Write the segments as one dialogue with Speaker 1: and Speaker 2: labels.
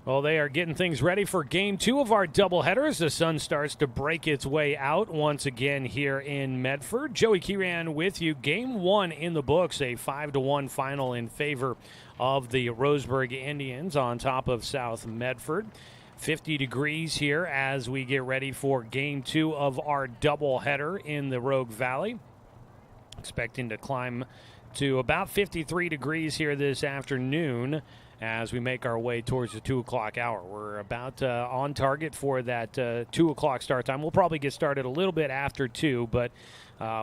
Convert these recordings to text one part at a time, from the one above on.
Speaker 1: Well, they are getting things ready for Game 2 of our doubleheader as the sun starts to break its way out once again here in Medford. Joey Kieran with you. Game 1 in the books, a 5-1 final in favor of the Roseburg Indians on top of South Medford. 50 degrees here as we get ready for Game 2 of our doubleheader in the Rogue Valley. Expecting to climb to about 53 degrees here this afternoon as we make our way towards the 2 o'clock hour. We're about on target for that 2 o'clock start time. We'll probably get started a little bit after 2, but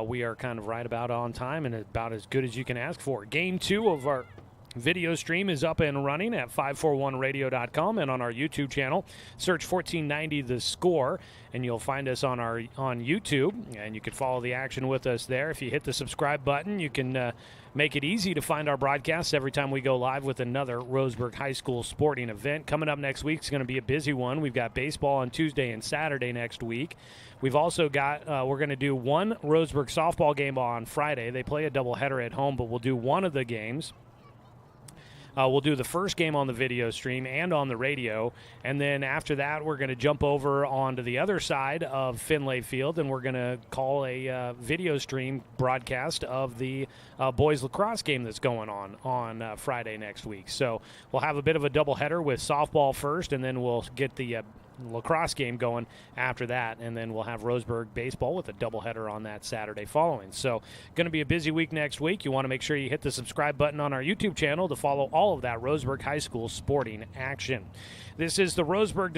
Speaker 1: we are kind of right about on time and about as good as you can ask for. Game 2 of our video stream is up and running at 541radio.com and on our YouTube channel. Search 1490 The Score, and you'll find us on YouTube, and you can follow the action with us there. If you hit the subscribe button, you can make it easy to find our broadcasts every time we go live with another Roseburg High School sporting event. Coming up next week is going to be a busy one. We've got baseball on Tuesday and Saturday next week. We've also got, we're going to do one Roseburg softball game on Friday. They play a doubleheader at home, but we'll do one of the games. We'll do the first game on the video stream and on the radio, and then after that we're going to jump over onto the other side of Finlay Field, and we're going to call a video stream broadcast of the boys lacrosse game that's going on Friday next week. So we'll have a bit of a doubleheader with softball first, and then we'll get the lacrosse game going after that, and then we'll have Roseburg baseball with a doubleheader on that Saturday following. So going to be a busy week next week. You want to make sure you hit the subscribe button on our YouTube channel to follow all of that Roseburg High School sporting action. This is the Roseburg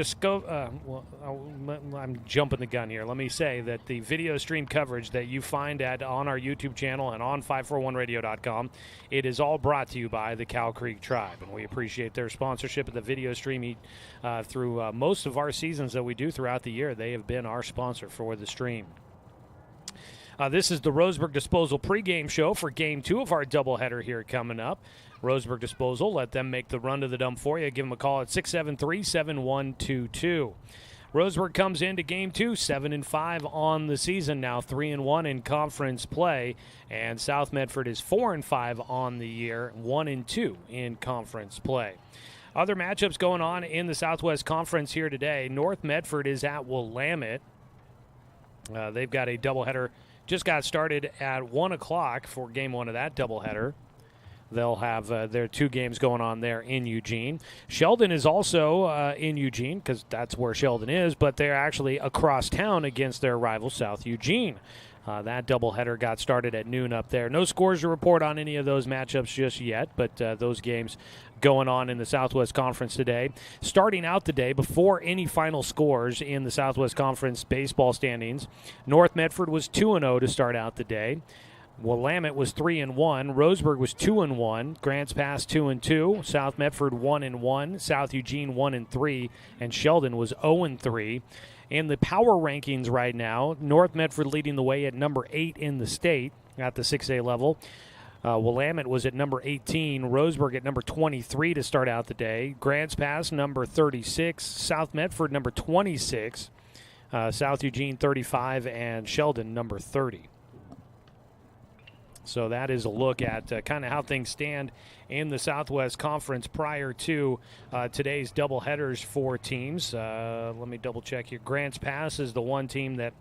Speaker 1: I'm jumping the gun here. Let me say that the video stream coverage that you find on our YouTube channel and on 541radio.com, it is all brought to you by the Cow Creek Tribe, and we appreciate their sponsorship of the video stream through most of our seasons that we do throughout the year. They have been our sponsor for the stream. This is the Roseburg Disposal pregame show for Game 2 of our doubleheader here coming up. Roseburg Disposal, let them make the run to the dump for you. Give them a call at 673-7122. Roseburg comes into Game 2, 7-5 on the season now, 3-1 in conference play, and South Medford is 4-5 on the year, 1-2 in conference play. Other matchups going on in the Southwest Conference here today. North Medford is at Willamette. They've got a doubleheader. Just got started at 1 o'clock for Game 1 of that doubleheader. They'll have their 2 games going on there in Eugene. Sheldon is also in Eugene because that's where Sheldon is, but they're actually across town against their rival South Eugene. That doubleheader got started at noon up there. No scores to report on any of those matchups just yet, but those games going on in the Southwest Conference today. Starting out the day, before any final scores in the Southwest Conference baseball standings, North Medford was 2-0 to start out the day. Willamette was 3-1. Roseburg was 2-1. Grants Pass 2-2. South Medford 1-1. South Eugene 1-3. And Sheldon was 0-3. In the power rankings right now, North Medford leading the way at number 8 in the state at the 6A level. Willamette was at number 18. Roseburg at number 23 to start out the day. Grants Pass number 36. South Medford number 26. South Eugene 35. And Sheldon number 30. So that is a look at kind of how things stand in the Southwest Conference prior to today's doubleheaders for teams. Let me double check here. Grants Pass is the one team that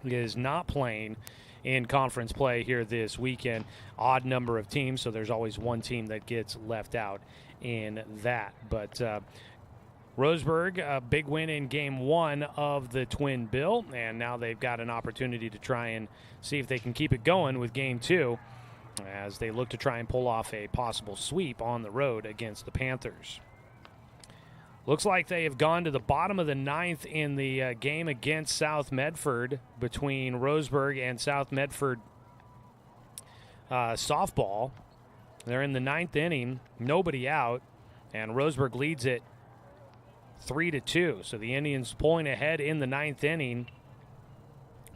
Speaker 1: is not playing in conference play here this weekend. Odd number of teams, so there's always one team that gets left out in that. But Roseburg, a big win in Game 1 of the Twin Bill, and now they've got an opportunity to try and see if they can keep it going with Game 2 as they look to try and pull off a possible sweep on the road against the Panthers. Looks like they have gone to the bottom of the 9th in the game against South Medford between Roseburg and South Medford softball. They're in the 9th inning, nobody out, and Roseburg leads it 3-2. So the Indians pulling ahead in the 9th inning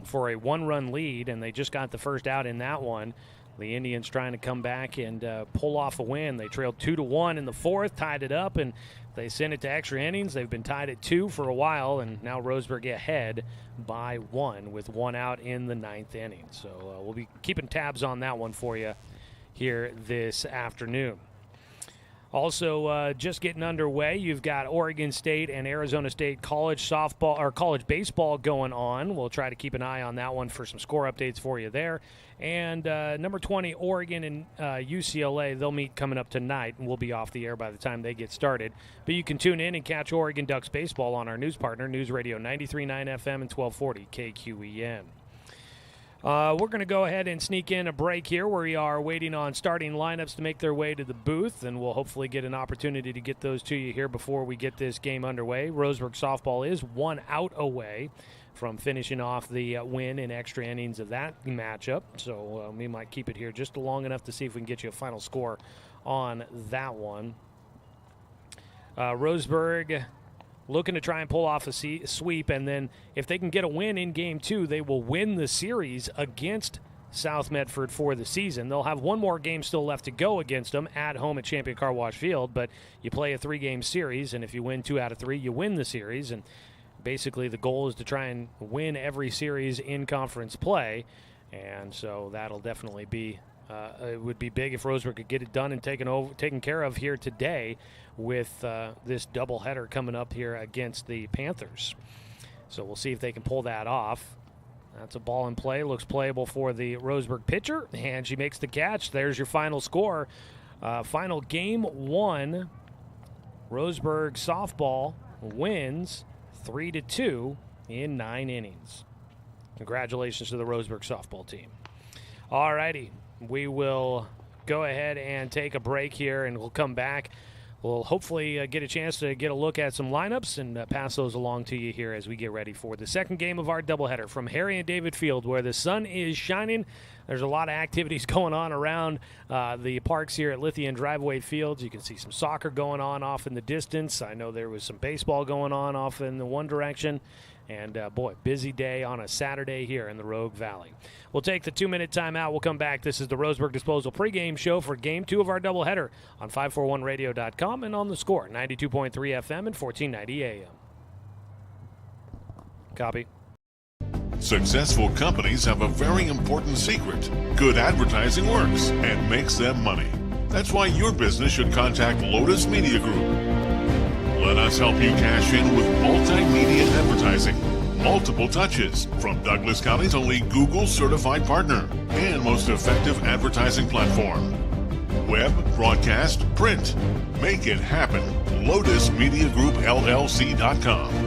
Speaker 1: for a 1-run lead, and they just got the first out in that one. The Indians trying to come back and pull off a win. They trailed 2-1 in the 4th, tied it up, and they sent it to extra innings. They've been tied at 2 for a while, and now Roseburg ahead by 1 with 1 out in the 9th inning. So we'll be keeping tabs on that one for you here this afternoon. Also, just getting underway, you've got Oregon State and Arizona State college softball or college baseball going on. We'll try to keep an eye on that one for some score updates for you there. And number 20, Oregon and UCLA, they'll meet coming up tonight, and we'll be off the air by the time they get started. But you can tune in and catch Oregon Ducks baseball on our news partner, News Radio 93.9 FM and 1240 KQEN. We're going to go ahead and sneak in a break here where we are waiting on starting lineups to make their way to the booth, and we'll hopefully get an opportunity to get those to you here before we get this game underway. Roseburg softball is 1 out away from finishing off the win in extra innings of that matchup, so we might keep it here just long enough to see if we can get you a final score on that one. Roseburg looking to try and pull off a sweep, and then if they can get a win in Game 2, they will win the series against South Medford for the season. They'll have one more game still left to go against them at home at Champion Car Wash Field, but you play a 3-game series, and if you win 2 out of 3, you win the series, and basically the goal is to try and win every series in conference play, and so that'll definitely be it would be big if Roseburg could get it done and taken care of here today with this doubleheader coming up here against the Panthers. So we'll see if they can pull that off. That's a ball in play. Looks playable for the Roseburg pitcher, and she makes the catch. There's your final score. Final Game 1. Roseburg softball wins 3-2 in 9 innings. Congratulations to the Roseburg softball team. All righty. We will go ahead and take a break here, and we'll come back. We'll hopefully get a chance to get a look at some lineups and pass those along to you here as we get ready for the second game of our doubleheader from Harry and David Field, where the sun is shining. There's a lot of activities going on around the parks here at Lithia and Driveway Fields. You can see some soccer going on off in the distance. I know there was some baseball going on off in the one direction. And, boy, busy day on a Saturday here in the Rogue Valley. We'll take the 2-minute timeout. We'll come back. This is the Roseburg Disposal pregame show for Game 2 of our doubleheader on 541radio.com and on the Score, 92.3 FM and 1490 AM. Copy.
Speaker 2: Successful companies have a very important secret. Good advertising works and makes them money. That's why your business should contact Lotus Media Group. Let us help you cash in with multimedia advertising. Multiple touches from Douglas County's only Google-certified partner and most effective advertising platform. Web, broadcast, print. Make it happen. LotusMediaGroupLLC.com.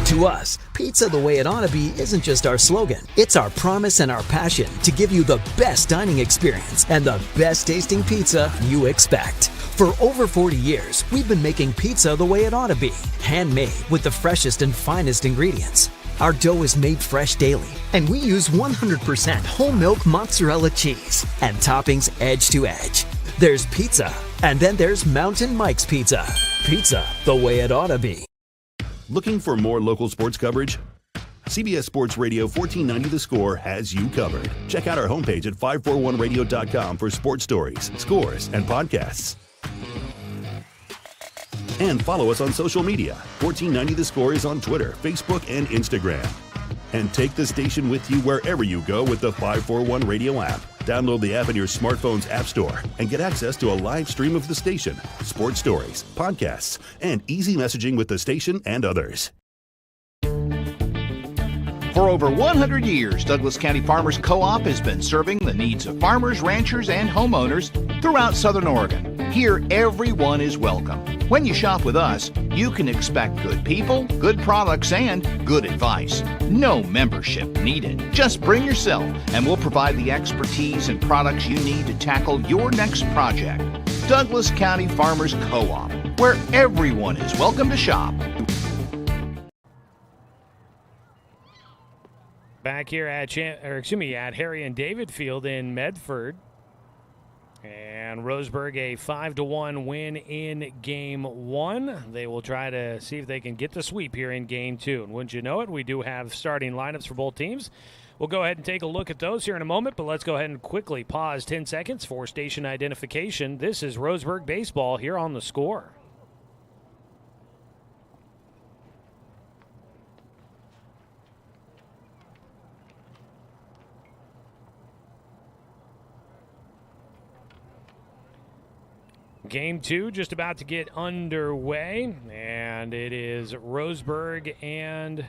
Speaker 3: To us, pizza the way it ought to be isn't just our slogan. It's our promise and our passion to give you the best dining experience and the best tasting pizza you expect. For over 40 years, we've been making pizza the way it ought to be. Handmade with the freshest and finest ingredients. Our dough is made fresh daily, and we use 100% whole milk mozzarella cheese and toppings edge to edge. There's pizza, and then there's Mountain Mike's Pizza. Pizza the way it ought to be.
Speaker 4: Looking for more local sports coverage? CBS Sports Radio 1490 The Score has you covered. Check out our homepage at 541radio.com for sports stories, scores, and podcasts. And follow us on social media. 1490 The Score is on Twitter, Facebook, and Instagram. And take the station with you wherever you go with the 541 Radio app. Download the app in your smartphone's app store and get access to a live stream of the station, sports stories, podcasts, and easy messaging with the station and others.
Speaker 5: For over 100 years, Douglas County Farmers Co-op has been serving the needs of farmers, ranchers, and homeowners throughout Southern Oregon. Here, everyone is welcome. When you shop with us, you can expect good people, good products, and good advice. No membership needed. Just bring yourself, and we'll provide the expertise and products you need to tackle your next project. Douglas County Farmers Co-op, where everyone is welcome to shop.
Speaker 1: Back here at Harry and David Field in Medford. And Roseburg a 5-1 win in Game 1. They will try to see if they can get the sweep here in Game 2. And wouldn't you know it, we do have starting lineups for both teams. We'll go ahead and take a look at those here in a moment, but let's go ahead and quickly pause 10 seconds for station identification. This is Roseburg Baseball here on The Score. Game 2 just about to get underway, and it is Roseburg and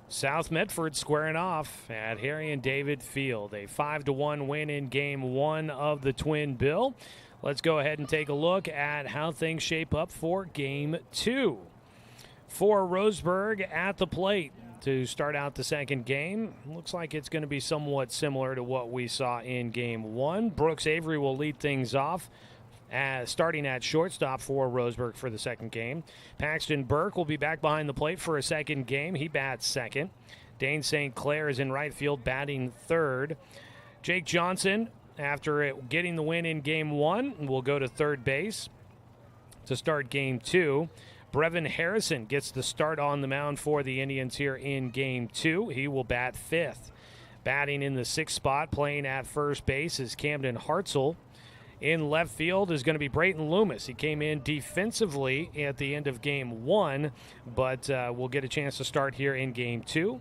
Speaker 1: South Medford squaring off at Harry and David Field. A 5-1 win in Game 1 of the Twin Bill. Let's go ahead and take a look at how things shape up for Game 2. For Roseburg at the plate to start out the second game. Looks like it's going to be somewhat similar to what we saw in Game 1. Brooks Avery will lead things off, starting at shortstop for Roseburg for the second game. Paxton Burke will be back behind the plate for a second game. He bats second. Dane St. Clair is in right field, batting third. Jake Johnson, after getting the win in Game 1, will go to third base to start Game 2. Brevin Harrison gets the start on the mound for the Indians here in Game 2. He will bat fifth. Batting in the sixth spot, playing at first base, is Camden Hartzell. In left field is going to be Brayton Loomis. He came in defensively at the end of Game 1, but will get a chance to start here in Game 2.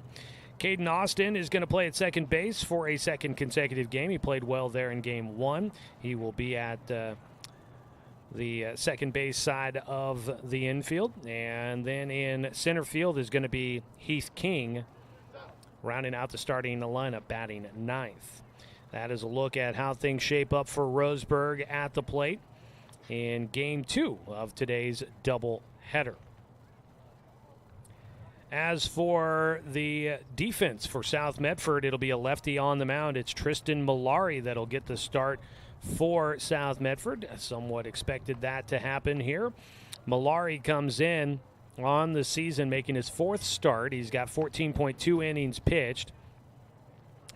Speaker 1: Caden Austin is going to play at second base for a second consecutive game. He played well there in Game 1. He will be at the second base side of the infield. And then in center field is going to be Heath King, rounding out the starting lineup, batting ninth. That is a look at how things shape up for Roseburg at the plate in Game 2 of today's doubleheader. As for the defense for South Medford, it'll be a lefty on the mound. It's Tristan Malari that'll get the start for South Medford. Somewhat expected that to happen here. Malari comes in on the season making his fourth start. He's got 14.2 innings pitched.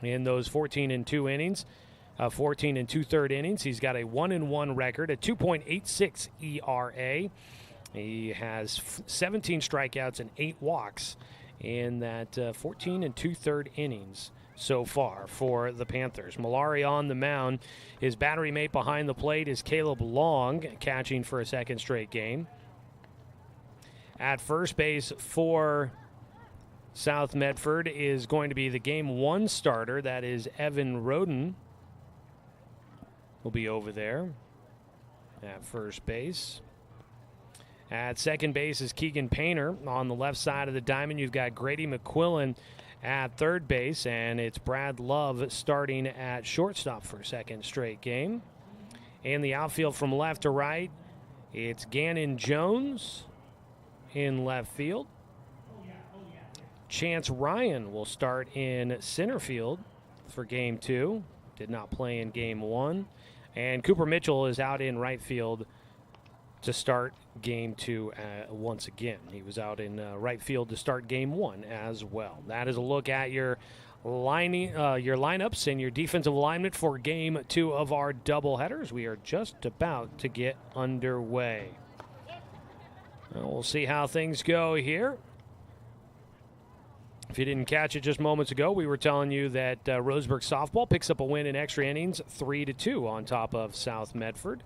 Speaker 1: In those 14 and 2 innings, 14 and 2/3 innings, he's got a 1-1 record, a 2.86 ERA. He has 17 strikeouts and 8 walks in that 14 and 2/3 innings so far for the Panthers. Malari on the mound. His battery mate behind the plate is Caleb Long, catching for a second straight game. At first base for South Medford is going to be the Game 1 starter. That is Evan Roden. Will be over there at first base. At second base is Keegan Painter. On the left side of the diamond, you've got Grady McQuillan at third base, and it's Brad Love starting at shortstop for a second straight game. In the outfield from left to right, it's Gannon Jones in left field. Chance Ryan will start in center field for Game 2. Did not play in Game 1. And Cooper Mitchell is out in right field to start Game 2 once again. He was out in right field to start Game 1 as well. That is a look at your lineups and your defensive alignment for Game 2 of our doubleheaders. We are just about to get underway. We'll see how things go here. If you didn't catch it just moments ago, we were telling you that Roseburg softball picks up a win in extra innings, 3-2 on top of South Medford.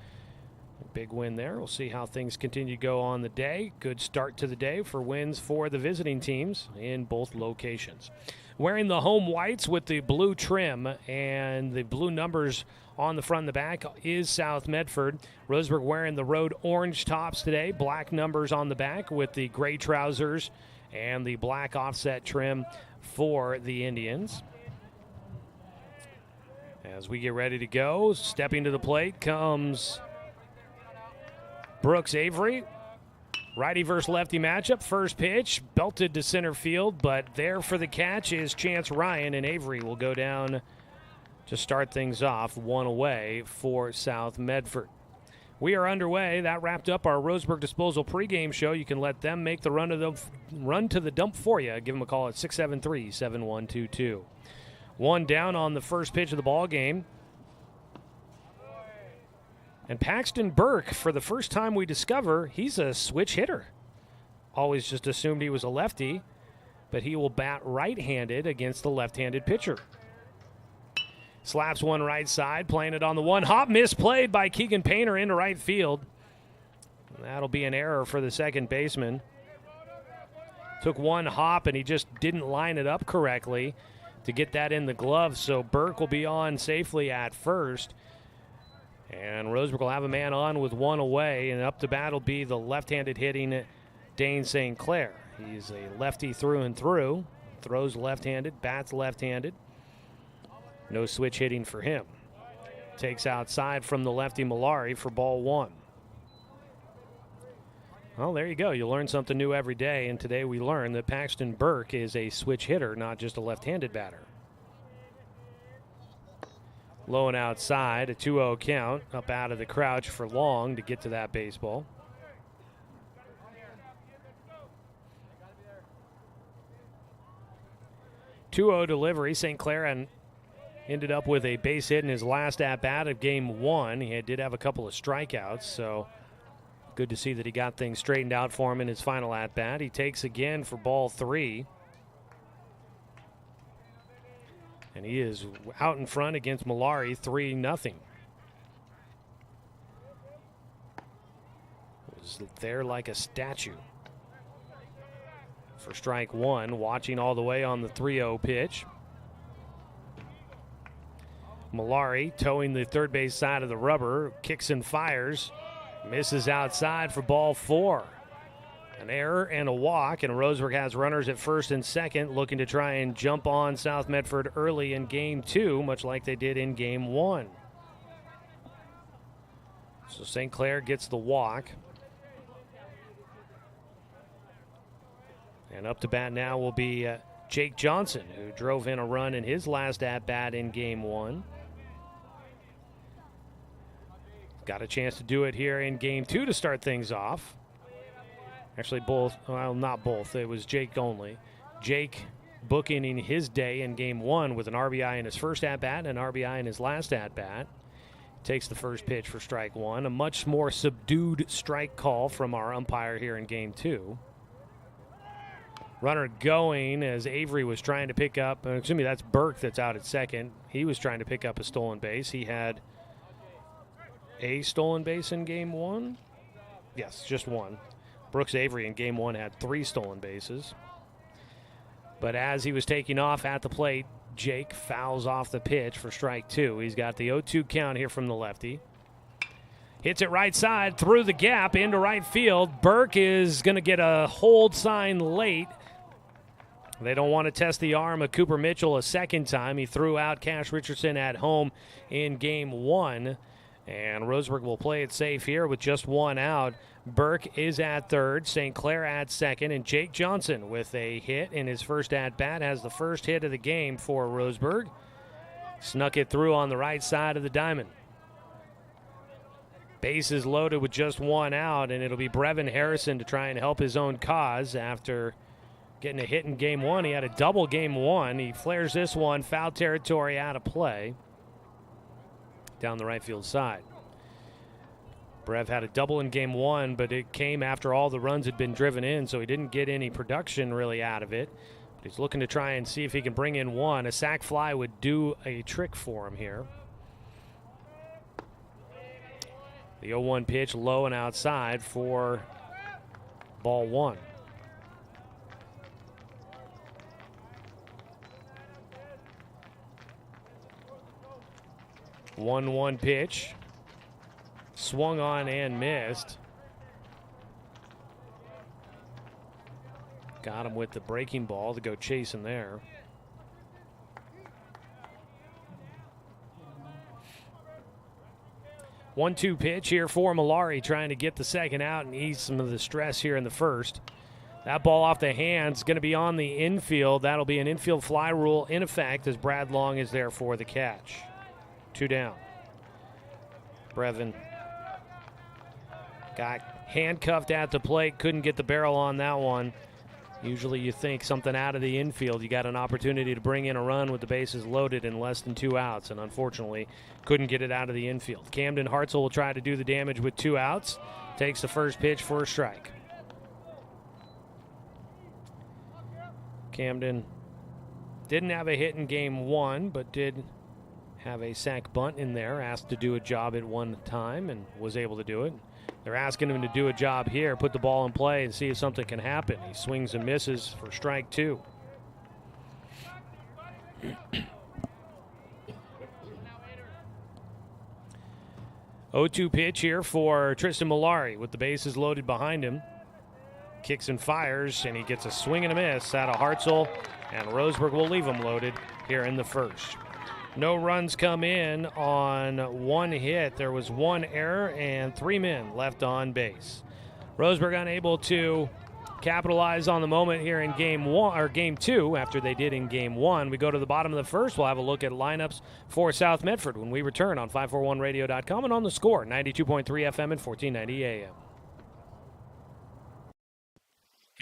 Speaker 1: A big win there. We'll see how things continue to go on the day. Good start to the day for wins for the visiting teams in both locations. Wearing the home whites with the blue trim and the blue numbers on the front and the back is South Medford. Roseburg wearing the road orange tops today, black numbers on the back with the gray trousers and the black offset trim for the Indians. As we get ready to go, stepping to the plate comes Brooks Avery. Righty versus lefty matchup. First pitch, belted to center field, but there for the catch is Chance Ryan, and Avery will go down to start things off, one away for South Medford. We are underway. That wrapped up our Roseburg Disposal pregame show. You can let them make the run to the dump for you. Give them a call at 673-7122. One down on the first pitch of the ball game. And Paxton Burke, for the first time we discover, he's a switch hitter. Always just assumed he was a lefty, but he will bat right-handed against the left-handed pitcher. Slaps one right side, playing it on the one. Hop misplayed by Keegan Painter into right field. That'll be an error for the second baseman. Took one hop, and he just didn't line it up correctly to get that in the glove. So Burke will be on safely at first. And Roseburg will have a man on with one away, and up to bat will be the left-handed hitting Dane St. Clair. He's a lefty through and through, throws left-handed, bats left-handed. No switch hitting for him. Takes outside from the lefty Malari for ball one. Well, there you go. You learn something new every day, and today we learned that Paxton Burke is a switch hitter, not just a left-handed batter. Low and outside, a 2-0 count, up out of the crouch for Long to get to that baseball. Two-0 delivery. St. Clair ended up with a base hit in his last at-bat of game one. He did have a couple of strikeouts, so good to see that he got things straightened out for him in his final at-bat. He takes again for ball three. And he is out in front against Malari, 3-0. Was there like a statue. For strike one, watching all the way on the 3-0 pitch. Malari towing the third base side of the rubber, kicks and fires, misses outside for ball four. An error and a walk, and Roseburg has runners at first and second, looking to try and jump on South Medford early in game two, much like they did in game one. So St. Clair gets the walk. And up to bat now will be Jake Johnson, who drove in a run in his last at-bat in game one. Got a chance to do it here in game two to start things off. Actually, both. Well, not both. It was Jake only. Jake bookending his day in game one with an RBI in his first at-bat and an RBI in his last at-bat. Takes the first pitch for strike one. A much more subdued strike call from our umpire here in game two. Runner going as Avery was trying to pick up. Excuse me, that's Burke that's out at second. He was trying to pick up a stolen base. He had a stolen base in game one. Yes, just one. Brooks Avery in game one had 3 stolen bases. But as he was taking off at the plate, Jake fouls off the pitch for strike two. He's got the 0-2 count here from the lefty. Hits it right side through the gap into right field. Burke is going to get a hold sign late. They don't want to test the arm of Cooper Mitchell a second time. He threw out Cash Richardson at home in game one. And Roseburg will play it safe here with just one out. Burke is at third, St. Clair at second, and Jake Johnson with a hit in his first at-bat has the first hit of the game for Roseburg. Snuck it through on the right side of the diamond. Bases loaded with just one out, and it'll be Brevin Harrison to try and help his own cause after getting a hit in game one. He had a double game one. He flares this one, foul territory, out of play down the right field side. Brev had a double in game one, but it came after all the runs had been driven in, so he didn't get any production really out of it. But he's looking to try and see if he can bring in one. A sac fly would do a trick for him here. The 0-1 pitch low and outside for ball one. 1-1 pitch. Swung on and missed. Got him with the breaking ball to go chasing there. One-two pitch here for Malari, trying to get the second out and ease some of the stress here in the first. That ball off the hands, going to be on the infield. That'll be an infield fly rule in effect as Brad Long is there for the catch. 2 down. Brevin got handcuffed at the plate, couldn't get the barrel on that one. Usually you think something out of the infield. You got an opportunity to bring in a run with the bases loaded in less than 2 outs, and unfortunately couldn't get it out of the infield. Camden Hartzell will try to do the damage with 2 outs. Takes the first pitch for a strike. Camden didn't have a hit in game one, but did have a sac bunt in there, asked to do a job at one time and was able to do it. They're asking him to do a job here, put the ball in play and see if something can happen. He swings and misses for strike 2. 0-2 pitch here for Tristan Millari with the bases loaded behind him. Kicks and fires, and he gets a swing and a miss out of Hartzell, and Roseburg will leave him loaded here in the first. No runs come in on one hit. There was one error and 3 men left on base. Roseburg unable to capitalize on the moment here in game two after they did in game one. We go to the bottom of the first. We'll have a look at lineups for South Medford when we return on 541radio.com and on the Score, 92.3 FM and 1490 AM.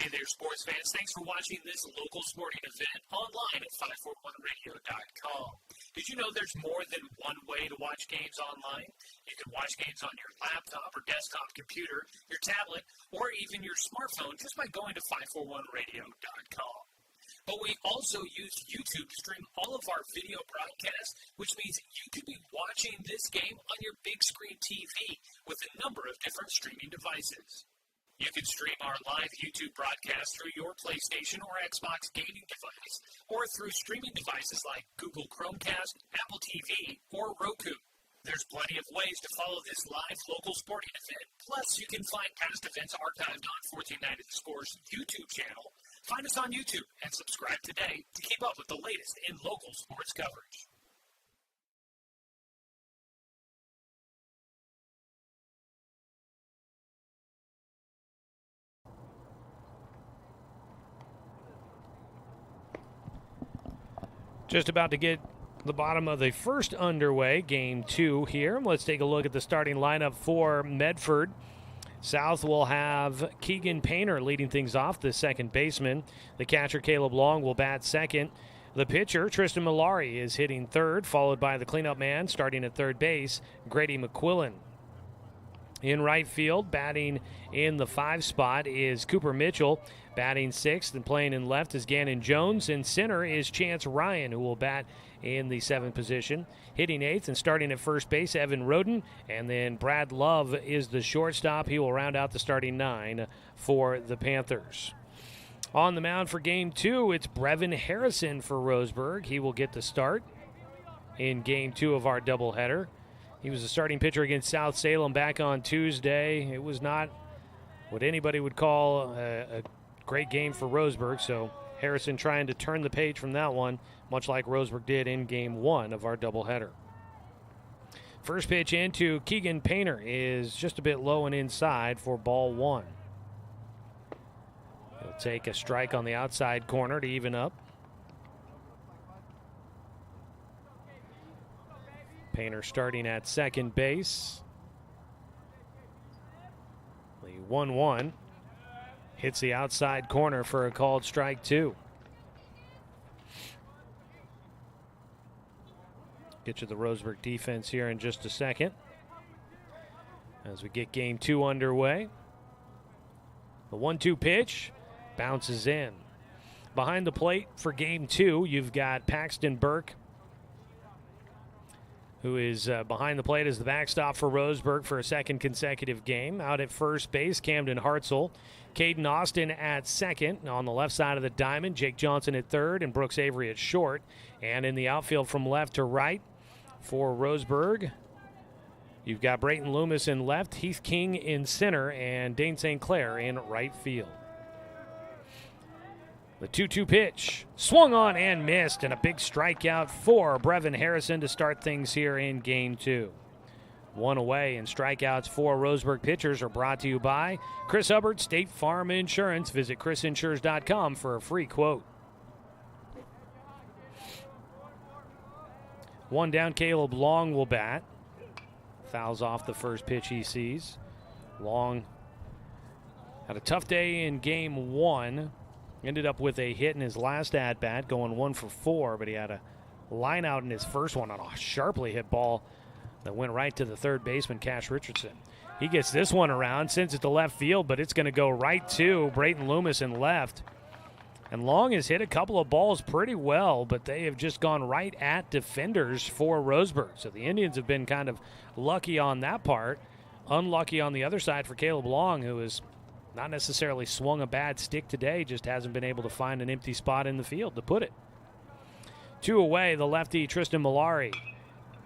Speaker 6: Hey there, sports fans. Thanks for watching this local sporting event online at 541radio.com. Did you know there's more than one way to watch games online? You can watch games on your laptop or desktop computer, your tablet, or even your smartphone just by going to 541radio.com. But we also use YouTube to stream all of our video broadcasts, which means you could be watching this game on your big screen TV with a number of different streaming devices. You can stream our live YouTube broadcast through your PlayStation or Xbox gaming device, or through streaming devices like Google Chromecast, Apple TV, or Roku. There's plenty of ways to follow this live local sporting event. Plus, you can find past events archived on 1490 The Score's YouTube channel. Find us on YouTube and subscribe today to keep up with the latest in local sports coverage.
Speaker 1: Just about to get the bottom of the first underway, game two here. Let's take a look at the starting lineup for Medford. South will have Keegan Painter leading things off, the second baseman. The catcher, Caleb Long, will bat second. The pitcher, Tristan Millari, is hitting third, followed by the cleanup man starting at third base, Grady McQuillan. In right field, batting in the 5 spot is Cooper Mitchell. Batting sixth and playing in left is Gannon Jones. In center is Chance Ryan, who will bat in the 7th position. Hitting eighth and starting at first base, Evan Roden. And then Brad Love is the shortstop. He will round out the starting 9 for the Panthers. On the mound for game two, it's Brevin Harrison for Roseburg. He will get the start in game 2 of our doubleheader. He was a starting pitcher against South Salem back on Tuesday. It was not what anybody would call a great game for Roseburg, so Harrison trying to turn the page from that one, much like Roseburg did in game 1 of our doubleheader. First pitch into Keegan Painter is just a bit low and inside for ball 1. He'll take a strike on the outside corner to even up. Painter starting at second base. The 1-1 hits the outside corner for a called strike 2. Get to the Roseburg defense here in just a second as we get game 2 underway. The 1-2 pitch bounces in. Behind the plate for game 2, you've got Paxton Burke, who is behind the plate as the backstop for Roseburg for a second consecutive game. Out at first base, Camden Hartzell. Caden Austin at second. On the left side of the diamond, Jake Johnson at third and Brooks Avery at short. And in the outfield from left to right for Roseburg, you've got Brayton Loomis in left, Heath King in center, and Dane St. Clair in right field. The 2-2 pitch swung on and missed, and a big strikeout for Brevin Harrison to start things here in game 2. 1 away, and strikeouts for Roseburg pitchers are brought to you by Chris Hubbard, State Farm Insurance. Visit chrisinsures.com for a free quote. 1 down, Caleb Long will bat. Fouls off the first pitch he sees. Long had a tough day in game 1. Ended up with a hit in his last at-bat, going 1 for 4, but he had a line out in his first one on a sharply hit ball that went right to the third baseman, Cash Richardson. He gets this one around, sends it to left field, but it's going to go right to Brayton Loomis in left. And Long has hit a couple of balls pretty well, but they have just gone right at defenders for Roseburg. So the Indians have been kind of lucky on that part. Unlucky on the other side for Caleb Long, who is not necessarily swung a bad stick today, just hasn't been able to find an empty spot in the field to put it. 2 away, the lefty Tristan Millari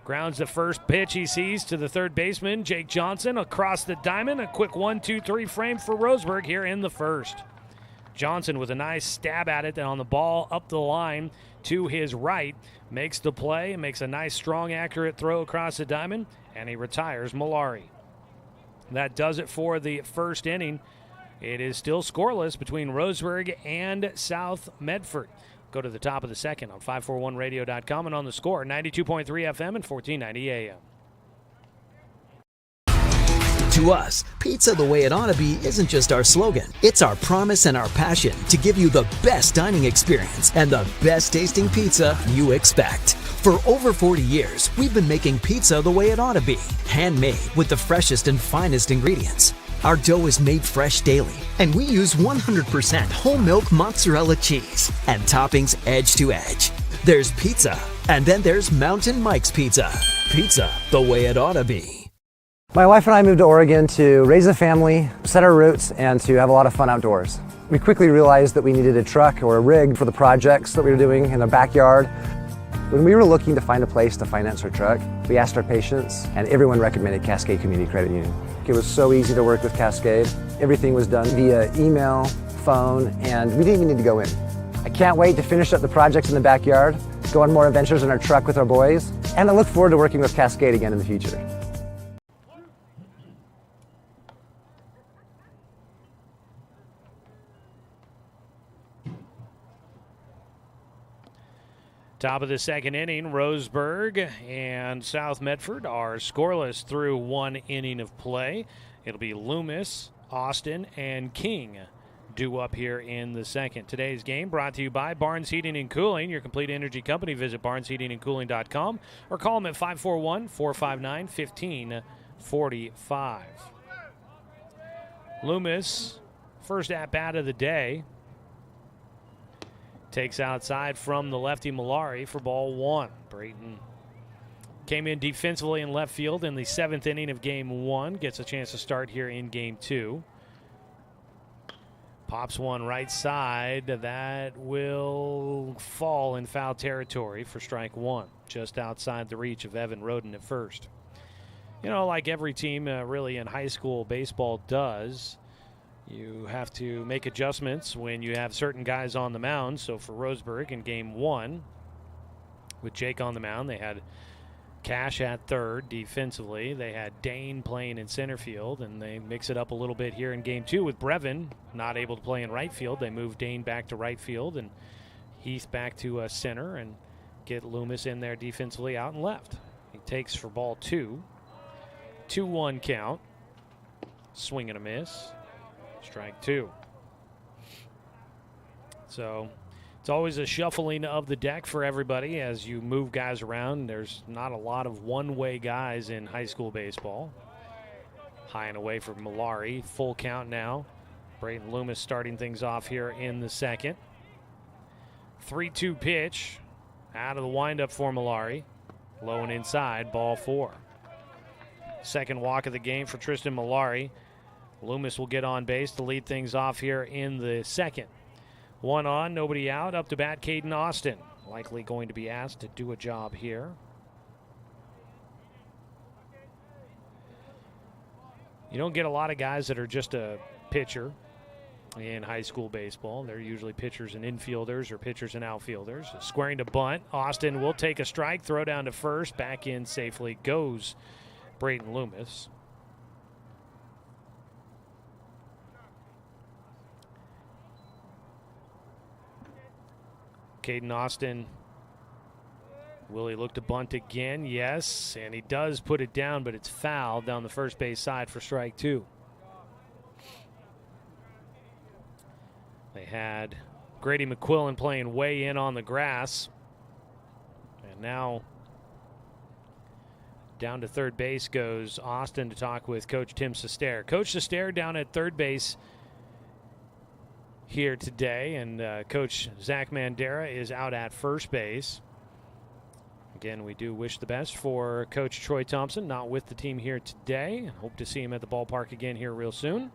Speaker 1: Grounds the first pitch he sees to the third baseman, Jake Johnson, across the diamond. A quick 1-2-3 frame for Roseburg here in the first. Johnson with a nice stab at it, and on the ball up the line to his right, makes the play, makes a nice, strong, accurate throw across the diamond, and he retires Malari. That does it for the first inning. It is still scoreless between Roseburg and South Medford. Go to the top of the second on 541radio.com and on the Score, 92.3 FM and 1490 AM.
Speaker 3: To us, pizza the way it ought to be isn't just our slogan. It's our promise and our passion to give you the best dining experience and the best tasting pizza you expect. For over 40 years, we've been making pizza the way it ought to be. Handmade with the freshest and finest ingredients. Our dough is made fresh daily, and we use 100% whole milk mozzarella cheese and toppings edge to edge. There's pizza, and then there's Mountain Mike's Pizza. Pizza the way it ought to be.
Speaker 7: My wife and I moved to Oregon to raise a family, set our roots, and to have a lot of fun outdoors. We quickly realized that we needed a truck or a rig for the projects that we were doing in the backyard. When we were looking to find a place to finance our truck, we asked our patients, and everyone recommended Cascade Community Credit Union. It was so easy to work with Cascade. Everything was done via email, phone, and we didn't even need to go in. I can't wait to finish up the projects in the backyard, go on more adventures in our truck with our boys, and I look forward to working with Cascade again in the future.
Speaker 1: Top of the second inning, Roseburg and South Medford are scoreless through one inning of play. It'll be Loomis, Austin, and King due up here in the second. Today's game brought to you by Barnes Heating and Cooling, your complete energy company. Visit barnesheatingandcooling.com or call them at 541-459-1545. Loomis, first at-bat of the day. Takes outside from the lefty Malari for ball one. Brayton came in defensively in left field in the seventh inning of game one. Gets a chance to start here in game two. Pops one right side. That will fall in foul territory for strike one. Just outside the reach of Evan Roden at first. You know, like every team really in high school baseball does, you have to make adjustments when you have certain guys on the mound. So for Roseburg in game one, with Jake on the mound, they had Cash at third defensively. They had Dane playing in center field, and they mix it up a little bit here in game two with Brevin not able to play in right field. They move Dane back to right field and Heath back to center and get Loomis in there defensively out and left. He takes for ball two. 2-1 count. Swing and a miss. Strike two. So it's always a shuffling of the deck for everybody as you move guys around. There's not a lot of one-way guys in high school baseball. High and away for Malari. Full count now. Brayton Loomis starting things off here in the second. 3-2 pitch. Out of the windup for Malari. Low and inside, ball four. Second walk of the game for Tristan Malari. Loomis will get on base to lead things off here in the second. One on, nobody out. Up to bat, Caden Austin. Likely going to be asked to do a job here. You don't get a lot of guys that are just a pitcher in high school baseball. They're usually pitchers and infielders or pitchers and outfielders. Squaring to bunt. Austin will take a strike, throw down to first. Back in safely goes Brayton Loomis. Caden Austin, will he look to bunt again? Yes, and he does put it down, but it's foul down the first base side for strike two. They had Grady McQuillan playing way in on the grass. And now down to third base goes Austin to talk with Coach Tim Sestair. Coach Sestair down at third base here today, and Coach Zach Mandera is out at first base. Again, we do wish the best for Coach Troy Thompson, not with the team here today. Hope to see him at the ballpark again here real soon.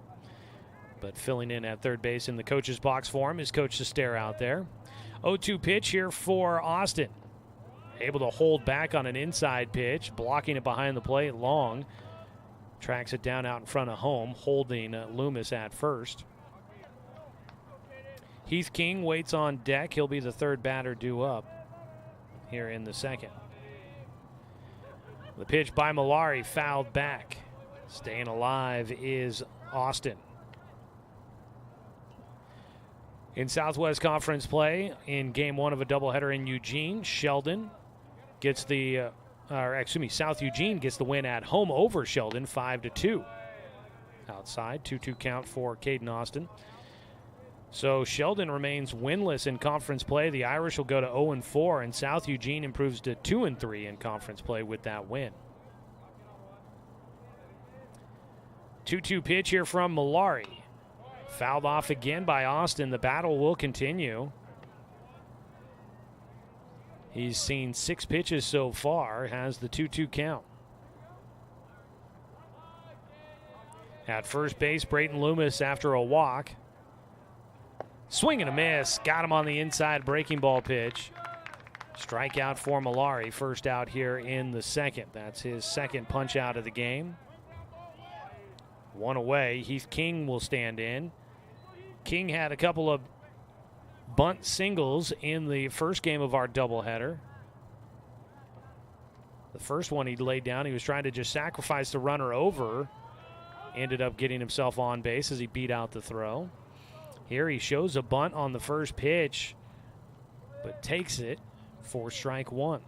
Speaker 1: But filling in at third base in the coach's box for him is Coach Sestair out there. 0-2 pitch here for Austin. able to hold back on an inside pitch, blocking it behind the plate long. Tracks it down out in front of home, holding Loomis at first. Heath King waits on deck. He'll be the third batter due up here in the second. The pitch by Malari fouled back. Staying alive is Austin. In Southwest Conference play, in game one of a doubleheader in Eugene, Sheldon gets South Eugene gets the win at home over Sheldon, 5-2. Outside, 2-2 count for Caden Austin. So Sheldon remains winless in conference play. The Irish will go to 0-4, and South Eugene improves to 2-3 in conference play with that win. 2-2 pitch here from Malari. Fouled off again by Austin. The battle will continue. He's seen 6 pitches so far, has the 2-2 count. At first base, Brayton Loomis after a walk. Swing and a miss. Got him on the inside breaking ball pitch. Strikeout for Malari. First out here in the second. That's his second punch out of the game. One away. Heath King will stand in. King had a couple of bunt singles in the first game of our doubleheader. The first one he laid down, he was trying to just sacrifice the runner over. Ended up getting himself on base as he beat out the throw. Here he shows a bunt on the first pitch, but takes it for strike one.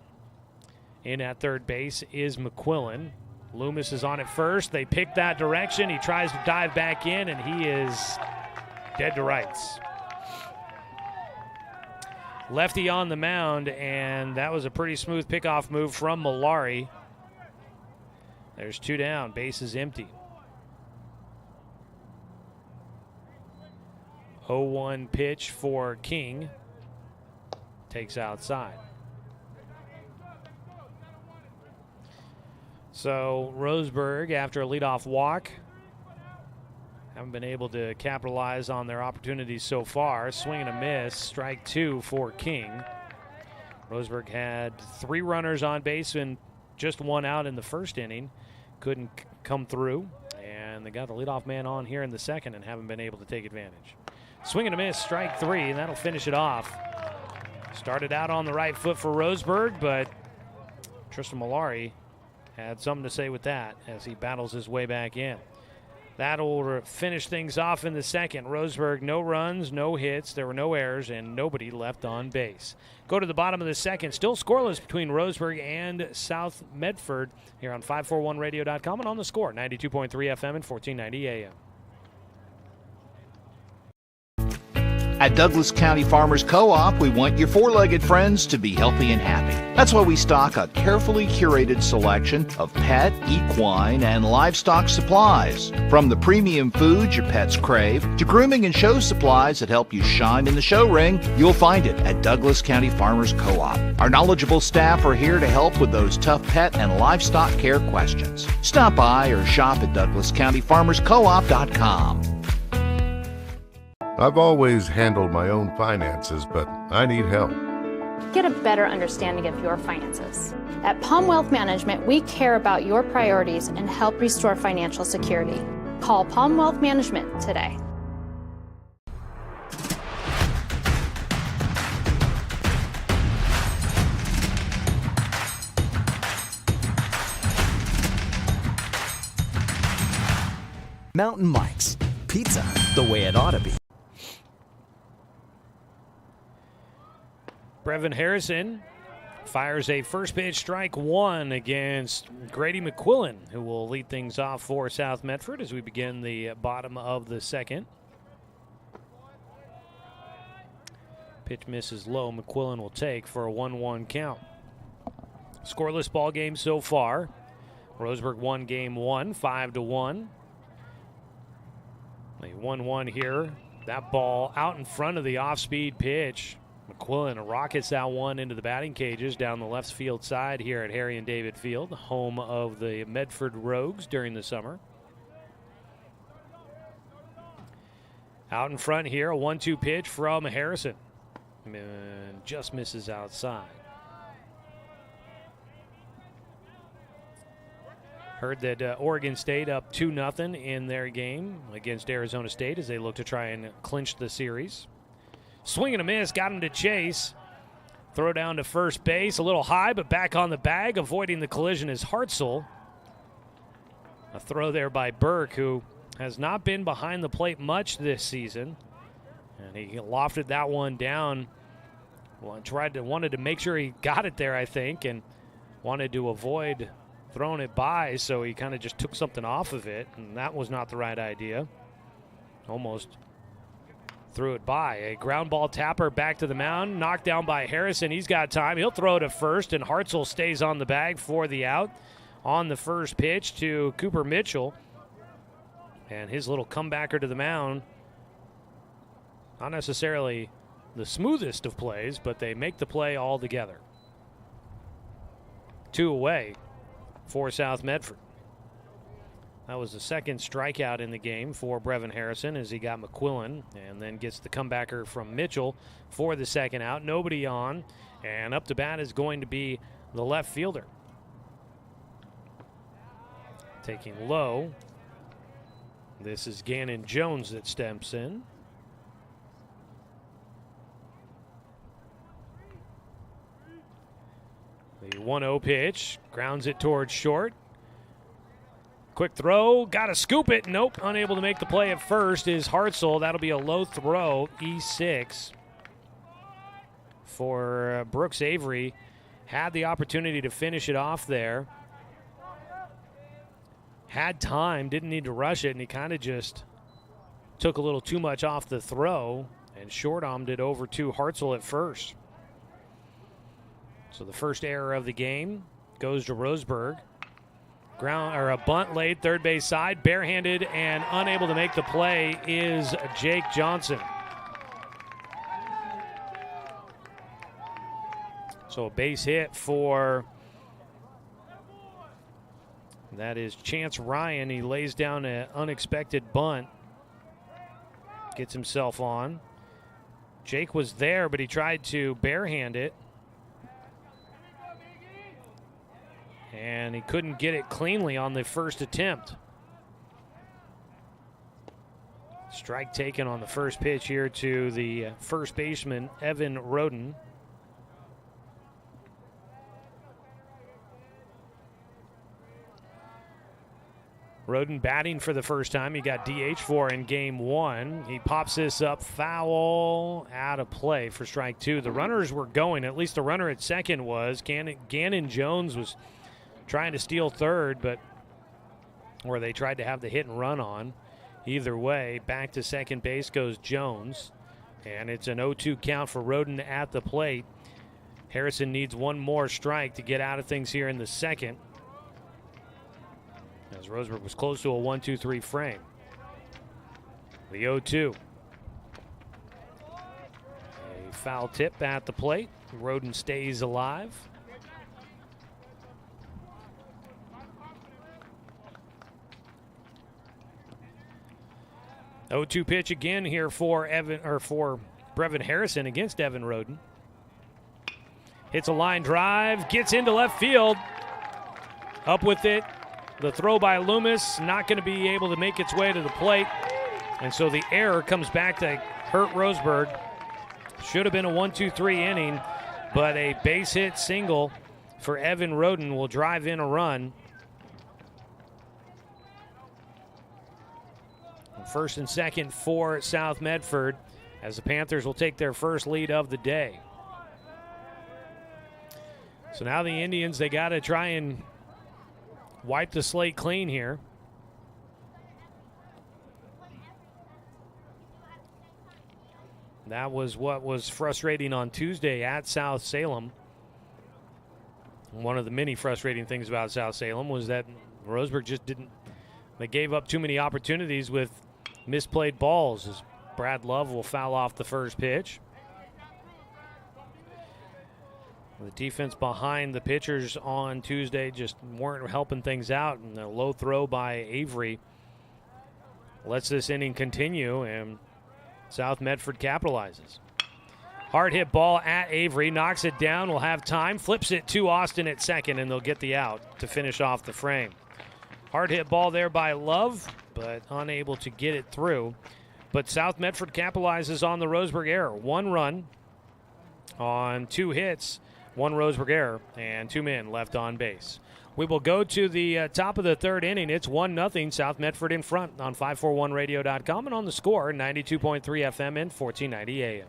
Speaker 1: In at third base is McQuillan. Loomis is on at first. They pick that direction. He tries to dive back in, and he is dead to rights. Lefty on the mound, and that was a pretty smooth pickoff move from Malari. There's 2 down. Base is empty. 0-1 pitch for King. Takes outside. So Roseburg, after a leadoff walk, haven't been able to capitalize on their opportunities so far. Swing and a miss. Strike 2 for King. Roseburg had 3 runners on base and just 1 out in the first inning. Couldn't come through. And they got the leadoff man on here in the second and haven't been able to take advantage. Swing and a miss, strike 3, and that'll finish it off. Started out on the right foot for Roseburg, but Tristan Malari had something to say with that as he battles his way back in. That'll finish things off in the second. Roseburg, no runs, no hits, there were no errors, and nobody left on base. Go to the bottom of the second. Still scoreless between Roseburg and South Medford here on 541radio.com and on the Score, 92.3 FM and 1490 AM.
Speaker 5: At Douglas County Farmers Co-op, we want your four-legged friends to be healthy and happy. That's why we stock a carefully curated selection of pet, equine, and livestock supplies. From the premium foods your pets crave to grooming and show supplies that help you shine in the show ring, you'll find it at Douglas County Farmers Co-op. Our knowledgeable staff are here to help with those tough pet and livestock care questions. Stop by or shop at DouglasCountyFarmersCoop.com.
Speaker 8: I've always handled my own finances, but I need help.
Speaker 9: Get a better understanding of your finances. At Palm Wealth Management, we care about your priorities and help restore financial security. Call Palm Wealth Management today.
Speaker 3: Mountain Mike's Pizza, the way it ought to be.
Speaker 1: Brevin Harrison fires a first pitch strike 1 against Grady McQuillan, who will lead things off for South Medford as we begin the bottom of the second. Pitch misses low. McQuillan will take for a 1-1 count. Scoreless ball game so far. Roseburg won game 1, 5-1. A 1-1 here. That ball out in front of the off-speed pitch. McQuillan rockets that one into the batting cages down the left field side here at Harry and David Field, home of the Medford Rogues during the summer. Out in front here, a 1-2 pitch from Harrison. And just misses outside. Heard that Oregon State up 2-0 in their game against Arizona State as they look to try and clinch the series. Swing and a miss, got him to chase. Throw down to first base, a little high, but back on the bag. Avoiding the collision is Hartzell. A throw there by Burke, who has not been behind the plate much this season. And he lofted that one down. Wanted to make sure he got it there, I think, and wanted to avoid throwing it by, so he kind of just took something off of it, and that was not the right idea. Almost threw it by. A ground ball tapper back to the mound, knocked down by Harrison. He's got time. He'll throw to first, and Hartzell stays on the bag for the out on the first pitch to Cooper Mitchell. And his little comebacker to the mound, not necessarily the smoothest of plays, but they make the play all together. 2 away for South Medford. That was the second strikeout in the game for Brevin Harrison as he got McQuillan and then gets the comebacker from Mitchell for the second out. Nobody on, and up to bat is going to be the left fielder. Taking low. This is Gannon Jones that steps in. The 1-0 pitch, grounds it towards short. Quick throw, got to scoop it. Nope, unable to make the play at first is Hartzell. That'll be a low throw, E6 for Brooks Avery. Had the opportunity to finish it off there. Had time, didn't need to rush it, and he kind of just took a little too much off the throw and short-armed it over to Hartzell at first. So the first error of the game goes to Roseburg. A bunt laid third base side, barehanded and unable to make the play is Jake Johnson. So a base hit for, that is Chance Ryan. He lays down an unexpected bunt, gets himself on. Jake was there, but he tried to barehand it. And he couldn't get it cleanly on the first attempt. Strike taken on the first pitch here to the first baseman, Evan Roden. Roden batting for the first time. He got DH for in game 1. He pops this up foul, out of play for strike 2. The runners were going, at least the runner at second was. Gannon Jones was trying to steal third, or they tried to have the hit and run on. Either way, back to second base goes Jones, and it's an 0-2 count for Roden at the plate. Harrison needs one more strike to get out of things here in the second, as Roseburg was close to a 1-2-3 frame. The 0-2. A foul tip at the plate. Roden stays alive. 0-2 pitch again here for Brevin Harrison against Evan Roden. Hits a line drive, gets into left field. Up with it. The throw by Loomis, not going to be able to make its way to the plate. And so the error comes back to hurt Roseburg. Should have been a 1-2-3 inning, but a base hit single for Evan Roden will drive in a run. First and second for South Medford as the Panthers will take their first lead of the day. So now the Indians, they got to try and wipe the slate clean here. That was what was frustrating on Tuesday at South Salem. One of the many frustrating things about South Salem was that Roseburg just didn't, they gave up too many opportunities with misplayed balls as Brad Love will foul off the first pitch. The defense behind the pitchers on Tuesday just weren't helping things out, and a low throw by Avery lets this inning continue, and South Medford capitalizes. Hard hit ball at Avery, knocks it down, will have time, flips it to Austin at second, and they'll get the out to finish off the frame. Hard hit ball there by Love, but unable to get it through. But South Medford capitalizes on the Roseburg error. 1 run on 2 hits, 1 Roseburg error, and 2 men left on base. We will go to the top of the 3rd inning. It's 1-0 South Medford in front on 541radio.com and on the Score, 92.3 FM and 1490 AM.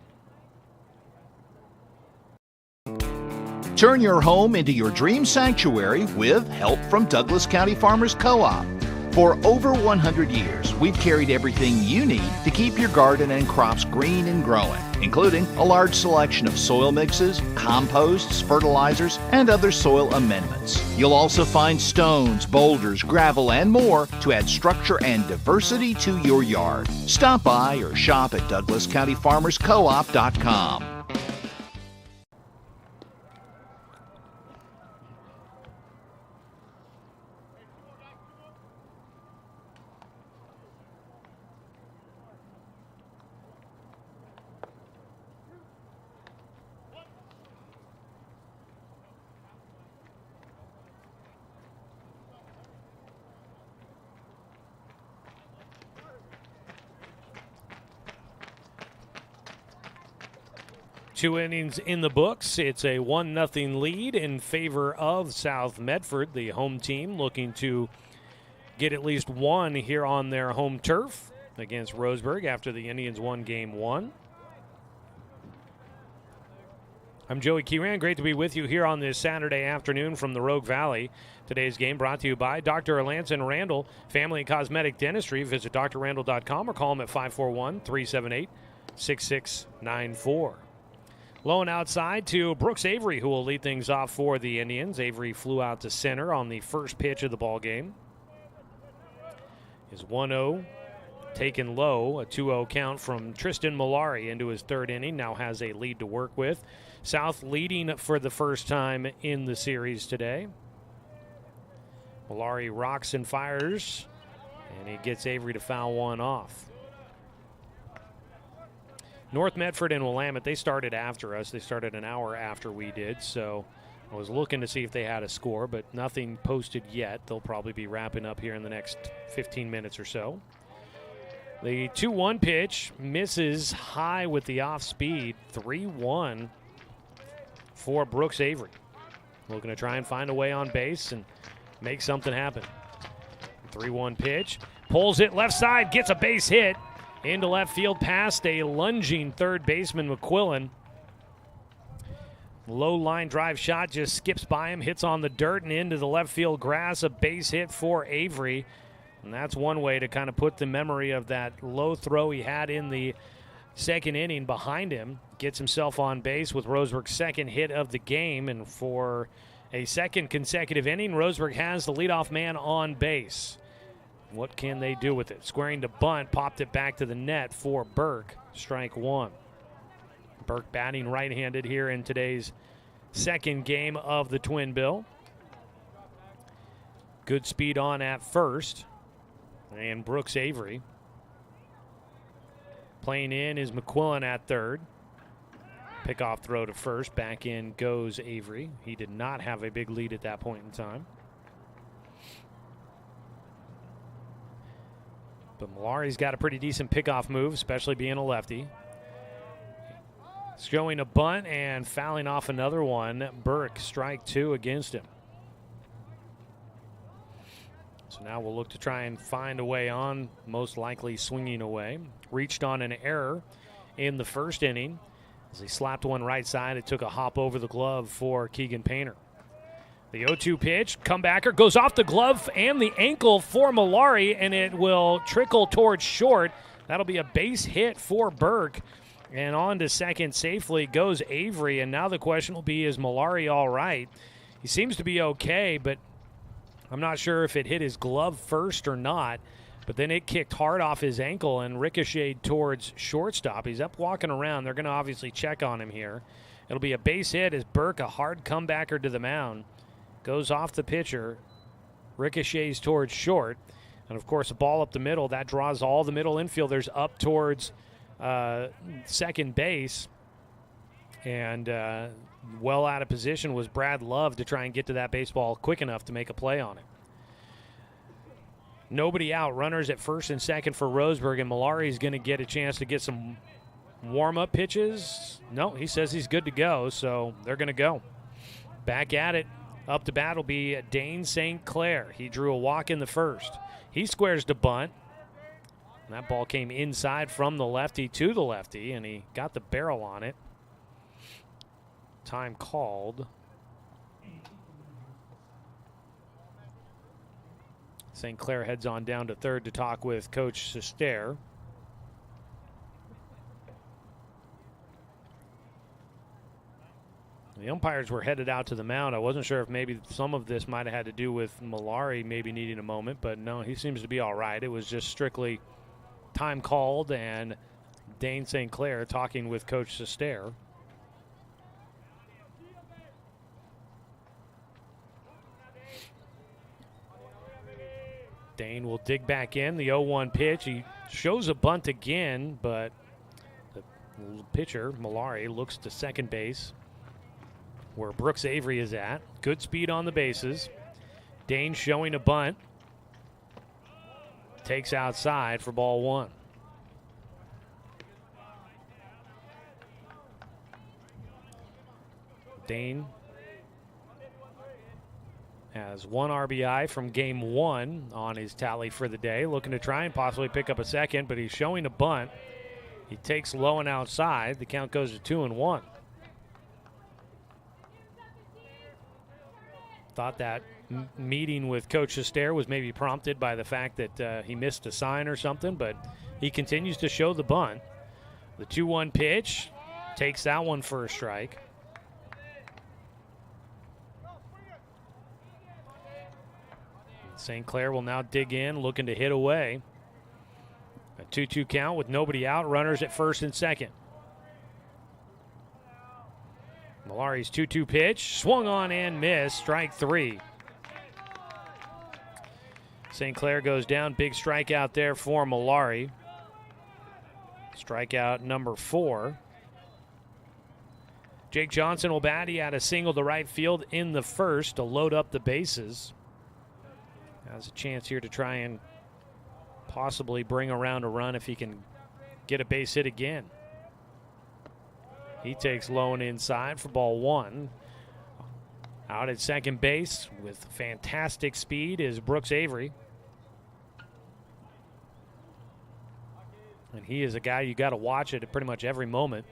Speaker 5: Turn your home into your dream sanctuary with help from Douglas County Farmers Co-op. For over 100 years, we've carried everything you need to keep your garden and crops green and growing, including a large selection of soil mixes, composts, fertilizers, and other soil amendments. You'll also find stones, boulders, gravel, and more to add structure and diversity to your yard. Stop by or shop at DouglasCountyFarmersCoop.com.
Speaker 1: Two innings in the books. It's a 1-0 lead in favor of South Medford, the home team looking to get at least one here on their home turf against Roseburg after the Indians won Game 1. I'm Joey Kieran. Great to be with you here on this Saturday afternoon from the Rogue Valley. Today's game brought to you by Dr. Lanson Randall, Family and Cosmetic Dentistry. Visit drrandall.com or call him at 541-378-6694. Low and outside to Brooks Avery, who will lead things off for the Indians. Avery flew out to center on the first pitch of the ball game. His 1-0 taken low, a 2-0 count from Tristan Malari into his 3rd inning. Now has a lead to work with. South leading for the first time in the series today. Malari rocks and fires, and he gets Avery to foul one off. North Medford and Willamette, they started after us. They started an hour after we did, so I was looking to see if they had a score, but nothing posted yet. They'll probably be wrapping up here in the next 15 minutes or so. The 2-1 pitch misses high with the off speed. 3-1 for Brooks Avery. Looking to try and find a way on base and make something happen. 3-1 pitch. Pulls it left side, gets a base hit. Into left field past a lunging third baseman, McQuillan. Low line drive shot just skips by him, hits on the dirt and into the left field grass. A base hit for Avery. And that's one way to kind of put the memory of that low throw he had in the 2nd inning behind him. Gets himself on base with Roseburg's 2nd hit of the game. And for a 2nd consecutive inning, Roseburg has the leadoff man on base. What can they do with it? Squaring to bunt, popped it back to the net for Burke. Strike 1. Burke batting right-handed here in today's 2nd game of the Twin Bill. Good speed on at first. And Brooks Avery. Playing in is McQuillan at 3rd. Pickoff throw to first. Back in goes Avery. He did not have a big lead at that point in time. But Malari's got a pretty decent pickoff move, especially being a lefty. Showing a bunt and fouling off another one. Burke, strike 2 against him. So now we'll look to try and find a way on, most likely swinging away. Reached on an error in the 1st inning. As he slapped one right side, it took a hop over the glove for Keegan Painter. The 0-2 pitch, comebacker, goes off the glove and the ankle for Malari, and it will trickle towards short. That'll be a base hit for Burke. And on to second safely goes Avery, and now the question will be, is Malari all right? He seems to be okay, but I'm not sure if it hit his glove first or not. But then it kicked hard off his ankle and ricocheted towards shortstop. He's up walking around. They're going to obviously check on him here. It'll be a base hit as Burke, a hard comebacker to the mound, goes off the pitcher, ricochets towards short. And, of course, a ball up the middle. That draws all the middle infielders up towards second base. And well out of position was Brad Love to try and get to that baseball quick enough to make a play on it. Nobody out. Runners at first and second for Roseburg, and Malari's going to get a chance to get some warm-up pitches. No, he says he's good to go, so they're going to go. Back at it. Up to bat will be Dane St. Clair. He drew a walk in the first. He squares to bunt. And that ball came inside from the lefty to the lefty, and he got the barrel on it. Time called. St. Clair heads on down to third to talk with Coach Sester. The umpires were headed out to the mound. I wasn't sure if maybe some of this might have had to do with Malari maybe needing a moment, but no, he seems to be all right. It was just strictly time called and Dane St. Clair talking with Coach Sester. Dane will dig back in. The 0-1 pitch. He shows a bunt again, but the pitcher, Malari, looks to second base where Brooks Avery is at. Good speed on the bases. Dane showing a bunt. Takes outside for ball one. Dane has one RBI from game one on his tally for the day. Looking to try and possibly pick up a second, but he's showing a bunt. He takes low and outside. The count goes to 2-1. Thought that meeting with Coach Sester was maybe prompted by the fact that he missed a sign or something, but he continues to show the bunt. The 2-1 pitch takes that one for a strike. St. Clair will now dig in, looking to hit away. A 2-2 count with nobody out. Runners at first and second. Malari's 2-2 pitch. Swung on and missed. Strike three. St. Clair goes down. Big strikeout there for Malari. Strikeout number 4. Jake Johnson will bat. He had a single to right field in the first to load up the bases. Has a chance here to try and possibly bring around a run if he can get a base hit again. He takes low and inside for ball one. Out at second base with fantastic speed is Brooks Avery. And he is a guy you got to watch at pretty much every moment.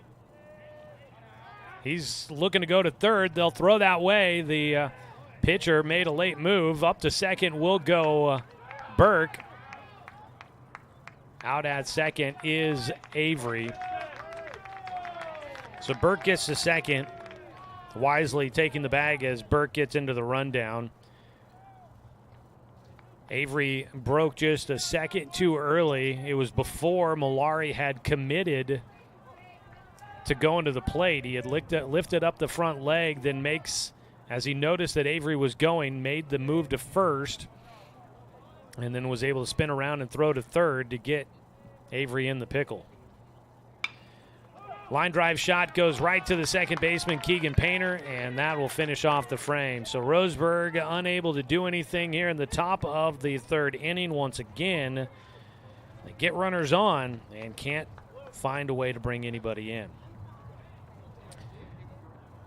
Speaker 1: He's looking to go to third. They'll throw that way. The pitcher made a late move. Up to second will go Burke. Out at second is Avery. So Burke gets to second, wisely taking the bag as Burke gets into the rundown. Avery broke just a second too early. It was before Malari had committed to going to the plate. He had lifted up the front leg, then makes, as he noticed that Avery was going, made the move to first, and then was able to spin around and throw to third to get Avery in the pickle. Line drive shot goes right to the second baseman, Keegan Painter, and that will finish off the frame. So Roseburg unable to do anything here in the top of the third inning. Once again, they get runners on and can't find a way to bring anybody in.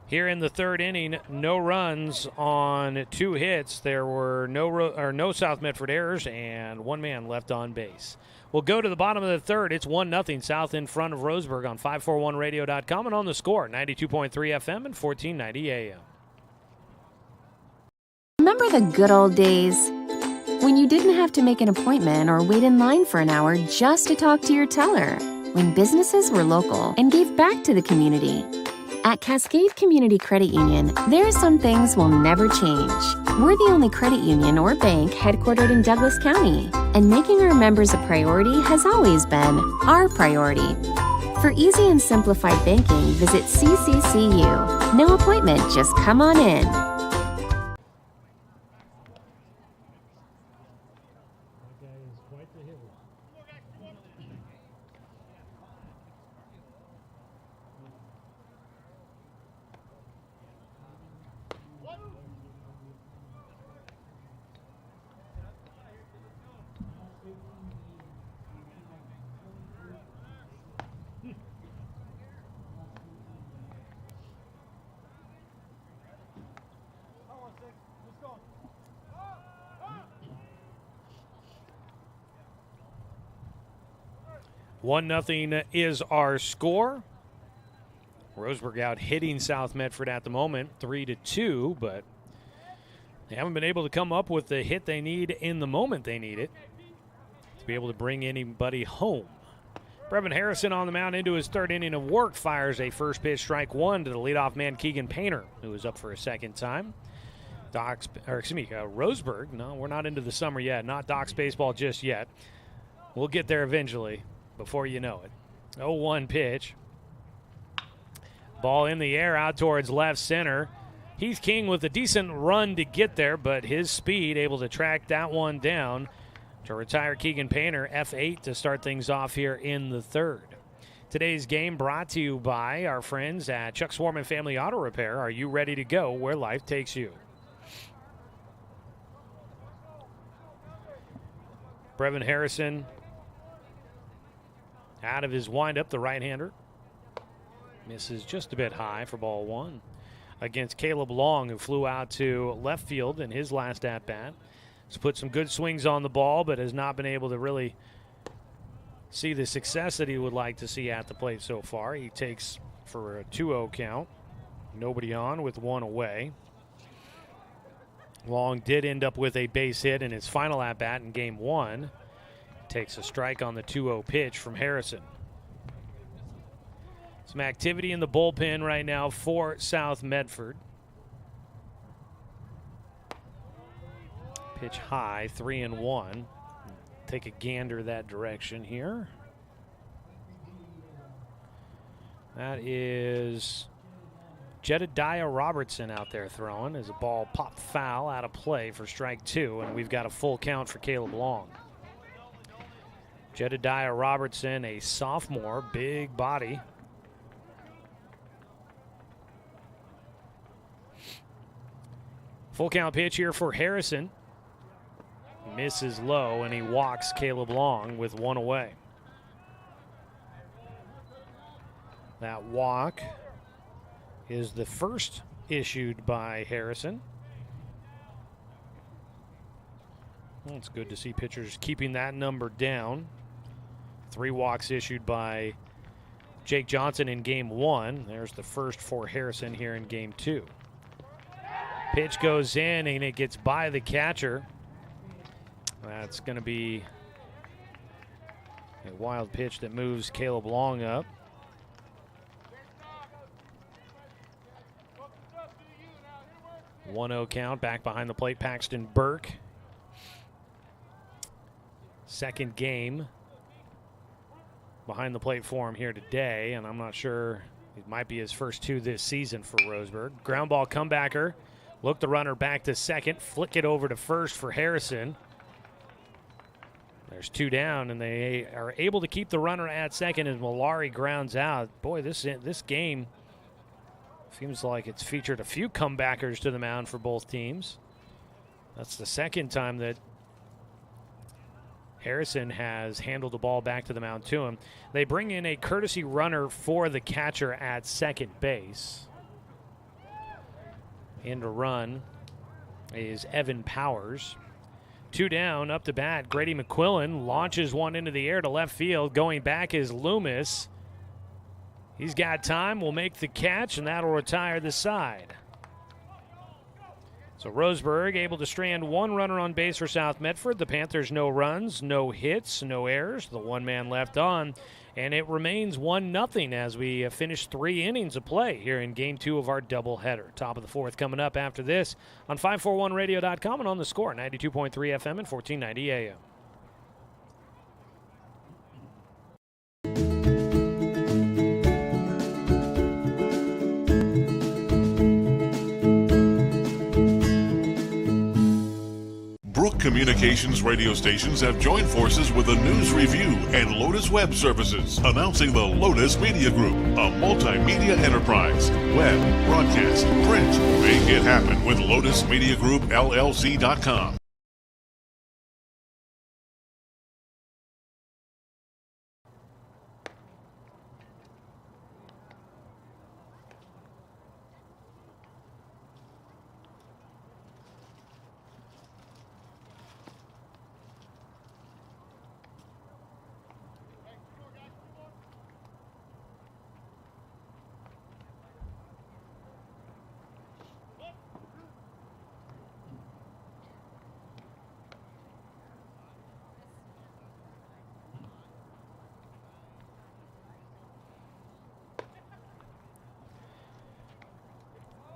Speaker 1: Here in the third inning, no runs on 2 hits. There were no South Medford errors and 1 man left on base. We'll go to the bottom of the third. It's 1-0 South in front of Roseburg on 541radio.com and on the score, 92.3 FM and 1490 AM.
Speaker 10: Remember the good old days when you didn't have to make an appointment or wait in line for an hour just to talk to your teller, when businesses were local and gave back to the community. At Cascade Community Credit Union, there are some things will never change. We're the only credit union or bank headquartered in Douglas County, and making our members a priority has always been our priority. For easy and simplified banking, visit CCCU. No appointment, just come on in.
Speaker 1: 1-0 is our score. Roseburg out hitting South Medford at the moment, 3-2, but they haven't been able to come up with the hit they need in the moment they need it to be able to bring anybody home. Brevin Harrison on the mound into his third inning of work fires a first pitch strike one to the leadoff man Keegan Painter, who is up for a second time. Roseburg, no, we're not into the summer yet. Not Doc's baseball just yet. We'll get there eventually before you know it. 0-1 pitch. Ball in the air out towards left center. Heath King with a decent run to get there, but his speed able to track that one down to retire Keegan Painter, F8 to start things off here in the third. Today's game brought to you by our friends at Chuck Swarman Family Auto Repair. Are you ready to go where life takes you? Brevin Harrison out of his windup, the right-hander. Misses just a bit high for ball one against Caleb Long, who flew out to left field in his last at-bat. He's put some good swings on the ball, but has not been able to really see the success that he would like to see at the plate so far. He takes for a 2-0 count. Nobody on with one away. Long did end up with a base hit in his final at-bat in game one. Takes a strike on the 2-0 pitch from Harrison. Some activity in the bullpen right now for South Medford. Pitch high, 3-1. Take a gander that direction here. That is Jedediah Robertson out there throwing as a ball popped foul out of play for strike two, and we've got a full count for Caleb Long. Jedediah Robertson, a sophomore, big body. Full count pitch here for Harrison. Misses low, and he walks Caleb Long with one away. That walk is the first issued by Harrison. Well, it's good to see pitchers keeping that number down. 3 walks issued by Jake Johnson in game one. There's the first for Harrison here in game two. Pitch goes in, and it gets by the catcher. That's going to be a wild pitch that moves Caleb Long up. One-0 count, back behind the plate, Paxton Burke. Second game behind the plate for him here today, and I'm not sure, it might be his first 2 this season for Roseburg. Ground ball comebacker. Look the runner back to second, flick it over to first for Harrison. There's 2 down, and they are able to keep the runner at second as Malari grounds out. Boy, this game seems like it's featured a few comebackers to the mound for both teams. That's the second time that Harrison has handled the ball back to the mound to him. They bring in a courtesy runner for the catcher at second base. In to run is Evan Powers. 2 down, up to bat. Grady McQuillan launches one into the air to left field. Going back is Loomis. He's got time, will make the catch, and that'll retire the side. So Roseburg able to strand 1 runner on base for South Medford. The Panthers no runs, no hits, no errors. The 1 man left on, and it remains 1-0 as we finish 3 innings of play here in game 2 of our doubleheader. Top of the 4th coming up after this on 541radio.com and on the Score, 92.3 FM and 1490 AM.
Speaker 2: Brook Communications radio stations have joined forces with the News Review and Lotus Web Services, announcing the Lotus Media Group, a multimedia enterprise. Web, broadcast, print. Make it happen with LotusMediaGroupLLC.com.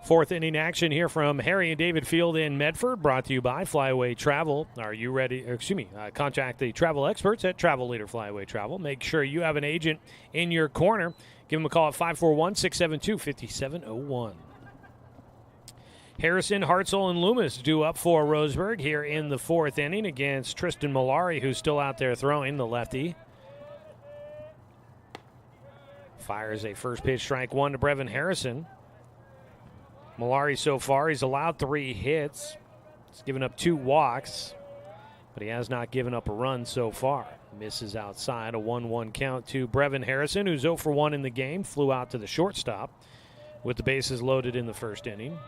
Speaker 1: Fourth inning action here from Harry and David Field in Medford, brought to you by Flyaway Travel. Are you ready? Contact the travel experts at Travel Leader Flyaway Travel. Make sure you have an agent in your corner. Give them a call at 541-672-5701. Harrison, Hartzell, and Loomis due up for Roseburg here in the fourth inning against Tristan Malari, who's still out there throwing, the lefty. Fires a first pitch, strike one to Brevin Harrison. Malari so far, he's allowed 3 hits. He's given up 2 walks, but he has not given up a run so far. Misses outside, a 1-1 count to Brevin Harrison, who's 0 for 1 in the game. Flew out to the shortstop with the bases loaded in the first inning.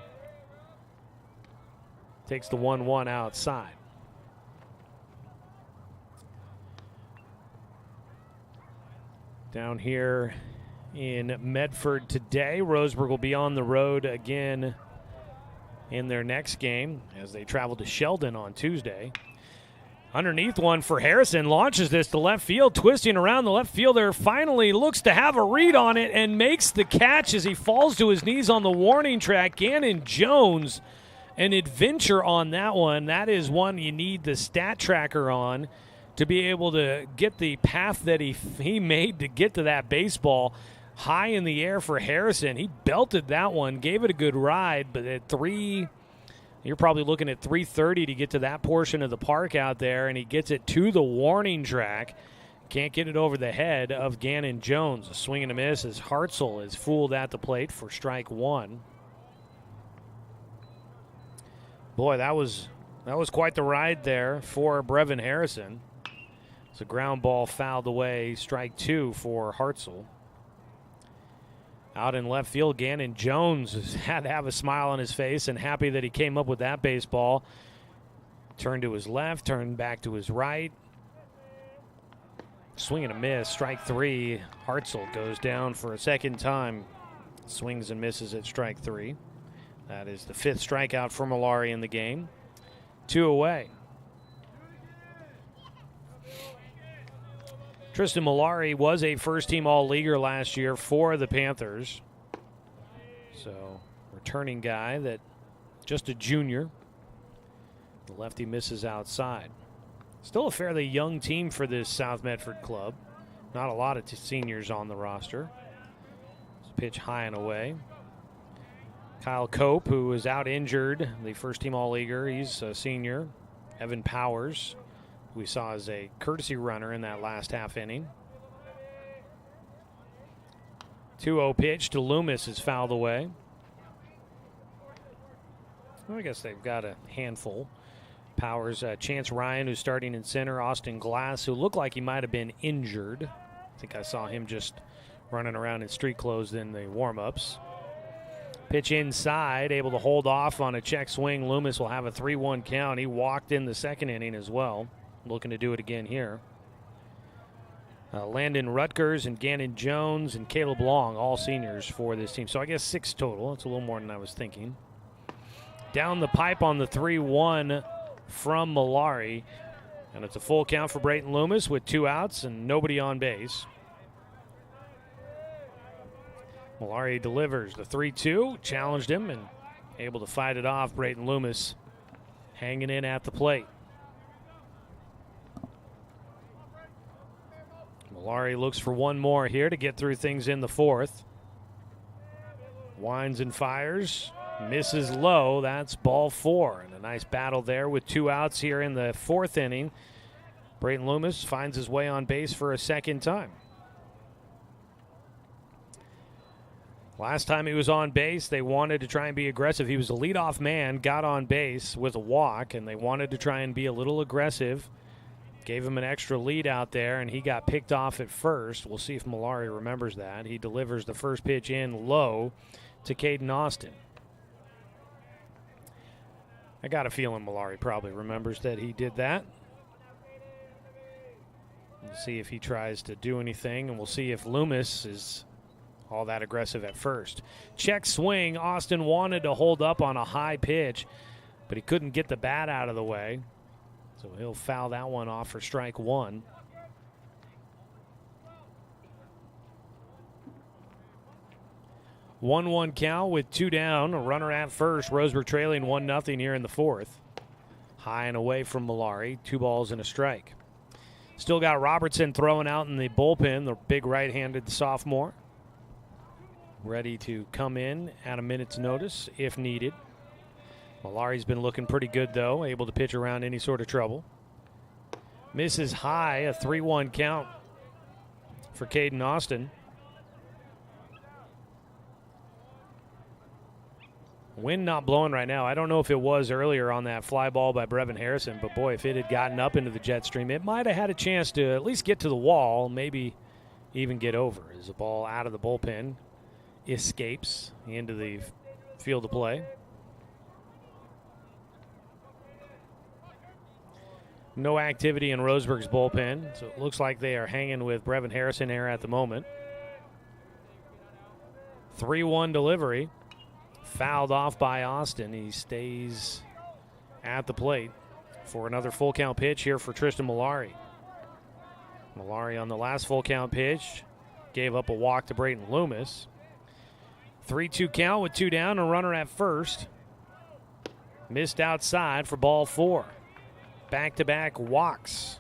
Speaker 1: Takes the 1-1 outside. Down here in Medford today, Roseburg will be on the road again in their next game as they travel to Sheldon on Tuesday. Underneath one for Harrison, launches this to left field, twisting around. The left fielder finally looks to have a read on it and makes the catch as he falls to his knees on the warning track. Gannon Jones, an adventure on that one. That is one you need the stat tracker on to be able to get the path that he made to get to that baseball. High in the air for Harrison. He belted that one, gave it a good ride, but at 3, you're probably looking at 330 to get to that portion of the park out there, and he gets it to the warning track. Can't get it over the head of Gannon Jones. A swing and a miss as Hartzell is fooled at the plate for strike one. Boy, that was quite the ride there for Brevin Harrison. It's a ground ball fouled away, strike 2 for Hartzell. Out in left field, Gannon Jones has had to have a smile on his face and happy that he came up with that baseball. Turned to his left, turned back to his right. Swing and a miss, strike 3. Hartzell goes down for a second time. Swings and misses at strike 3. That is the 5th strikeout for Malari in the game. 2 away. Tristan Malari was a first-team All-Leaguer last year for the Panthers. So, returning guy that just a junior. The lefty misses outside. Still a fairly young team for this South Medford club. Not a lot of seniors on the roster. Pitch high and away. Kyle Cope, who is out injured, the first-team All-Leaguer. He's a senior. Evan Powers, we saw as a courtesy runner in that last half inning. 2-0 pitch to Loomis is fouled away. Well, I guess they've got a handful. Powers, Chance Ryan, who's starting in center. Austin Glass, who looked like he might have been injured. I think I saw him just running around in street clothes in the warm-ups. Pitch inside, able to hold off on a check swing. Loomis will have a 3-1 count. He walked in the second inning as well. Looking to do it again here. Landon Rutgers and Gannon Jones and Caleb Long, all seniors for this team. So I guess 6 total. That's a little more than I was thinking. Down the pipe on the 3-1 from Malari. And it's a full count for Brayton Loomis with 2 outs and nobody on base. Malari delivers the 3-2, challenged him and able to fight it off. Brayton Loomis hanging in at the plate. Malari looks for one more here to get through things in the 4th. Winds and fires, misses low. That's ball 4. And a nice battle there with 2 outs here in the 4th inning. Brayton Loomis finds his way on base for a second time. Last time he was on base, they wanted to try and be aggressive. He was a leadoff man, got on base with a walk, and they wanted to try and be a little aggressive. Gave him an extra lead out there, and he got picked off at first. We'll see if Malari remembers that. He delivers the first pitch in low to Caden Austin. I got a feeling Malari probably remembers that he did that. We'll see if he tries to do anything, and we'll see if Loomis is all that aggressive at first. Check swing. Austin wanted to hold up on a high pitch, but he couldn't get the bat out of the way. So he'll foul that one off for strike 1. 1-1 count with 2 down. A runner at first. Roseburg trailing 1-0 here in the fourth. High and away from Malari. 2 balls and a strike. Still got Robertson throwing out in the bullpen, the big right-handed sophomore. Ready to come in at a minute's notice if needed. Malari's been looking pretty good, though, able to pitch around any sort of trouble. Misses high, a 3-1 count for Caden Austin. Wind not blowing right now. I don't know if it was earlier on that fly ball by Brevin Harrison, but boy, if it had gotten up into the jet stream, it might have had a chance to at least get to the wall, maybe even get over. As the ball out of the bullpen escapes into the field of play. No activity in Roseburg's bullpen, so it looks like they are hanging with Brevin Harrison here at the moment. 3-1 delivery. Fouled off by Austin. He stays at the plate for another full count pitch here for Tristan Malari. Malari on the last full count pitch gave up a walk to Brayton Loomis. 3-2 count with 2 down, a runner at first. Missed outside for ball 4. Back-to-back walks.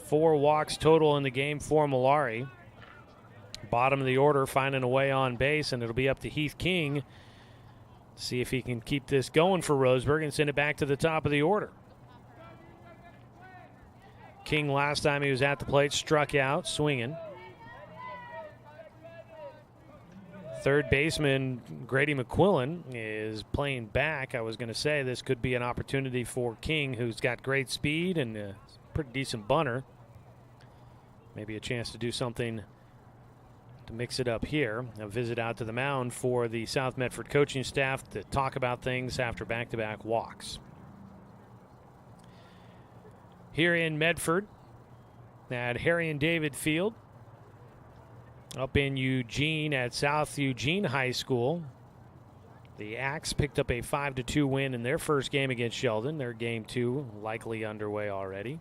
Speaker 1: 4 walks total in the game for Malari. Bottom of the order, finding a way on base, and it'll be up to Heath King. See if he can keep this going for Roseburg and send it back to the top of the order. King, last time he was at the plate, struck out, swinging. Third baseman Grady McQuillan is playing back. I was going to say this could be an opportunity for King, who's got great speed and a pretty decent bunter. Maybe a chance to do something to mix it up here. A visit out to the mound for the South Medford coaching staff to talk about things after back-to-back walks. Here in Medford at Harry and David Field. Up in Eugene at South Eugene High School, the Axe picked up a 5-2 win in their first game against Sheldon. Their game 2 likely underway already.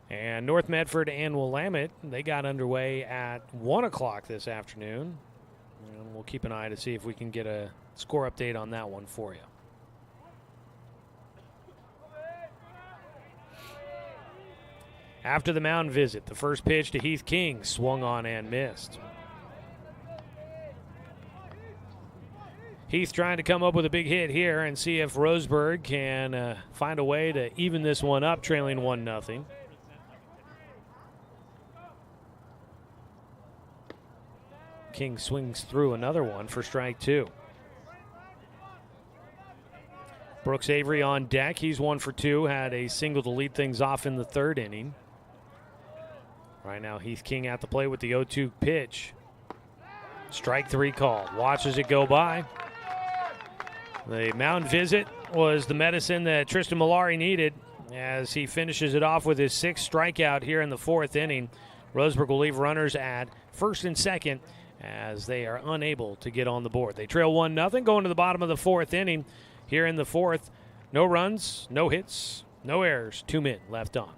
Speaker 1: And North Medford and Willamette, they got underway at 1 o'clock this afternoon. And we'll keep an eye to see if we can get a score update on that one for you. After the mound visit, the first pitch to Heath King swung on and missed. Heath trying to come up with a big hit here and see if Roseburg can find a way to even this one up, trailing 1-0. King swings through another one for strike 2. Brooks Avery on deck. He's 1 for 2. Had a single to lead things off in the third inning. Right now, Heath King at the plate with the 0-2 pitch. Strike 3 call. Watches it go by. The mound visit was the medicine that Tristan Malari needed as he finishes it off with his 6th strikeout here in the 4th inning. Roseburg will leave runners at first and second as they are unable to get on the board. They trail 1-0 going to the bottom of the 4th inning. Here in the 4th, no runs, no hits, no errors, 2 men left on.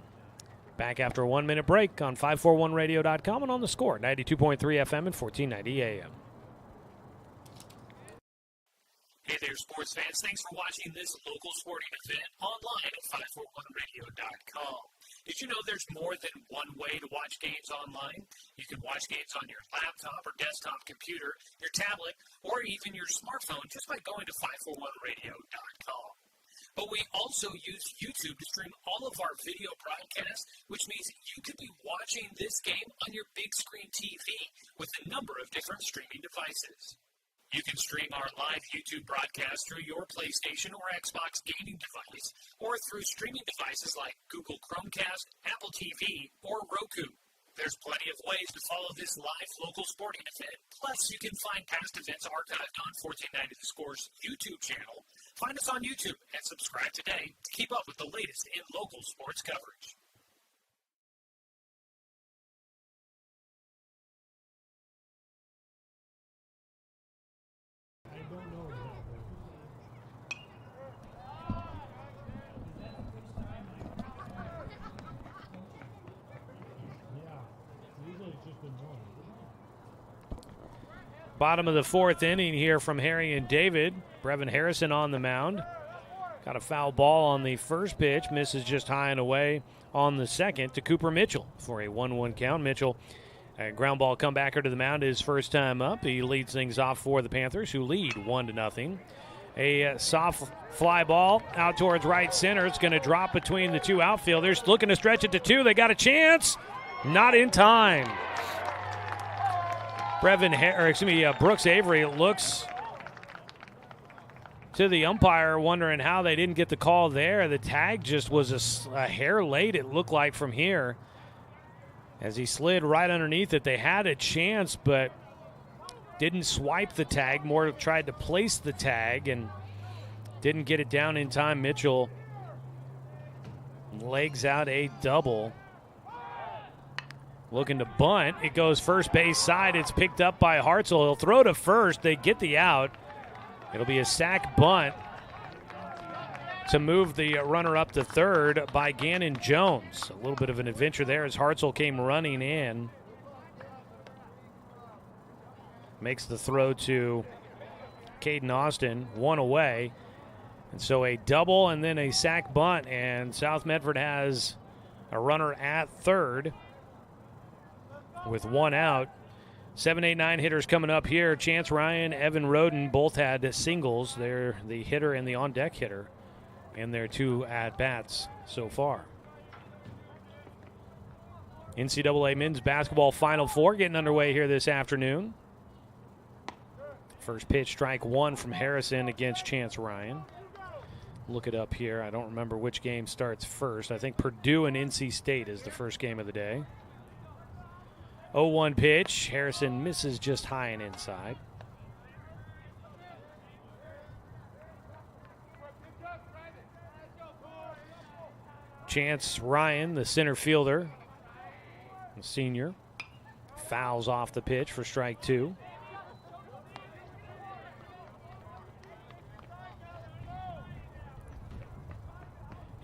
Speaker 1: Back after a 1-minute break on 541radio.com and on the Score, 92.3 FM and 1490 AM.
Speaker 6: Hey there, sports fans. Thanks for watching this local sporting event online at 541radio.com. Did you know there's more than one way to watch games online? You can watch games on your laptop or desktop computer, your tablet, or even your smartphone just by going to 541radio.com. But we also use YouTube to stream all of our video broadcasts, which means you could be watching this game on your big screen TV with a number of different streaming devices. You can stream our live YouTube broadcast through your PlayStation or Xbox gaming device, or through streaming devices like Google Chromecast, Apple TV, or Roku. There's plenty of ways to follow this live local sporting event. Plus, you can find past events archived on 1490 The Score's YouTube channel. Find us on YouTube and subscribe today to keep up with the latest in local sports coverage.
Speaker 11: Usually it's just been one.
Speaker 1: Bottom of the fourth inning here from Harry and David. Brevin Harrison on the mound. Got a foul ball on the first pitch. Misses just high and away on the second to Cooper Mitchell for a 1-1 count. Mitchell, a ground ball comebacker to the mound, his first time up. He leads things off for the Panthers, who lead 1-0. A soft fly ball out towards right center. It's going to drop between the two outfielders. Looking to stretch it to two. They got a chance. Not in time. Brooks Avery looks to the umpire, wondering how they didn't get the call there. The tag just was a hair late, it looked like, from here. As he slid right underneath it, they had a chance, but didn't swipe the tag. More tried to place the tag and didn't get it down in time. Mitchell legs out a double. Looking to bunt. It goes first base side. It's picked up by Hartzell. He'll throw to first. They get the out. It'll be a sac bunt to move the runner up to third by Gannon Jones. A little bit of an adventure there as Hartzell came running in. Makes the throw to Caden Austin, one away. And so a double and then a sac bunt, and South Medford has a runner at third with one out. 7, 8, 9 hitters coming up here. Chance Ryan, Evan Roden both had singles. They're the hitter and the on-deck hitter in their two at-bats so far. NCAA men's basketball Final Four getting underway here this afternoon. First pitch, strike one from Harrison against Chance Ryan. Look it up here. I don't remember which game starts first. I think Purdue and NC State is the first game of the day. 0-1 pitch. Harrison misses just high and inside. Chance Ryan, the center fielder, the senior, fouls off the pitch for strike two.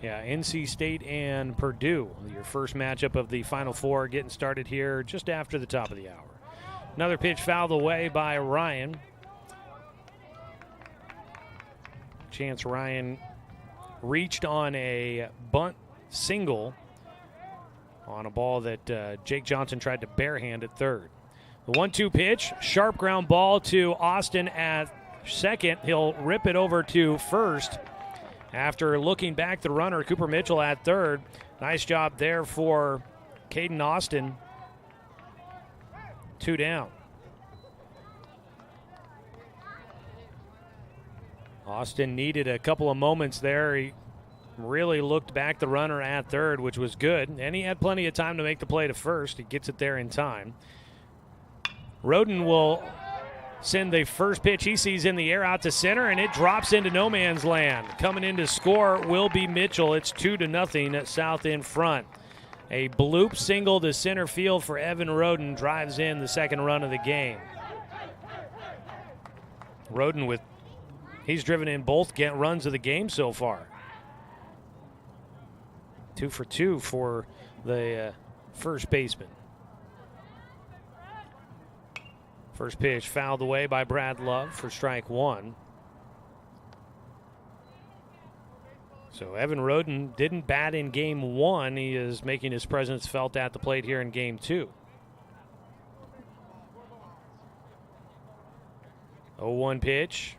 Speaker 1: Yeah, NC State and Purdue, your first matchup of the Final Four, getting started here just after the top of the hour. Another pitch fouled away by Ryan. Chance Ryan reached on a bunt single on a ball that Jake Johnson tried to barehand at third. The 1-2 pitch, sharp ground ball to Austin at second. He'll rip it over to first. After looking back, the runner, Cooper Mitchell, at third. Nice job there for Caden Austin. 2 down. Austin needed a couple of moments there. He really looked back the runner at third, which was good. And he had plenty of time to make the play to first. He gets it there in time. Roden will send the first pitch he sees in the air out to center, and it drops into no man's land. Coming in to score will be Mitchell. It's 2-0 at South in front. A bloop single to center field for Evan Roden drives in the second run of the game. Roden he's driven in both runs of the game so far. 2 for 2 for the first baseman. First pitch fouled away by Brad Love for strike one. So Evan Roden didn't bat in game one. He is making his presence felt at the plate here in game two. 0-1 pitch.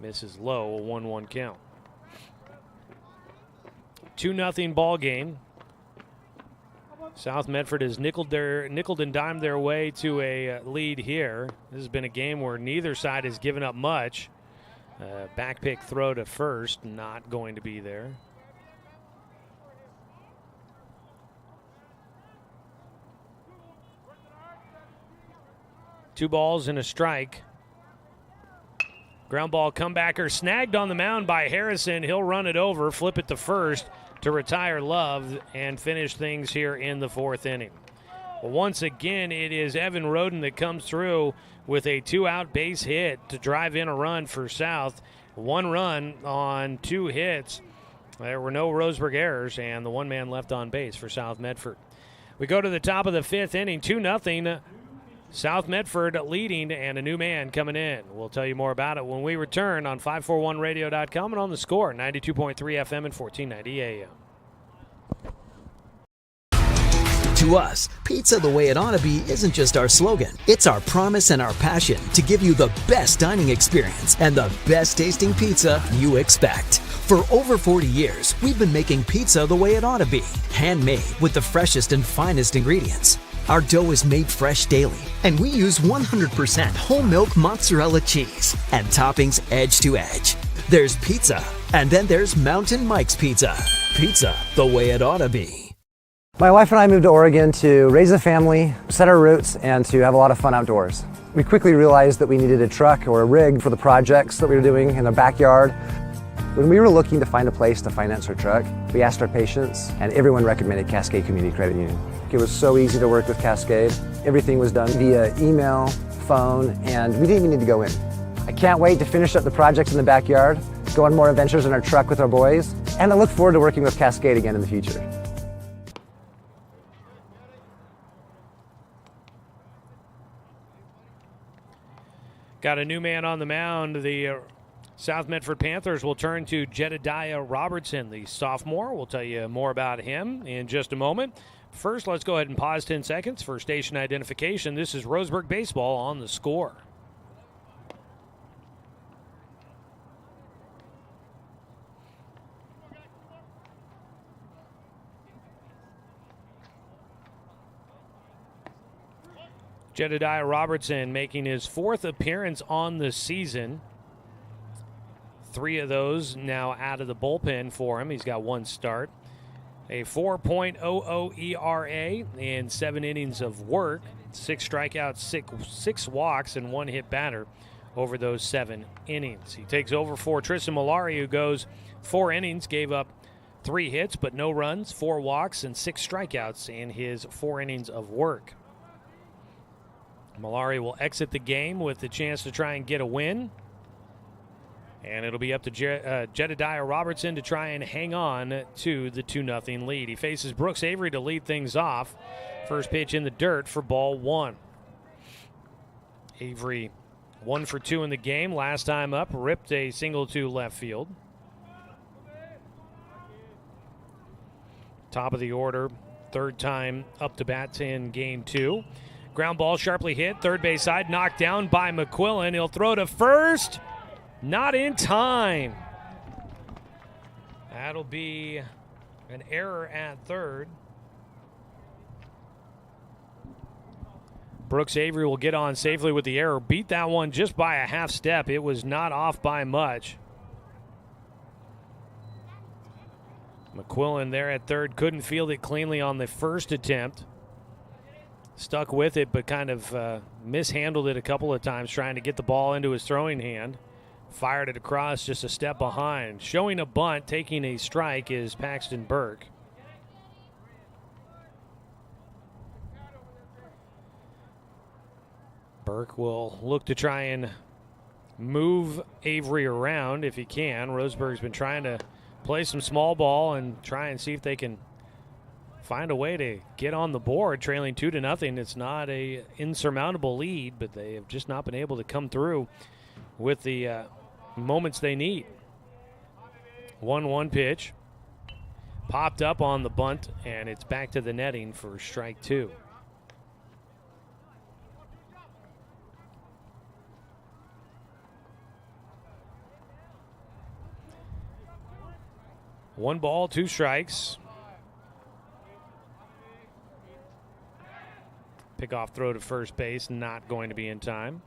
Speaker 1: Misses low, a 1-1 count. 2-0 ball game. South Medford has nickeled and dimed their way to a lead here. This has been a game where neither side has given up much. Back pick throw to first, not going to be there. Two balls and a strike. Ground ball comebacker snagged on the mound by Harrison. He'll run it over, flip it to first to retire Love and finish things here in the fourth inning. Well, once again, it is Evan Roden that comes through with a 2-out base hit to drive in a run for South. 1 run on 2 hits. There were no Roseburg errors, and the 1 man left on base for South Medford. We go to the top of the 5th inning, 2-0. South Medford leading and a new man coming in. We'll tell you more about it when we return on 541radio.com and on the Score, 92.3 FM and 1490 AM.
Speaker 3: To us, pizza the way it ought to be isn't just our slogan. It's our promise and our passion to give you the best dining experience and the best tasting pizza you expect. For over 40 years, we've been making pizza the way it ought to be. Handmade with the freshest and finest ingredients. Our dough is made fresh daily, and we use 100% whole milk mozzarella cheese and toppings edge to edge. There's pizza, and then there's Mountain Mike's Pizza. Pizza the way it ought to be.
Speaker 7: My wife and I moved to Oregon to raise a family, set our roots, and to have a lot of fun outdoors. We quickly realized that we needed a truck or a rig for the projects that we were doing in the backyard. When we were looking to find a place to finance our truck, we asked our patients, and everyone recommended Cascade Community Credit Union. It was so easy to work with Cascade. Everything was done via email, phone, and we didn't even need to go in. I can't wait to finish up the projects in the backyard, go on more adventures in our truck with our boys, and I look forward to working with Cascade again in the future.
Speaker 1: Got a new man on the mound. The South Medford Panthers will turn to Jedediah Robertson, the sophomore. We'll tell you more about him in just a moment. First, let's go ahead and pause 10 seconds for station identification. This is Roseburg Baseball on the Score. Jedediah Robertson making his fourth appearance on the season. 3 of those now out of the bullpen for him. He's got 1 start. A 4.00 ERA in 7 innings of work. 6 strikeouts, 6 walks, and 1 hit batter over those 7 innings. He takes over for Tristan Malari, who goes 4 innings, gave up 3 hits but no runs, 4 walks, and 6 strikeouts in his 4 innings of work. Malari will exit the game with the chance to try and get a win. And it'll be up to Jedediah Robertson to try and hang on to the 2-0 lead. He faces Brooks Avery to lead things off. First pitch in the dirt for ball 1. Avery 1 for 2 in the game. Last time up, ripped a single to left field. Top of the order, 3rd time up to bat in game 2. Ground ball sharply hit, third base side, knocked down by McQuillan. He'll throw to first. Not in time. That'll be an error at third. Brooks Avery will get on safely with the error. Beat that one just by a half step. It was not off by much. McQuillan there at third couldn't field it cleanly on the first attempt. Stuck with it, but kind of mishandled it a couple of times trying to get the ball into his throwing hand. Fired it across just a step behind. Showing a bunt, taking a strike is Paxton Burke. Burke will look to try and move Avery around if he can. Roseburg's been trying to play some small ball and try and see if they can find a way to get on the board, trailing 2-0. It's not a insurmountable lead, but they have just not been able to come through with the moments they need. 1-1 pitch. Popped up on the bunt, and it's back to the netting for strike 2. One ball, 2 strikes. Pickoff throw to first base, not going to be in time.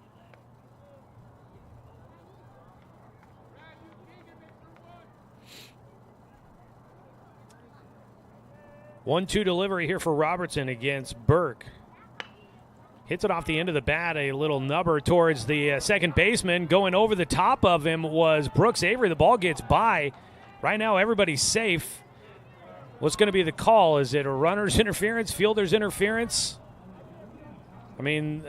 Speaker 1: One-two delivery here for Robertson against Burke. Hits it off the end of the bat, a little nubber towards the second baseman. Going over the top of him was Brooks Avery. The ball gets by. Right now, everybody's safe. What's going to be the call? Is it a runner's interference, fielder's interference? I mean,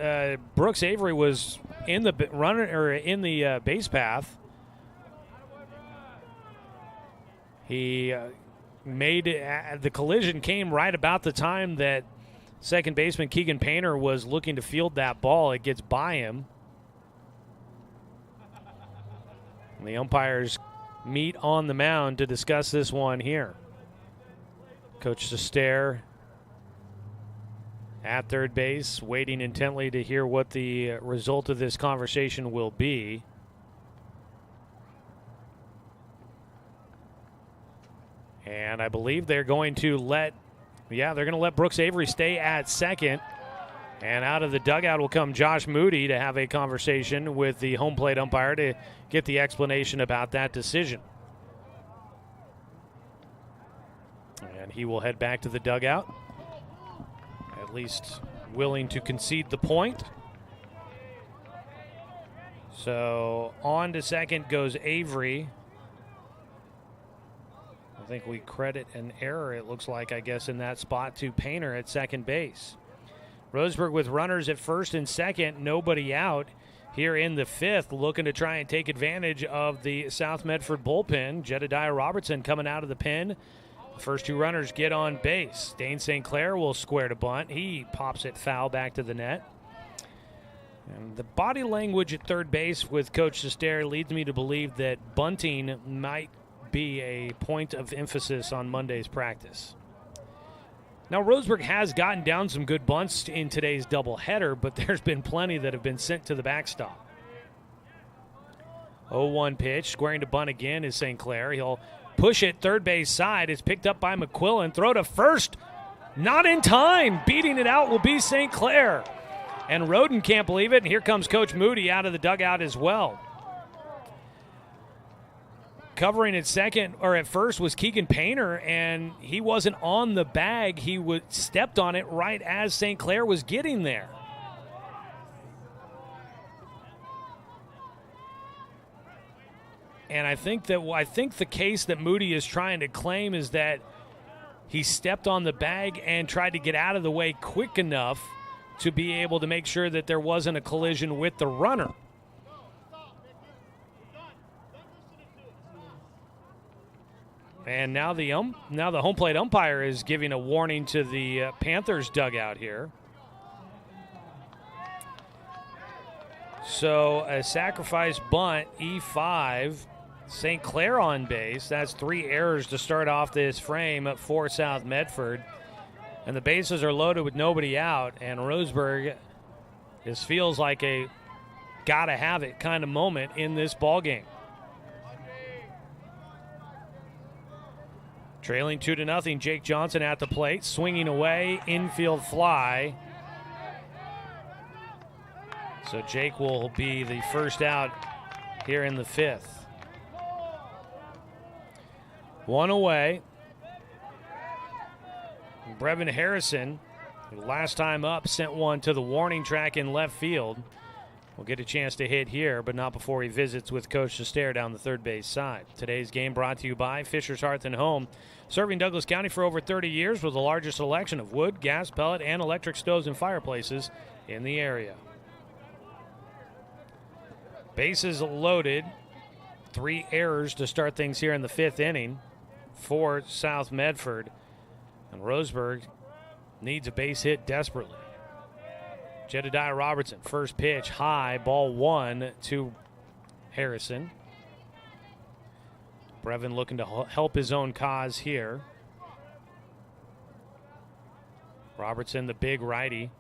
Speaker 1: Brooks Avery was in the runner or in the base path. He made the collision came right about the time that Second baseman Keegan Painter was looking to field that ball. It gets by him. And the umpires meet on the mound to discuss this one here. Coach Sestaire at third base, waiting intently to hear what the result of this conversation will be. And I believe they're going to let Brooks Avery stay at second. And out of the dugout will come Josh Moody to have a conversation with the home plate umpire to get the explanation about that decision. And he will head back to the dugout, at least willing to concede the point. So on to second goes Avery. I think we credit an error, it looks like, I guess, in that spot to Painter at second base. Roseburg with runners at first and second, nobody out here in the fifth, looking to try and take advantage of the South Medford bullpen. Jedediah Robertson coming out of the pen. The first two runners get on base. Dane St. Clair will square to bunt. He pops it foul back to the net. And the body language at third base with Coach Sestaire leads me to believe that bunting might be a point of emphasis on Monday's practice. Now, Roseburg has gotten down some good bunts in today's doubleheader, but there's been plenty that have been sent to the backstop. 0-1 pitch, squaring to bunt again is St. Clair. He'll push it third base side. It's picked up by McQuillan. Throw to first. Not in time. Beating it out will be St. Clair. And Roden can't believe it. And here comes Coach Moody out of the dugout as well. Covering at second or at first was Keegan Painter, and he wasn't on the bag. He stepped on it right as St. Clair was getting there. And I think the case that Moody is trying to claim is that he stepped on the bag and tried to get out of the way quick enough to be able to make sure that there wasn't a collision with the runner. And now the home plate umpire is giving a warning to the Panthers dugout here. So a sacrifice bunt, E5, St. Clair on base. That's 3 errors to start off this frame for South Medford. And the bases are loaded with nobody out. And Roseburg, this feels like a gotta have it kind of moment in this ball game. Trailing 2-0, Jake Johnson at the plate, swinging away, infield fly. So Jake will be the first out here in the fifth. 1 away. Brevin Harrison, last time up, sent one to the warning track in left field. Will get a chance to hit here, but not before he visits with Coach Sestaire down the third base side. Today's game brought to you by Fisher's Hearth and Home, serving Douglas County for over 30 years with the largest selection of wood, gas, pellet, and electric stoves and fireplaces in the area. Bases loaded. 3 errors to start things here in the fifth inning for South Medford. And Roseburg needs a base hit desperately. Jedediah Robertson, first pitch, high, ball 1 to Harrison. Brevin looking to help his own cause here. Robertson, the big righty,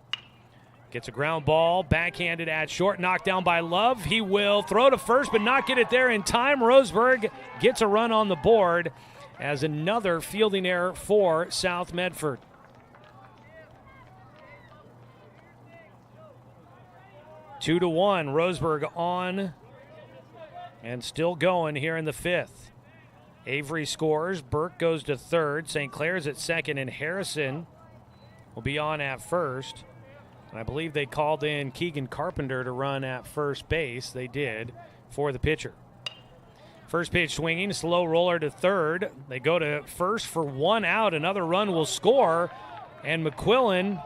Speaker 1: gets a ground ball, backhanded at short, knocked down by Love. He will throw to first, but not get it there in time. Roseburg gets a run on the board as another fielding error for South Medford. Two to one, Roseburg on and still going here in the fifth. Avery scores, Burke goes to third, St. Clair's at second, and Harrison will be on at first. And I believe they called in Keegan Carpenter to run at first base. They did for the pitcher. First pitch swinging, slow roller to third. They go to first for 1 out. Another run will score, and McQuillan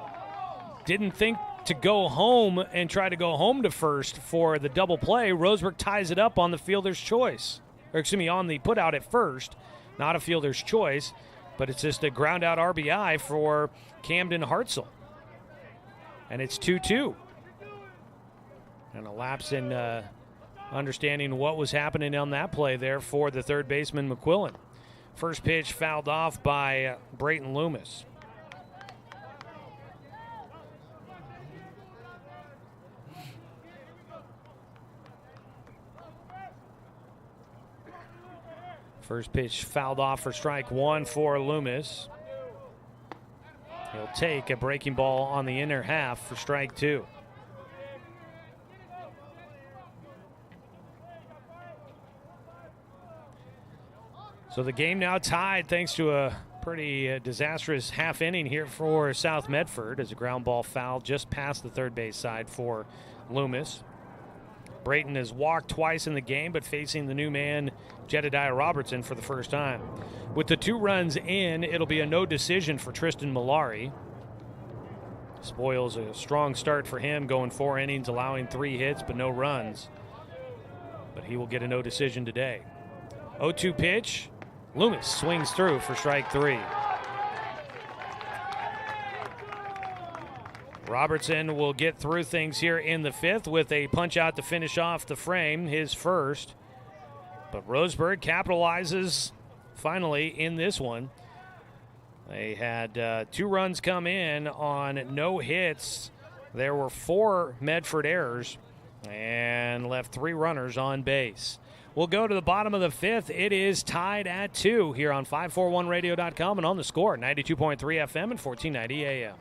Speaker 1: didn't think to go home and try to go home to first for the double play. Roseburg ties it up on the fielder's choice. Or excuse me, on the put out at first. Not a fielder's choice, but it's just a ground out RBI for Camden Hartzell. And it's 2-2. And a lapse in understanding what was happening on that play there for the third baseman, McQuillan. First pitch fouled off by Brayton Loomis. First pitch fouled off for strike one for Loomis. He'll take a breaking ball on the inner half for strike two. So the game now tied thanks to a pretty disastrous half inning here for South Medford as a ground ball foul just past the third base side for Loomis. Brayton has walked twice in the game, but facing the new man, Jedediah Robertson, for the first time. With the 2 runs in, it'll be a no decision for Tristan Malari. Spoils a strong start for him, going 4 innings, allowing 3 hits, but no runs. But he will get a no decision today. 0-2 pitch. Loomis swings through for strike 3. Robertson will get through things here in the 5th with a punch out to finish off the frame, his first. But Roseburg capitalizes finally in this one. They had 2 runs come in on no hits. There were 4 Medford errors and left 3 runners on base. We'll go to the bottom of the 5th. It is tied at 2 here on 541radio.com and on the Score, 92.3 FM and 1490 AM.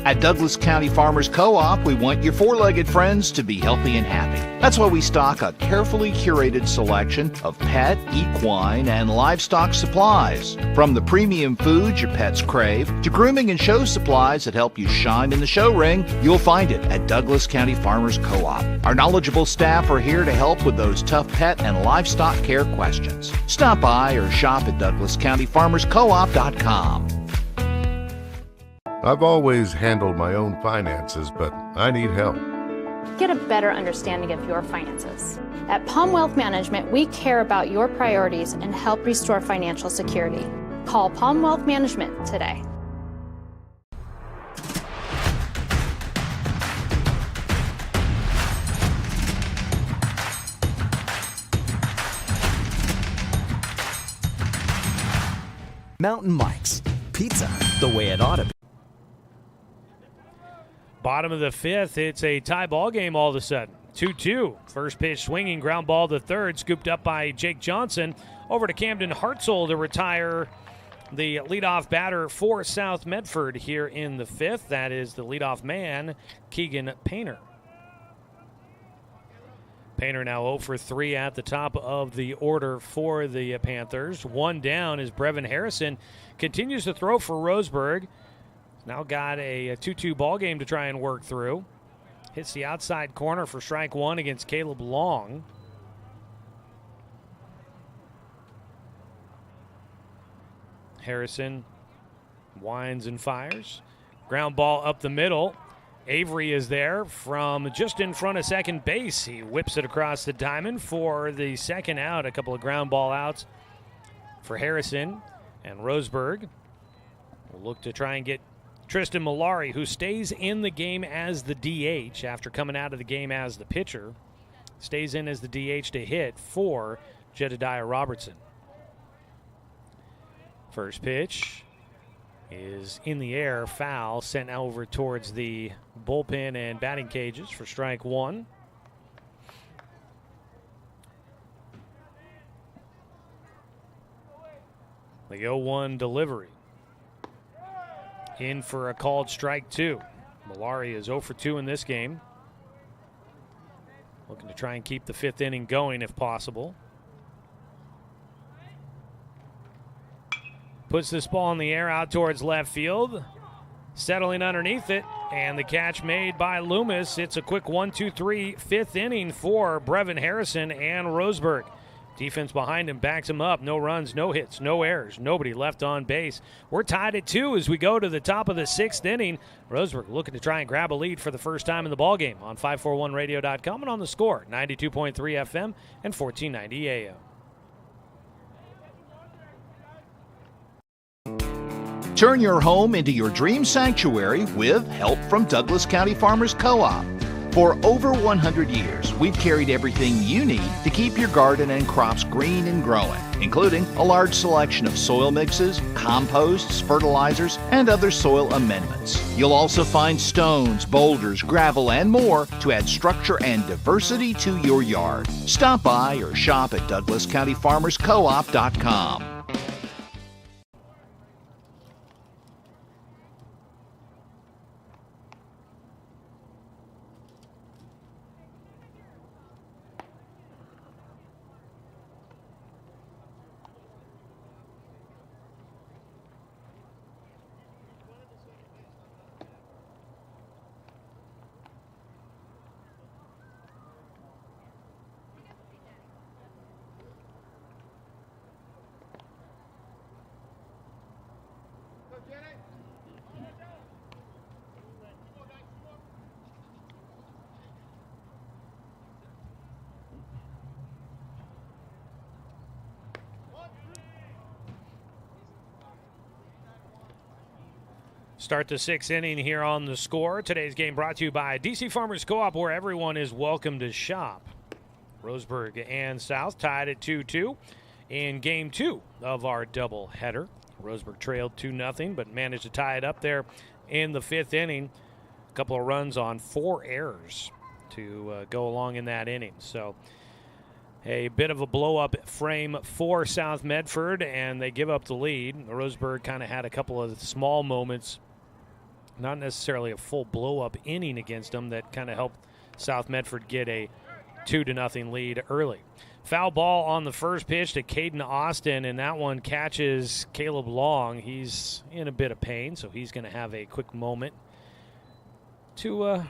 Speaker 5: At Douglas County Farmers Co-op, we want your four-legged friends to be healthy and happy. That's why we stock a carefully curated selection of pet, equine, and livestock supplies. From the premium foods your pets crave to grooming and show supplies that help you shine in the show ring, you'll find it at Douglas County Farmers Co-op. Our knowledgeable staff are here to help with those tough pet and livestock care questions. Stop by or shop at DouglasCountyFarmersCoop.com.
Speaker 8: I've always handled my own finances, but I need help.
Speaker 9: Get a better understanding of your finances. At Palm Wealth Management, we care about your priorities and help restore financial security. Call Palm Wealth Management today.
Speaker 3: Mountain Mike's Pizza, the way it ought to be.
Speaker 1: Bottom of the 5th, it's a tie ball game all of a sudden. 2-2. First pitch swinging, ground ball to third, scooped up by Jake Johnson. Over to Camden Hartzell to retire the leadoff batter for South Medford here in the 5th. That is the leadoff man, Keegan Painter. Painter now 0 for 3 at the top of the order for the Panthers. 1 down as Brevin Harrison continues to throw for Roseburg. Now got a 2-2 ball game to try and work through. Hits the outside corner for strike 1 against Caleb Long. Harrison winds and fires. Ground ball up the middle. Avery is there from just in front of second base. He whips it across the diamond for the second out. A couple of ground ball outs for Harrison, and Roseburg will look to try and get Tristan Malari, who stays in the game as the DH after coming out of the game as the pitcher, stays in as the DH to hit for Jedediah Robertson. First pitch is in the air, foul, sent over towards the bullpen and batting cages for strike 1. The 0-1 delivery. In for a called strike 2. Malari is 0 for 2 in this game. Looking to try and keep the 5th inning going if possible. Puts this ball in the air out towards left field. Settling underneath it, and the catch made by Loomis. It's a quick 1-2-3 5th inning for Brevin Harrison and Roseburg. Defense behind him backs him up. No runs, no hits, no errors, nobody left on base. We're tied at 2 as we go to the top of the 6th inning. Roseburg looking to try and grab a lead for the first time in the ballgame on 541radio.com and on the Score, 92.3 FM and 1490 AM.
Speaker 5: Turn your home into your dream sanctuary with help from Douglas County Farmers Co-op. For over 100 years, we've carried everything you need to keep your garden and crops green and growing, including a large selection of soil mixes, composts, fertilizers, and other soil amendments. You'll also find stones, boulders, gravel, and more to add structure and diversity to your yard. Stop by or shop at DouglasCountyFarmersCoop.com.
Speaker 1: Start the sixth inning here on The Score. Today's game brought to you by DC Farmers Co-op, where everyone is welcome to shop. Roseburg and South tied at 2-2 in Game 2 of our doubleheader. Roseburg trailed 2-0, but managed to tie it up there in the fifth inning. A couple of runs on 4 errors to go along in that inning. So a bit of a blow-up frame for South Medford, and they give up the lead. Roseburg kind of had a couple of small moments, not necessarily a full blow-up inning against them, that kind of helped South Medford get a 2-0 lead early. Foul ball on the first pitch to Caden Austin, and that one catches Caleb Long. He's in a bit of pain, so he's going to have a quick moment to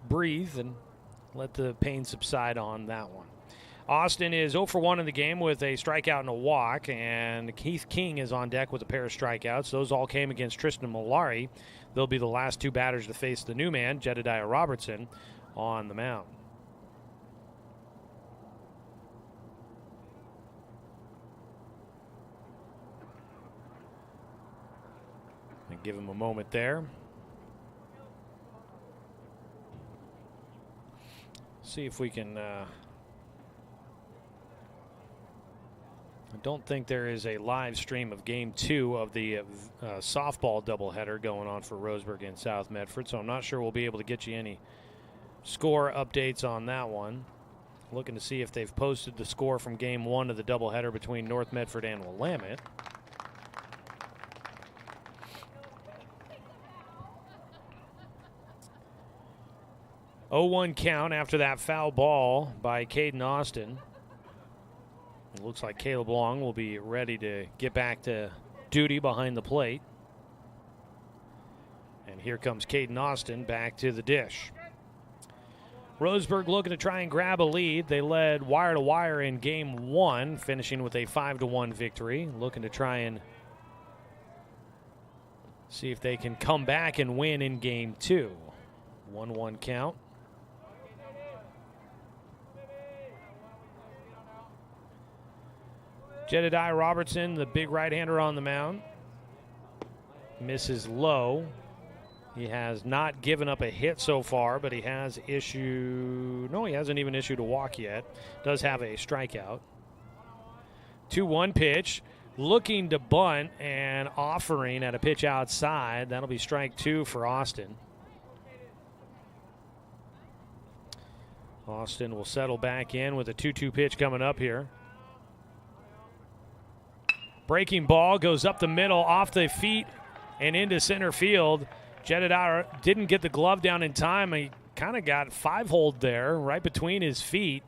Speaker 1: breathe and let the pain subside on that one. Austin is 0 for 1 in the game with a strikeout and a walk, and Keith King is on deck with a pair of strikeouts. Those all came against Tristan Malari. They'll be the last 2 batters to face the new man, Jedediah Robertson, on the mound. And give him a moment there. See if we can... I don't think there is a live stream of Game 2 of the softball doubleheader going on for Roseburg and South Medford, so I'm not sure we'll be able to get you any score updates on that one. Looking to see if they've posted the score from Game 1 of the doubleheader between North Medford and Willamette. Oh, 0-1 count after that foul ball by Caden Austin. It looks like Caleb Long will be ready to get back to duty behind the plate. And here comes Caden Austin back to the dish. Roseburg looking to try and grab a lead. They led wire to wire in Game 1, finishing with a 5-1 victory. Looking to try and see if they can come back and win in Game 2. 1-1 count. Jedediah Robertson, the big right-hander on the mound, misses low. He has not given up a hit so far, but he has issued... No, he hasn't even issued a walk yet. Does have a strikeout. 2-1 pitch. Looking to bunt and offering at a pitch outside. That'll be strike 2 for Austin. Austin will settle back in with a 2-2 pitch coming up here. Breaking ball goes up the middle, off the feet, and into center field. Jedediah didn't get the glove down in time. He kind of got 5-holed there right between his feet.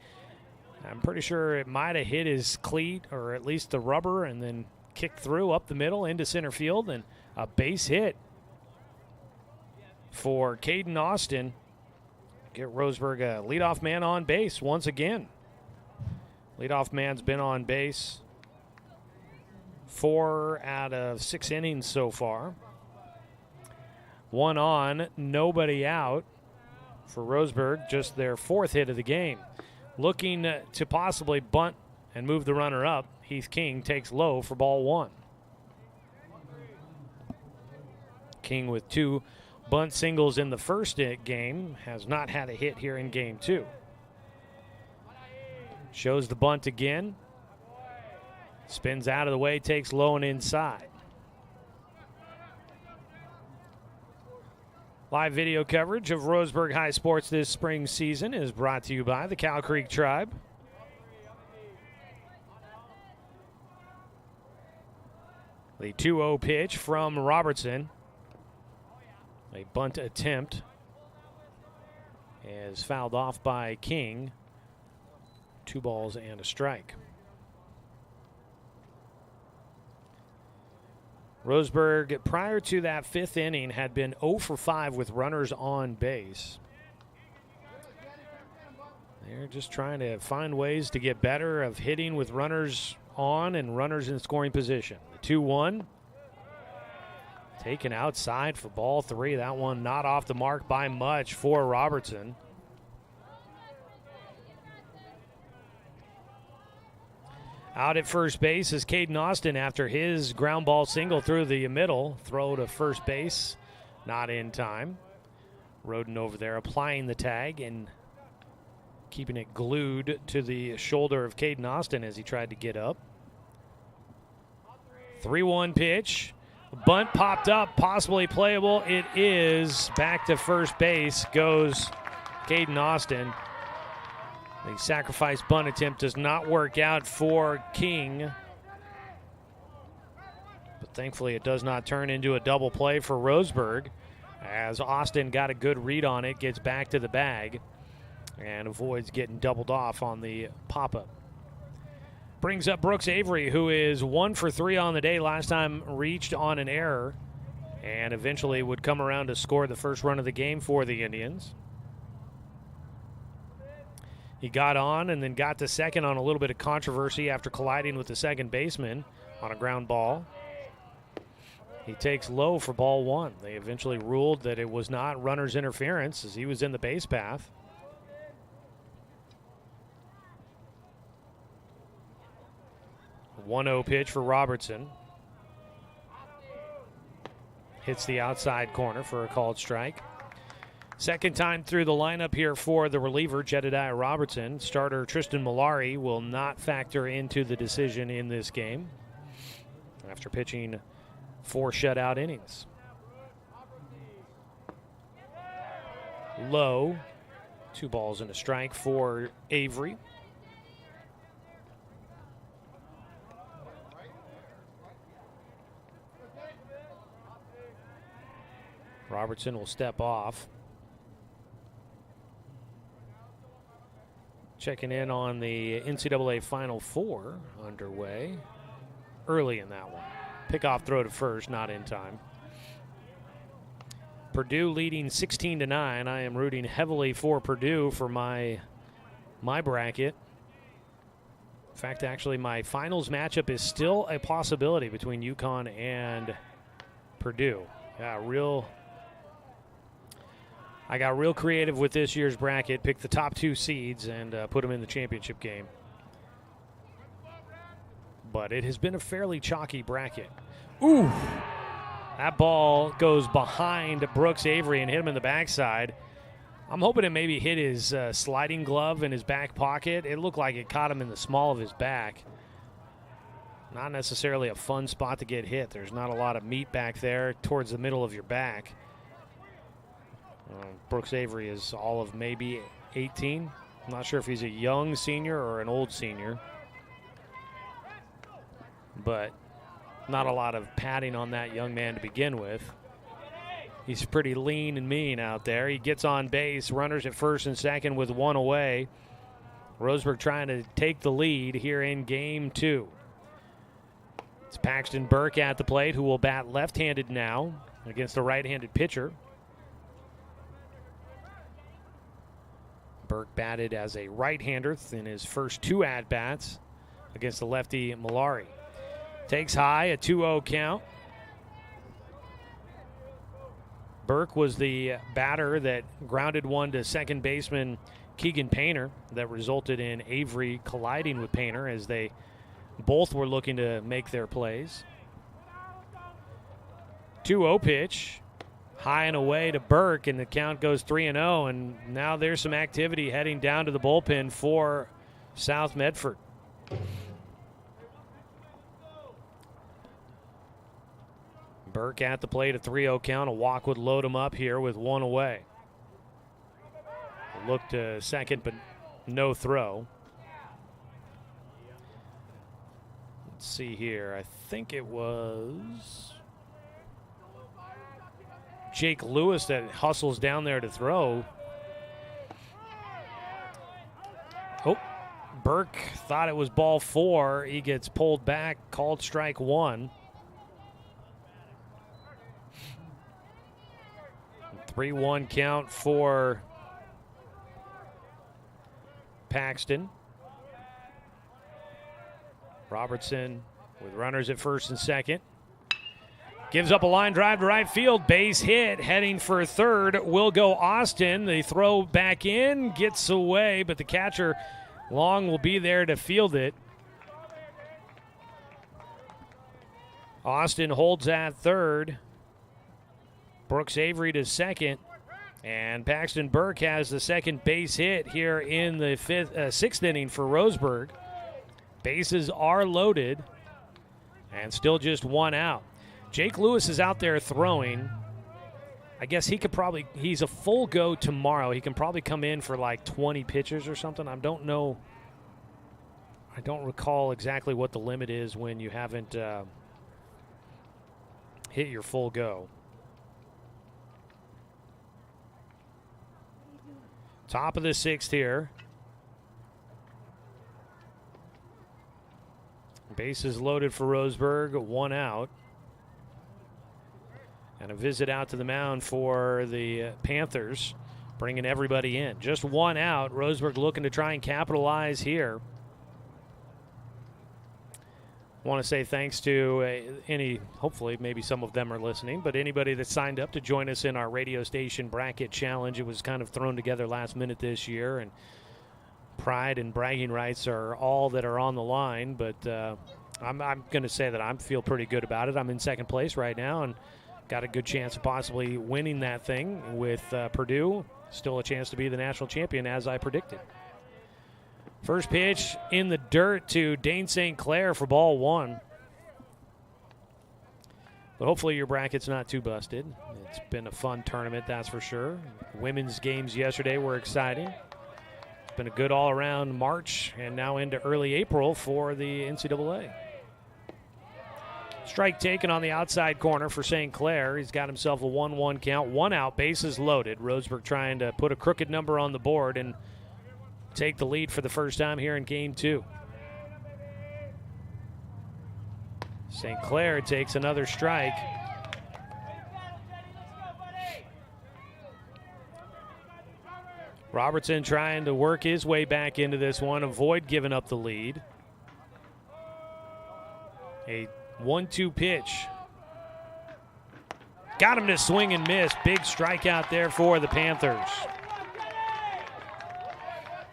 Speaker 1: I'm pretty sure it might have hit his cleat or at least the rubber and then kicked through up the middle into center field, and a base hit for Caden Austin. Get Roseburg a leadoff man on base once again. Leadoff man's been on base 4 out of 6 innings so far. 1 on, nobody out for Roseburg, just their 4th hit of the game. Looking to possibly bunt and move the runner up, Heath King takes low for ball 1. King with 2 bunt singles in the first game has not had a hit here in game 2. Shows the bunt again. Spins out of the way, takes low and inside. Live video coverage of Roseburg High Sports this spring season is brought to you by the Cow Creek Tribe. The 2-0 pitch from Robertson. A bunt attempt is fouled off by King. 2 balls and a strike. Roseburg, prior to that 5th inning, had been 0 for 5 with runners on base. They're just trying to find ways to get better of hitting with runners on and runners in scoring position. The 2-1. Taken outside for ball 3. That one not off the mark by much for Robertson. Out at first base is Caden Austin after his ground ball single through the middle. Throw to first base, not in time. Roden over there applying the tag and keeping it glued to the shoulder of Caden Austin as he tried to get up. 3-1 pitch. Bunt popped up, possibly playable. It is. Back to first base goes Caden Austin. The sacrifice bunt attempt does not work out for King. But thankfully it does not turn into a double play for Roseburg as Austin got a good read on it, gets back to the bag, and avoids getting doubled off on the pop-up. Brings up Brooks Avery, who is 1 for 3 on the day. Last time reached on an error and eventually would come around to score the first run of the game for the Indians. He got on and then got to second on a little bit of controversy after colliding with the second baseman on a ground ball. He takes low for ball 1. They eventually ruled that it was not runner's interference as he was in the base path. A 1-0 pitch for Robertson. Hits the outside corner for a called strike. Second time through the lineup here for the reliever, Jedediah Robertson. Starter Tristan Malari will not factor into the decision in this game after pitching 4 shutout innings. Low, 2 balls and a strike for Avery. Robertson will step off. Checking in on the NCAA Final Four underway early in that one. Pickoff throw to first, not in time. Purdue leading 16-9. I am rooting heavily for Purdue for my bracket. In fact, actually, my finals matchup is still a possibility between UConn and Purdue. I got real creative with this year's bracket, picked the top 2 seeds and put them in the championship game. But it has been a fairly chalky bracket. Ooh! That ball goes behind Brooks Avery and hit him in the backside. I'm hoping it maybe hit his sliding glove in his back pocket. It looked like it caught him in the small of his back. Not necessarily a fun spot to get hit. There's not a lot of meat back there towards the middle of your back. Brooks Avery is all of maybe 18. I'm not sure if he's a young senior or an old senior. But not a lot of padding on that young man to begin with. He's pretty lean and mean out there. He gets on base, runners at first and second with 1 away. Roseburg trying to take the lead here in game 2. It's Paxton Burke at the plate, who will bat left-handed now against the right-handed pitcher. Burke batted as a right-hander in his first 2 at-bats against the lefty Malari. Takes high, a 2-0 count. Burke was the batter that grounded one to second baseman Keegan Painter that resulted in Avery colliding with Painter as they both were looking to make their plays. 2-0 pitch. high and away to Burke, and the count goes 3-0, and now there's some activity heading down to the bullpen for South Medford. Burke at the plate, a 3-0 count. A walk would load him up here with one away. Look to second, but no throw. Let's see here. I think it was Jake Lewis that hustles down there to throw. Oh, Burke thought it was ball 4. He gets pulled back, called strike 1. 3-1 count for Paxton. Robertson with runners at first and second. Gives up a line drive to right field. Base hit. Heading for third will go Austin. The throw back in. Gets away, but the catcher, Long, will be there to field it. Austin holds at third. Brooks Avery to second. And Paxton Burke has the second base hit here in the sixth inning for Roseburg. Bases are loaded and still just one out. Jake Lewis is out there throwing. I guess he's a full go tomorrow. He can probably come in for like 20 pitches or something. I don't know. I don't recall exactly what the limit is when you haven't hit your full go. Top of the sixth here. Bases loaded for Roseburg, one out. And a visit out to the mound for the Panthers, bringing everybody in. Just one out. Roseburg looking to try and capitalize here. I want to say thanks to hopefully maybe some of them are listening, but anybody that signed up to join us in our radio station bracket challenge. It was kind of thrown together last minute this year, and pride and bragging rights are all that are on the line, but I'm going to say that I feel pretty good about it. I'm in second place right now and got a good chance of possibly winning that thing with Purdue. Still a chance to be the national champion as I predicted. First pitch in the dirt to Dane St. Clair for ball 1. But hopefully your bracket's not too busted. It's been a fun tournament, that's for sure. Women's games yesterday were exciting. It's been a good all-around March and now into early April for the NCAA. Strike taken on the outside corner for St. Clair. He's got himself a 1-1 count, one out, bases loaded. Roseburg trying to put a crooked number on the board and take the lead for the first time here in Game 2. St. Clair takes another strike. Robertson trying to work his way back into this one, avoid giving up the lead. A 1-2 pitch. Got him to swing and miss. Big strikeout there for the Panthers.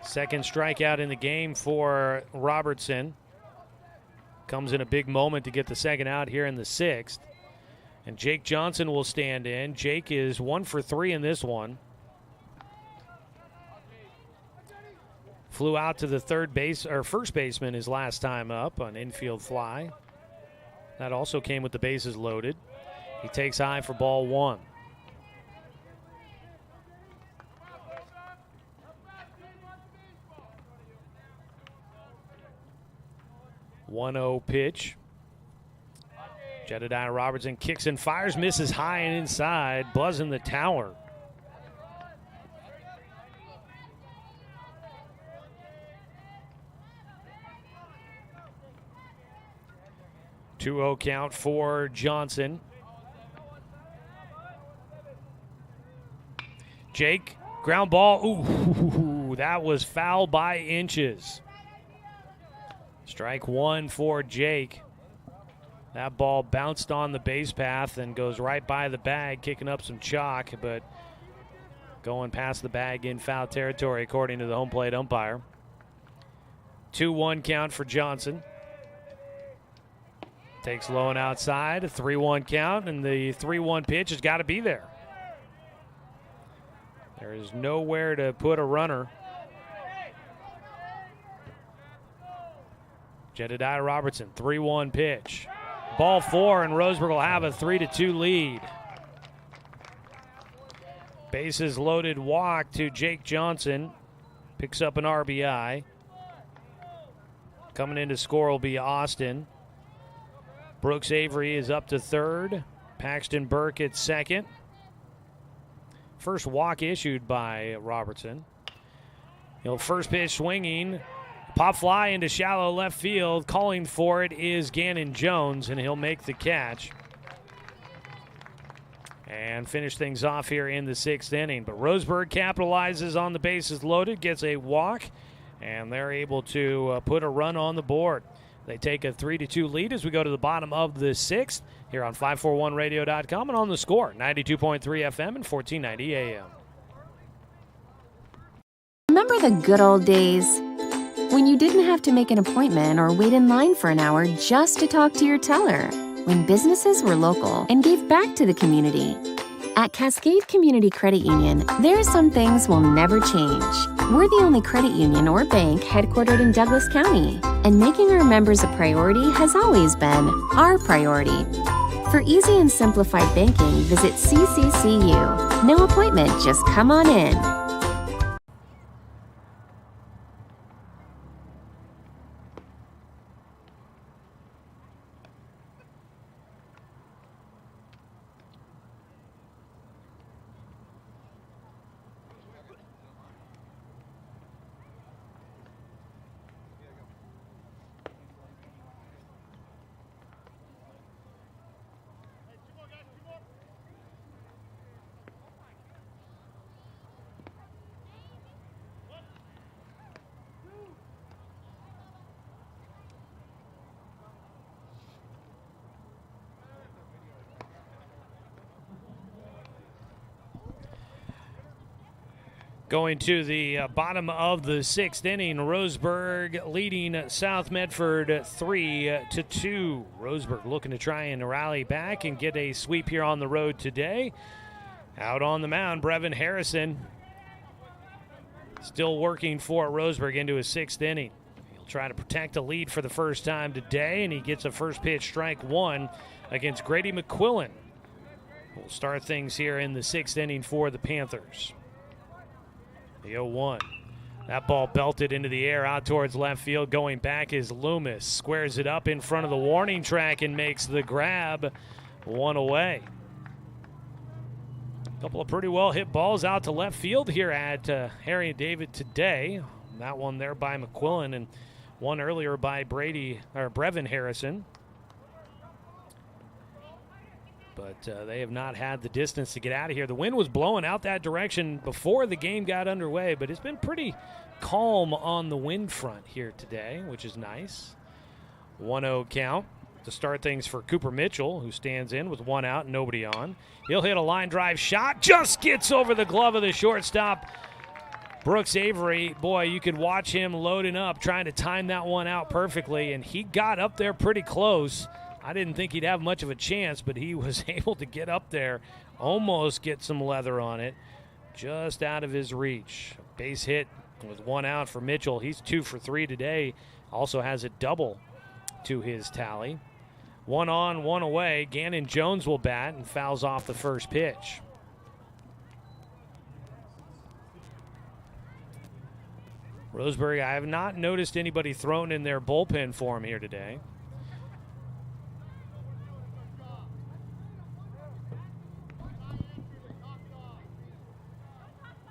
Speaker 1: Second strikeout in the game for Robertson. Comes in a big moment to get the second out here in the sixth. And Jake Johnson will stand in. Jake is 1 for 3 in this one. Flew out to the first baseman his last time up on infield fly. That also came with the bases loaded. He takes high for ball 1. One-0 pitch. Jedediah Robertson kicks and fires, misses high and inside, buzzing the tower. Two-0 count for Johnson. Jake, ground ball. Ooh, that was foul by inches. Strike 1 for Jake. That ball bounced on the base path and goes right by the bag, kicking up some chalk, but going past the bag in foul territory, according to the home plate umpire. 2-1 count for Johnson. Takes low and outside, a 3-1 count, and the 3-1 pitch has got to be there. There is nowhere to put a runner. Jedediah Robertson, 3-1 pitch. Ball 4, and Roseburg will have a 3-2 lead. Bases loaded walk to Jake Johnson. Picks up an RBI. Coming in to score will be Austin. Brooks Avery is up to third. Paxton Burke at second. First walk issued by Robertson. He'll first pitch swinging. Pop fly into shallow left field. Calling for it is Gannon Jones, and he'll make the catch. And finish things off here in the 6th inning. But Roseburg capitalizes on the bases loaded, gets a walk, and they're able to put a run on the board. They take a 3-2 lead as we go to the bottom of the 6th here on 541radio.com and on the score, 92.3 FM and 1490 AM.
Speaker 10: Remember the good old days? When you didn't have to make an appointment or wait in line for an hour just to talk to your teller? When businesses were local and gave back to the community? At Cascade Community Credit Union, there are some things will never change. We're the only credit union or bank headquartered in Douglas County, and making our members a priority has always been our priority. For easy and simplified banking, visit CCCU. No appointment, just come on in.
Speaker 1: Going to the bottom of the 6th inning, Roseburg leading South Medford 3-2. Roseburg looking to try and rally back and get a sweep here on the road today. Out on the mound, Brevin Harrison still working for Roseburg into his 6th inning. He'll try to protect a lead for the first time today, and he gets a first pitch strike 1 against Grady McQuillan. We'll start things here in the 6th inning for the Panthers. The 0-1. That ball belted into the air out towards left field. Going back is Loomis. Squares it up in front of the warning track and makes the grab. 1 away. A couple of pretty well hit balls out to left field here at Harry and David today. That one there by McQuillan and one earlier by Brevin Harrison. But they have not had the distance to get out of here. The wind was blowing out that direction before the game got underway, but it's been pretty calm on the wind front here today, which is nice. 1-0 count to start things for Cooper Mitchell, who stands in with 1 out and nobody on. He'll hit a line drive shot, just gets over the glove of the shortstop, Brooks Avery. Boy, you could watch him loading up, trying to time that one out perfectly, and he got up there pretty close. I didn't think he'd have much of a chance, but he was able to get up there, almost get some leather on it, just out of his reach. Base hit with 1 out for Mitchell. He's 2 for 3 today. Also has a double to his tally. 1 on, 1 away. Gannon Jones will bat and fouls off the first pitch. Roseburg, I have not noticed anybody thrown in their bullpen for him here today.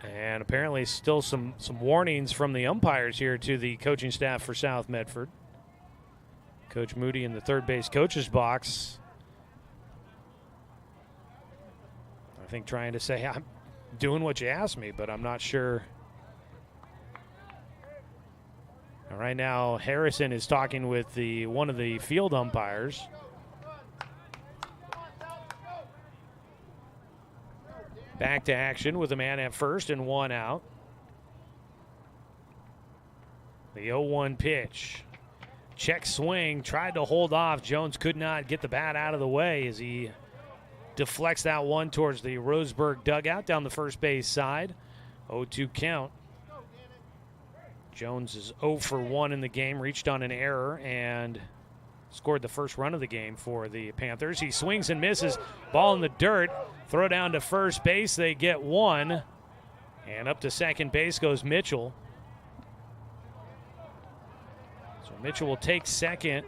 Speaker 1: And apparently still some warnings from the umpires here to the coaching staff for South Medford. Coach Moody in the third base coach's box, I think trying to say, I'm doing what you asked me, but I'm not sure. And right now, Harrison is talking with one of the field umpires. Back to action with a man at first and 1 out. The 0-1 pitch. Check swing, tried to hold off. Jones could not get the bat out of the way as he deflects that one towards the Roseburg dugout down the first base side. 0-2 count. Jones is 0 for 1 in the game, reached on an error, and scored the first run of the game for the Panthers. He swings and misses. Ball in the dirt. Throw down to first base. They get one. And up to second base goes Mitchell. So Mitchell will take second.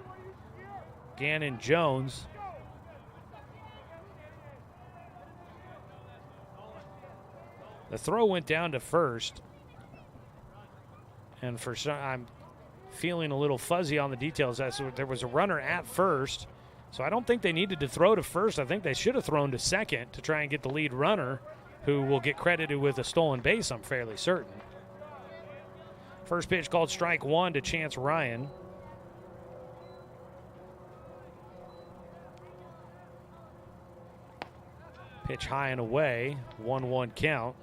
Speaker 1: Gannon Jones. The throw went down to first. And for some, I'm feeling a little fuzzy on the details. There was a runner at first, so I don't think they needed to throw to first. I think they should have thrown to second to try and get the lead runner, who will get credited with a stolen base, I'm fairly certain. First pitch called strike one to Chance Ryan. Pitch high and away, 1-1 count.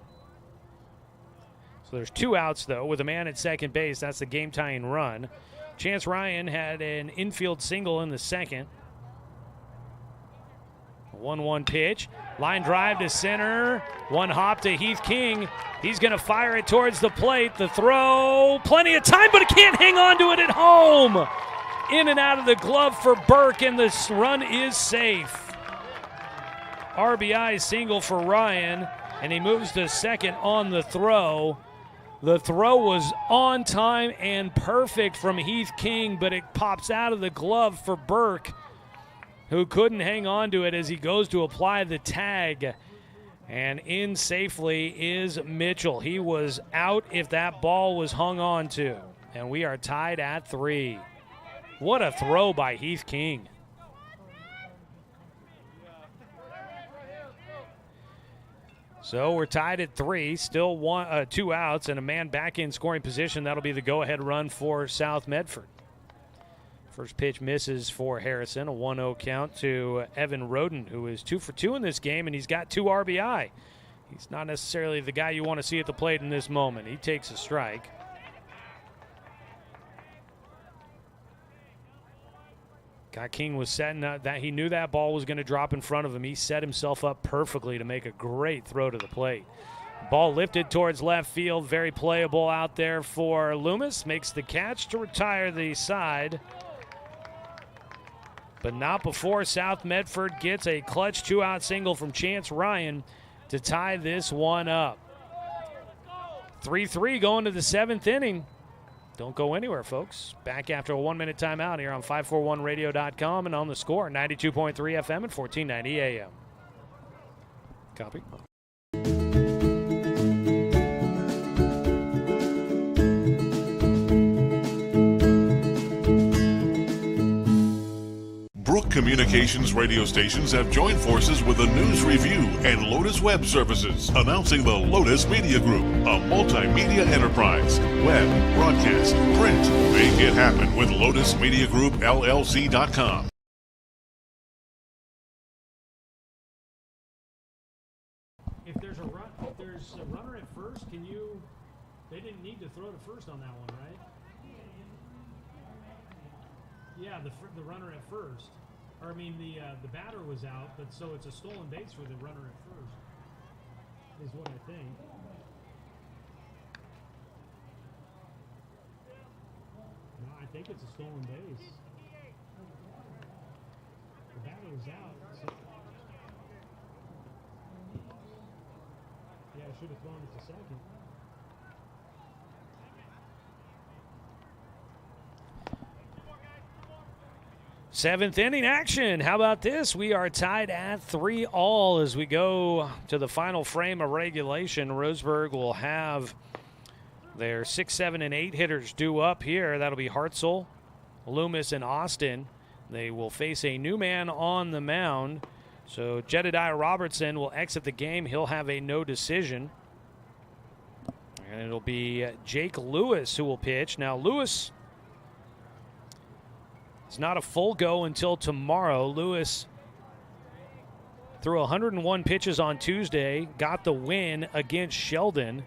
Speaker 1: So there's 2 outs, though, with a man at second base. That's the game-tying run. Chance Ryan had an infield single in the second. 1-1 pitch. Line drive to center. One hop to Heath King. He's going to fire it towards the plate. The throw, plenty of time, but it can't hang on to it at home. In and out of the glove for Burke, and this run is safe. RBI single for Ryan, and he moves to second on the throw. The throw was on time and perfect from Heath King, but it pops out of the glove for Burke, who couldn't hang on to it as he goes to apply the tag. And in safely is Mitchell. He was out if that ball was hung on to. And we are tied at 3. What a throw by Heath King. So we're tied at 3, still 2 outs, and a man back in scoring position. That'll be the go-ahead run for South Medford. First pitch misses for Harrison, a 1-0 count to Evan Roden, who is 2 for 2 in this game, and he's got 2 RBI. He's not necessarily the guy you want to see at the plate in this moment. He takes a strike. King was setting up that he knew that ball was going to drop in front of him. He set himself up perfectly to make a great throw to the plate. Ball lifted towards left field. Very playable out there for Loomis. Makes the catch to retire the side. But not before South Medford gets a clutch 2-out single from Chance Ryan to tie this one up. 3-3 going to the 7th inning. Don't go anywhere, folks. Back after a 1-minute timeout here on 541radio.com and on the Score, 92.3 FM and 1490 AM. Copy.
Speaker 2: Brook Communications radio stations have joined forces with the News Review and Lotus Web Services, announcing the Lotus Media Group, a multimedia enterprise. Web, broadcast, print. Make it happen with LotusMediaGroupLLC.com.
Speaker 1: If there's a runner at first, they didn't need to throw to first on that one, right? Yeah, the runner at first. Or, I mean, the batter was out, but so it's a stolen base for the runner at first, is what I think. No, I think it's a stolen base. The batter was out. So yeah, I should have thrown it to second. Seventh inning action. How about this? We are tied at 3-3 as we go to the final frame of regulation. Roseburg will have their 6, 7, and 8 hitters due up here. That'll be Hartzell, Loomis, and Austin. They will face a new man on the mound. So Jedediah Robertson will exit the game. He'll have a no decision. And it'll be Jake Lewis who will pitch. Now, Lewis, it's not a full go until tomorrow. Lewis threw 101 pitches on Tuesday, got the win against Sheldon.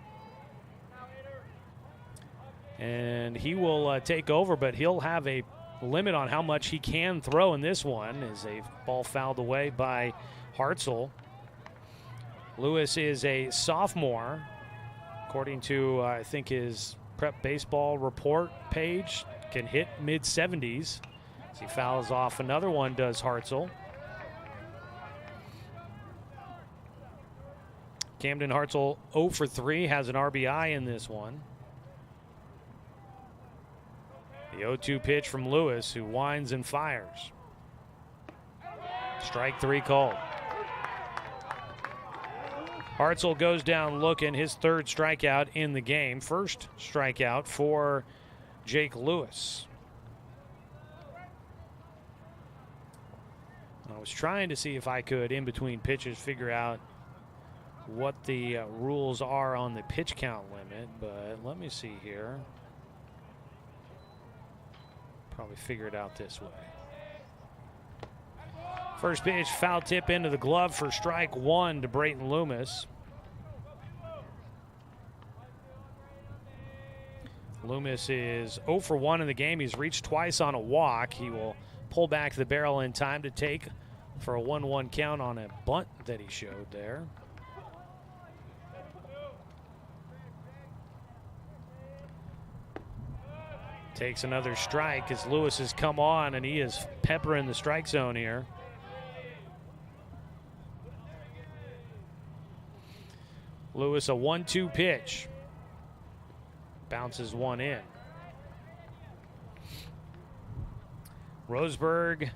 Speaker 1: And he will take over, but he'll have a limit on how much he can throw in this one as a ball fouled away by Hartzell. Lewis is a sophomore. According to, I think, his Prep Baseball report page, can hit mid-70s. As he fouls off another one, does Hartzell. Camden Hartzell 0 for 3, has an RBI in this one. The 0-2 pitch from Lewis, who winds and fires. Strike 3 called. Hartzell goes down looking, his third strikeout in the game. First strikeout for Jake Lewis. I was trying to see if I could, in between pitches, figure out what the rules are on the pitch count limit, but let me see here. Probably figure it out this way. First pitch, foul tip into the glove for strike 1 to Brayton Loomis. Loomis is 0 for 1 in the game. He's reached twice on a walk. He will pull back the barrel in time to take for a 1-1 count on a bunt that he showed there. Takes another strike as Lewis has come on, and he is peppering the strike zone here. Lewis, a 1-2 pitch. Bounces one in. Roseburg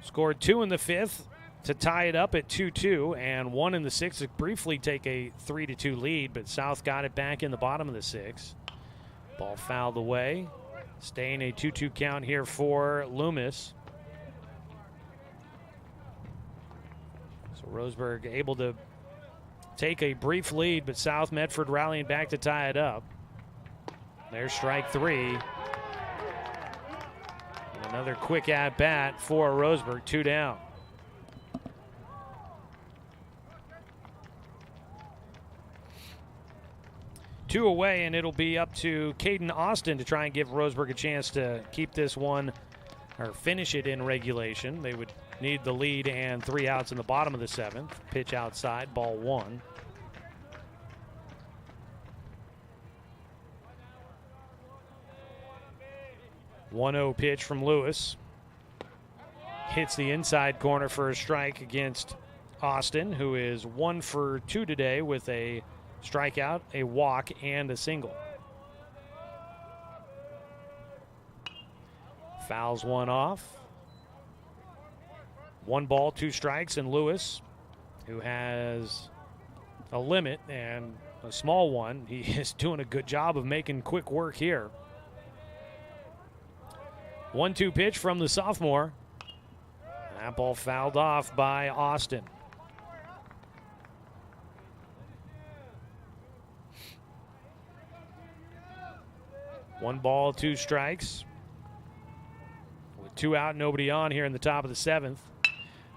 Speaker 1: scored 2 in the 5th to tie it up at 2-2, and 1 in the 6th to briefly take a 3-2 lead, but South got it back in the bottom of the 6th. Ball fouled away. Staying a 2-2 count here for Loomis. So Roseburg able to take a brief lead, but South Medford rallying back to tie it up. There's strike 3. And another quick at bat for Roseburg, 2 down. Two away, and it'll be up to Caden Austin to try and give Roseburg a chance to keep this one or finish it in regulation. They would need the lead and 3 outs in the bottom of the 7th. Pitch outside, ball 1. The 1-0 pitch from Lewis. Hits the inside corner for a strike against Austin, who is 1 for 2 today with a strikeout, a walk, and a single. Fouls one off. 1 ball, 2 strikes, and Lewis, who has a limit and a small one, he is doing a good job of making quick work here. 1-2 pitch from the sophomore. That ball fouled off by Austin. One ball, 2 strikes. With 2 out, nobody on here in the top of the 7th.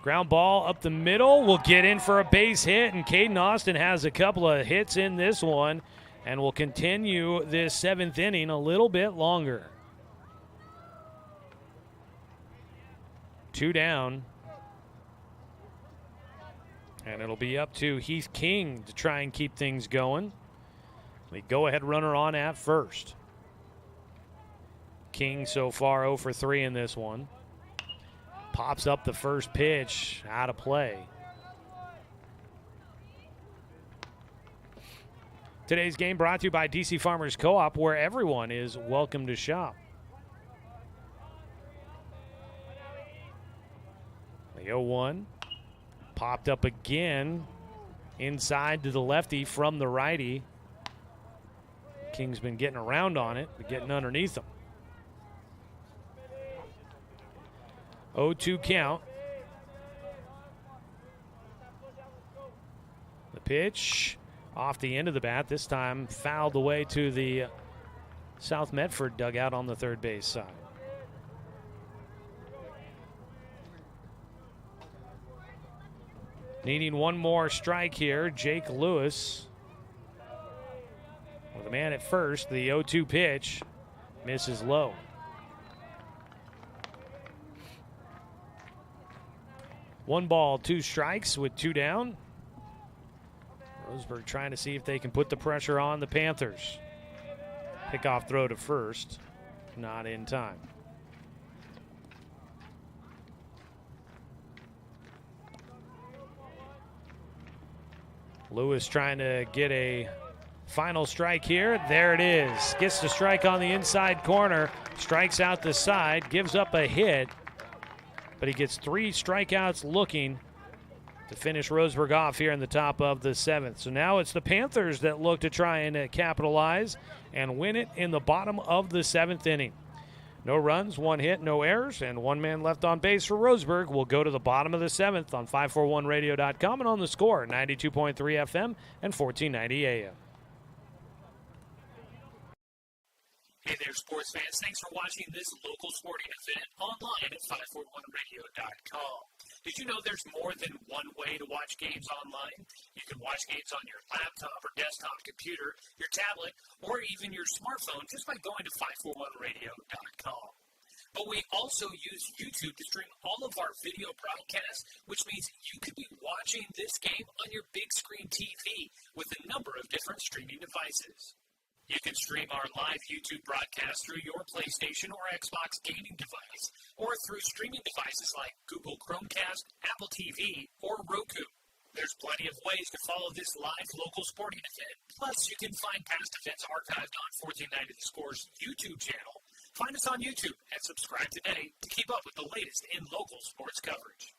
Speaker 1: Ground ball up the middle will get in for a base hit, and Caden Austin has a couple of hits in this one and will continue this 7th inning a little bit longer. 2 down. And it'll be up to Heath King to try and keep things going. The go-ahead runner on at first. King so far 0 for 3 in this one. Pops up the first pitch, out of play. Today's game brought to you by DC Farmers Co-op, where everyone is welcome to shop. The 0-1 popped up again inside to the lefty from the righty. King's been getting around on it, but getting underneath him. 0-2 count. The pitch off the end of the bat, this time fouled away to the South Medford dugout on the third base side. Needing one more strike here, Jake Lewis with a man at first. The 0-2 pitch misses low. One ball, 2 strikes with 2 down. Roseburg trying to see if they can put the pressure on the Panthers. Pickoff throw to first, not in time. Lewis trying to get a final strike here. There it is. Gets the strike on the inside corner. Strikes out the side. Gives up a hit. But he gets 3 strikeouts looking to finish Roseburg off here in the top of the 7th. So now it's the Panthers that look to try and capitalize and win it in the bottom of the 7th inning. No runs, 1 hit, no errors, and 1 man left on base for Roseburg. We'll go to the bottom of the 7th on 541radio.com and on the Score, 92.3 FM and 1490 AM.
Speaker 6: Hey there, sports fans. Thanks for watching this local sporting event online at 541radio.com. Did you know there's more than one way to watch games online? You can watch games on your laptop or desktop computer, your tablet, or even your smartphone just by going to 541radio.com. But we also use YouTube to stream all of our video broadcasts, which means you could be watching this game on your big screen TV with a number of different streaming devices. You can stream our live YouTube broadcast through your PlayStation or Xbox gaming device, or through streaming devices like Google Chromecast, Apple TV, or Roku. There's plenty of ways to follow this live local sporting event. Plus, you can find past events archived on 1490 The Score's YouTube channel. Find us on YouTube and subscribe today to keep up with the latest in local sports coverage.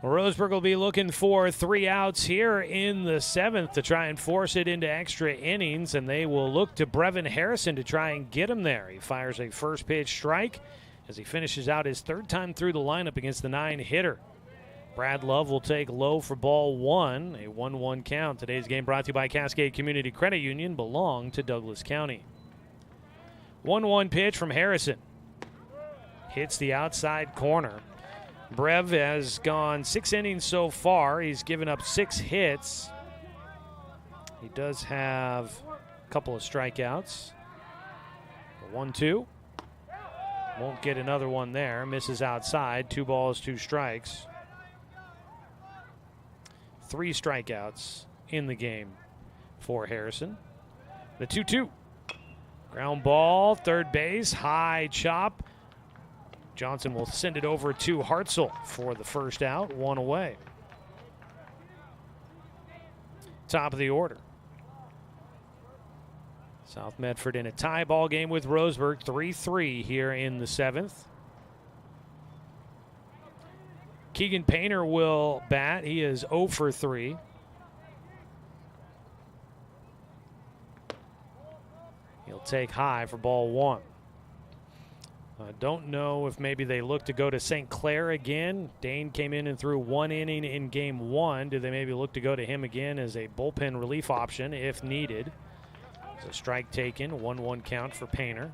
Speaker 1: Roseburg will be looking for 3 outs here in the 7th to try and force it into extra innings, and they will look to Brevin Harrison to try and get him there. He fires a first pitch strike as he finishes out his 3rd time through the lineup against the 9-hitter. Brad Love will take low for ball 1, a 1-1 count. Today's game brought to you by Cascade Community Credit Union, belong to Douglas County. 1-1 pitch from Harrison. Hits the outside corner. Brev has gone 6 innings so far. He's given up 6 hits. He does have a couple of strikeouts. 1-2. Won't get another one there. Misses outside. 2 balls, 2 strikes. 3 strikeouts in the game for Harrison. The 2-2. Ground ball, third base, high chop. Johnson will send it over to Hartzell for the first out, 1 away. Top of the order. South Medford in a tie ball game with Roseburg, 3-3 here in the 7th. Keegan Painter will bat. He is 0 for 3. He'll take high for ball 1. I don't know if maybe they look to go to St. Clair again. Dane came in and threw 1 inning in game 1. Do they maybe look to go to him again as a bullpen relief option if needed? It's a strike taken, 1-1 count for Painter.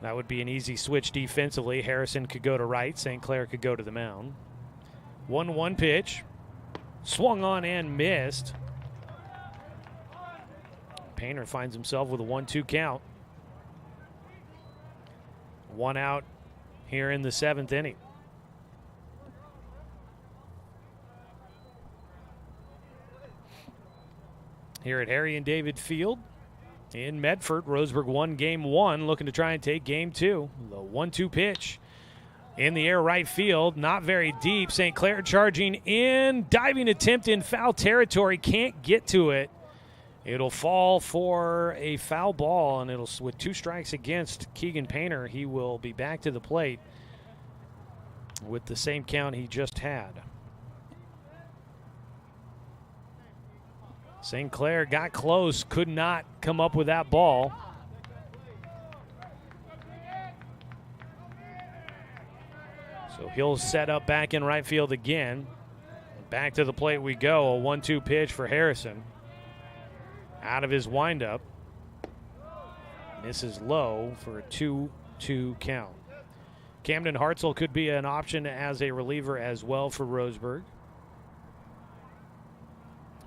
Speaker 1: That would be an easy switch defensively. Harrison could go to right. St. Clair could go to the mound. 1-1 pitch. Swung on and missed. Painter finds himself with a 1-2 count. 1 out here in the 7th inning. Here at Harry and David Field in Medford, Roseburg won game 1, looking to try and take game 2. The 1-2 pitch in the air right field, not very deep. St. Clair charging in, diving attempt in foul territory, can't get to it. It'll fall for a foul ball, and it'll, with 2 strikes against Keegan Painter, he will be back to the plate with the same count he just had. St. Clair got close, could not come up with that ball. So he'll set up back in right field again. Back to the plate we go, a 1-2 pitch for Harrison. Out of his windup. Misses low for a 2-2 count. Camden Hartzell could be an option as a reliever as well for Roseburg.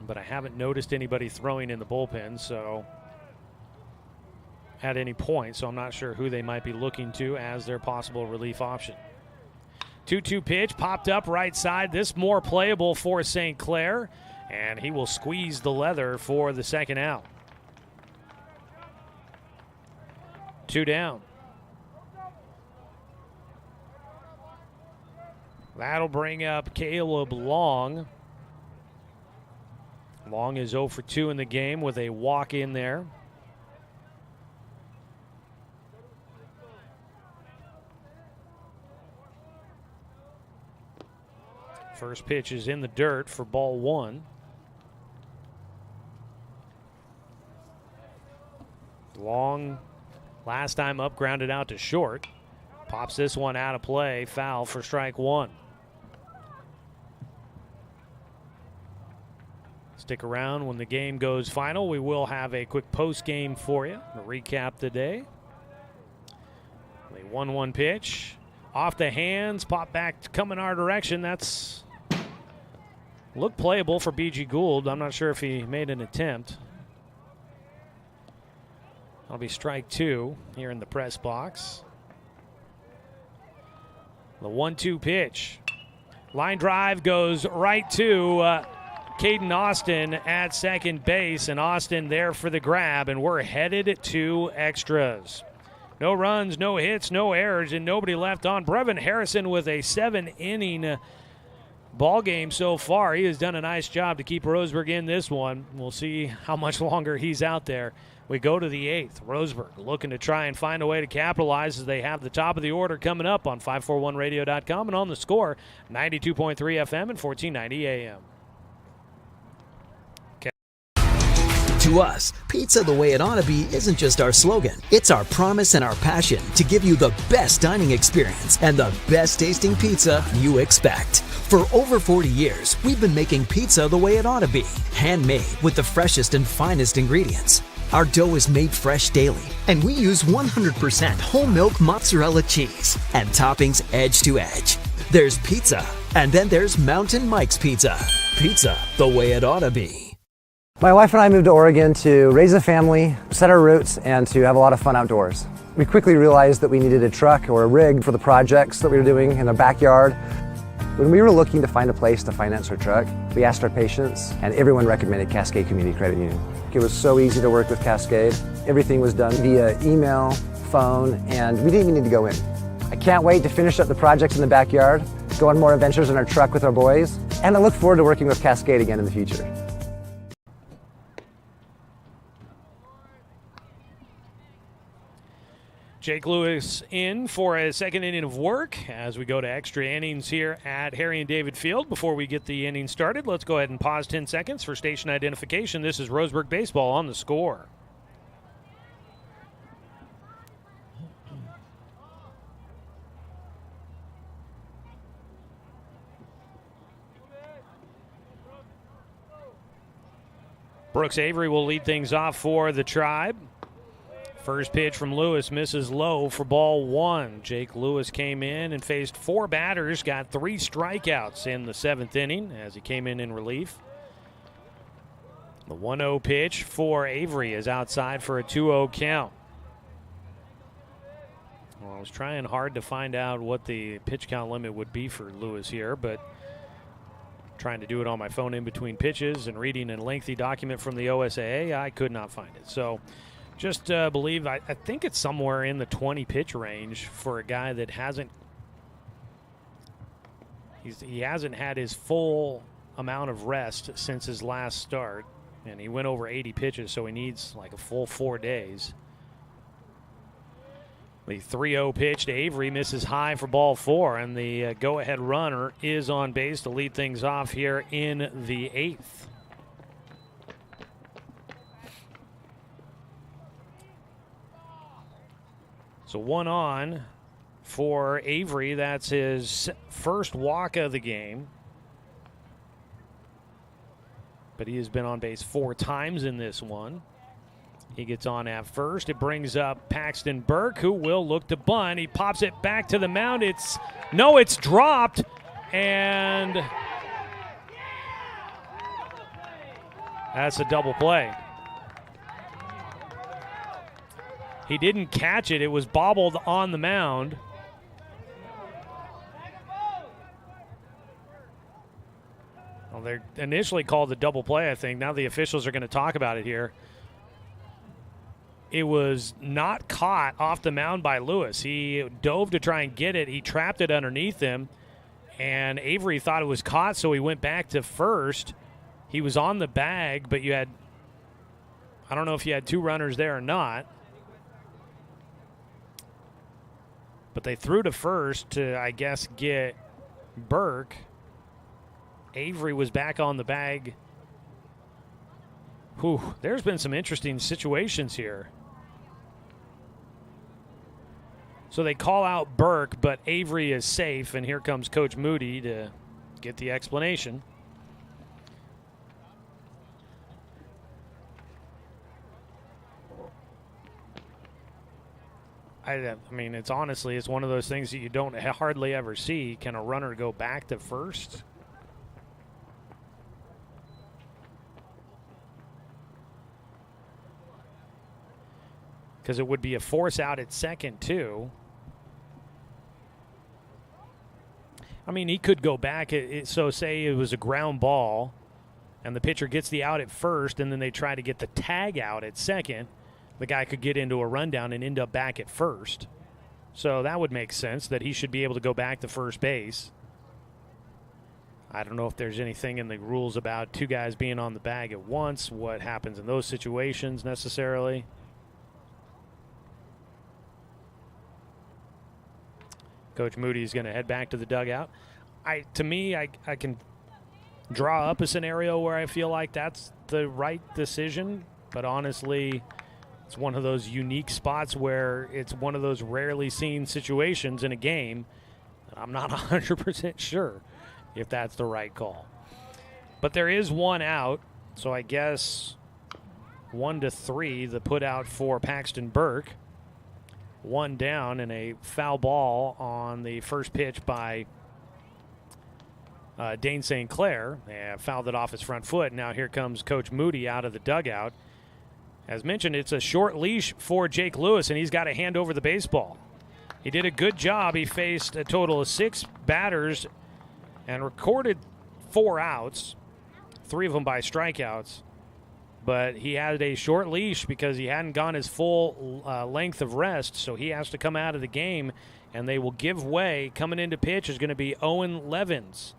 Speaker 1: but I haven't noticed anybody throwing in the bullpen, so at any point, so I'm not sure who they might be looking to as their possible relief option. 2-2 pitch popped up right side. This more playable for St. Clair, and he will squeeze the leather for the second out. 2 down. That'll bring up Caleb Long. Long is 0 for 2 in the game with a walk in there. First pitch is in the dirt for ball 1. Long, last time up, grounded out to short. Pops this one out of play, foul for strike 1. Stick around when the game goes final. We will have a quick post game for you to recap the day. The 1-1 pitch. Off the hands, pop back coming our direction. That's looked playable for B.G. Gould. I'm not sure if he made an attempt. That'll be strike 2 here in the press box. The 1-2 pitch. Line drive goes right to Caden Austin at second base, and Austin there for the grab, and we're headed to extras. No runs, no hits, no errors, and nobody left on. Brevin Harrison with a 7-inning ball game so far. He has done a nice job to keep Roseburg in this one. We'll see how much longer he's out there. We go to the 8th. Roseburg looking to try and find a way to capitalize as they have the top of the order coming up on 541radio.com and on the Score, 92.3 FM and 1490 AM.
Speaker 3: To us, pizza the way it ought to be isn't just our slogan. It's our promise and our passion to give you the best dining experience and the best tasting pizza you expect. For over 40 years, we've been making pizza the way it ought to be. Handmade with the freshest and finest ingredients. Our dough is made fresh daily, and we use 100% whole milk mozzarella cheese and toppings edge to edge. There's pizza, and then there's Mountain Mike's Pizza. Pizza the way it ought to be.
Speaker 7: My wife and I moved to Oregon to raise a family, set our roots, and to have a lot of fun outdoors. We quickly realized that we needed a truck or a rig for the projects that we were doing in our backyard. When we were looking to find a place to finance our truck, we asked our patients, and everyone recommended Cascade Community Credit Union. It was so easy to work with Cascade. Everything was done via email, phone, and we didn't even need to go in. I can't wait to finish up the projects in the backyard, go on more adventures in our truck with our boys, and I look forward to working with Cascade again in the future.
Speaker 1: Jake Lewis in for a second inning of work as we go to extra innings here at Harry and David Field. Before we get the inning started, let's go ahead and pause 10 seconds for station identification. This is Roseburg Baseball on the Score. Brooks Avery will lead things off for the Tribe. First pitch from Lewis misses low for ball 1. Jake Lewis came in and faced 4 batters, got 3 strikeouts in the 7th inning as he came in relief. The 1-0 pitch for Avery is outside for a 2-0 count. Well, I was trying hard to find out what the pitch count limit would be for Lewis here, but trying to do it on my phone in between pitches and reading a lengthy document from the OSAA, I could not find it. So just believe, I think it's somewhere in the 20 pitch range for a guy that hasn't had his full amount of rest since his last start, and he went over 80 pitches, so he needs like a full 4 days. The 3-0 pitch to Avery misses high for ball 4, and the go-ahead runner is on base to lead things off here in the 8th. So 1 on for Avery. That's his first walk of the game. But he has been on base 4 times in this one. He gets on at first. It brings up Paxton Burke, who will look to bunt. He pops it back to the mound. It's dropped. And That's a double play. He didn't catch it. It was bobbled on the mound. Well, they initially called the double play, I think. Now the officials are going to talk about it here. It was not caught off the mound by Lewis. He dove to try and get it. He trapped it underneath him, and Avery thought it was caught, so he went back to first. He was on the bag, but you had, I don't know if you had two runners there or not. But they threw to first to, I guess, get Burke. Avery was back on the bag. Whew, there's been some interesting situations here. So they call out Burke, but Avery is safe, and here comes Coach Moody to get the explanation. I mean, it's honestly, it's one of those things that you don't hardly ever see. Can a runner go back to first? Because it would be a force out at second, too. I mean, he could go back. So say it was a ground ball, and the pitcher gets the out at first, and then they try to get the tag out at second. The guy could get into a rundown and end up back at first. So that would make sense that he should be able to go back to first base. I don't know if there's anything in the rules about two guys being on the bag at once, what happens in those situations necessarily. Coach Moody's going to head back to the dugout. To me, I can draw up a scenario where I feel like that's the right decision, but honestly, it's one of those unique spots where it's one of those rarely seen situations in a game. And I'm not 100% sure if that's the right call. But there is one out, so I guess 1-3, the put out for Paxton Burke. One down and a foul ball on the first pitch by Dane St. Clair. Fouled it off his front foot. Now here comes Coach Moody out of the dugout. As mentioned, it's a short leash for Jake Lewis, and he's got to hand over the baseball. He did a good job. He faced a total of 6 batters and recorded 4 outs, 3 of them by strikeouts. But he had a short leash because he hadn't gone his full length of rest, so he has to come out of the game, and they will give way. Coming into pitch is going to be Owen Levins.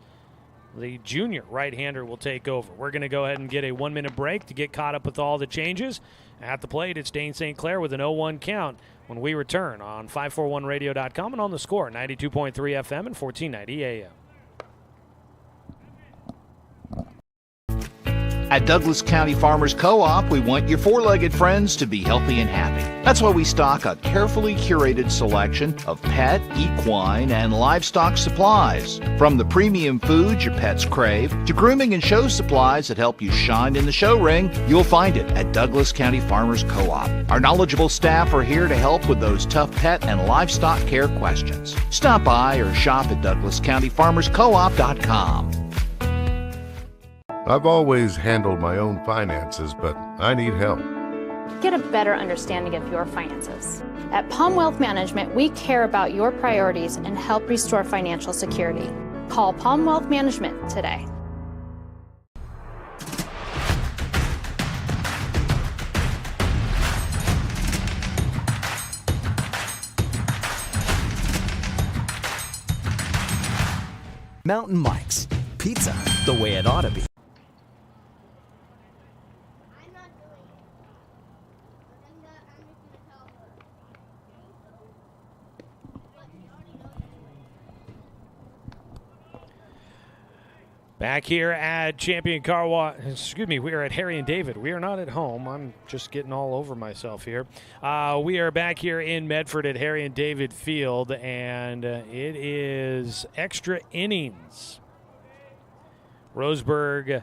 Speaker 1: The junior right-hander will take over. We're going to go ahead and get a 1-minute break to get caught up with all the changes. At the plate, it's Dane St. Clair with an 0-1 count when we return on 541radio.com and on the Score, 92.3 FM and 1490 AM.
Speaker 5: At Douglas County Farmers Co-op, we want your four-legged friends to be healthy and happy. That's why we stock a carefully curated selection of pet, equine, and livestock supplies. From the premium foods your pets crave to grooming and show supplies that help you shine in the show ring, you'll find it at Douglas County Farmers Co-op. Our knowledgeable staff are here to help with those tough pet and livestock care questions. Stop by or shop at DouglasCountyFarmersCoop.com.
Speaker 8: I've always handled my own finances, but I need help.
Speaker 9: Get a better understanding of your finances. At Palm Wealth Management, we care about your priorities and help restore financial security. Call Palm Wealth Management today.
Speaker 3: Mountain Mike's, pizza the way it ought to be.
Speaker 1: Back here at Champion Car Wash, we are at Harry and David. We are not at home. I'm just getting all over myself here. We are back here in Medford at Harry and David Field, and it is extra innings. Roseburg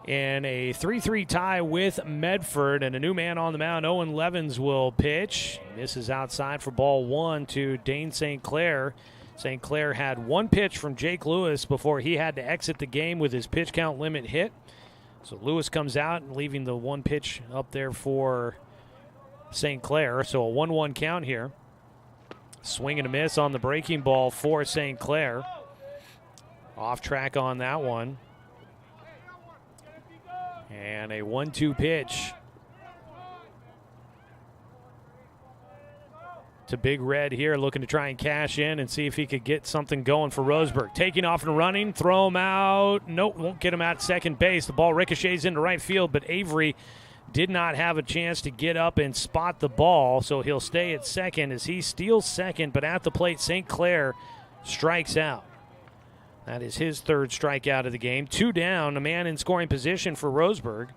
Speaker 1: in a 3-3 tie with Medford, and a new man on the mound. Owen Levins will pitch. This is outside for ball 1 to Dane St. Clair. St. Clair had one pitch from Jake Lewis before he had to exit the game with his pitch count limit hit. So Lewis comes out, leaving the one pitch up there for St. Clair. So a 1-1 count here. Swing and a miss on the breaking ball for St. Clair. Off track on that one. And a 1-2 pitch to Big Red here, looking to try and cash in and see if he could get something going for Roseburg. Taking off and running, throw him out. Nope, won't get him at second base. The ball ricochets into right field, but Avery did not have a chance to get up and spot the ball, so he'll stay at second as he steals second, but at the plate, St. Clair strikes out. That is his third strikeout of the game. 2 down, a man in scoring position for Roseburg.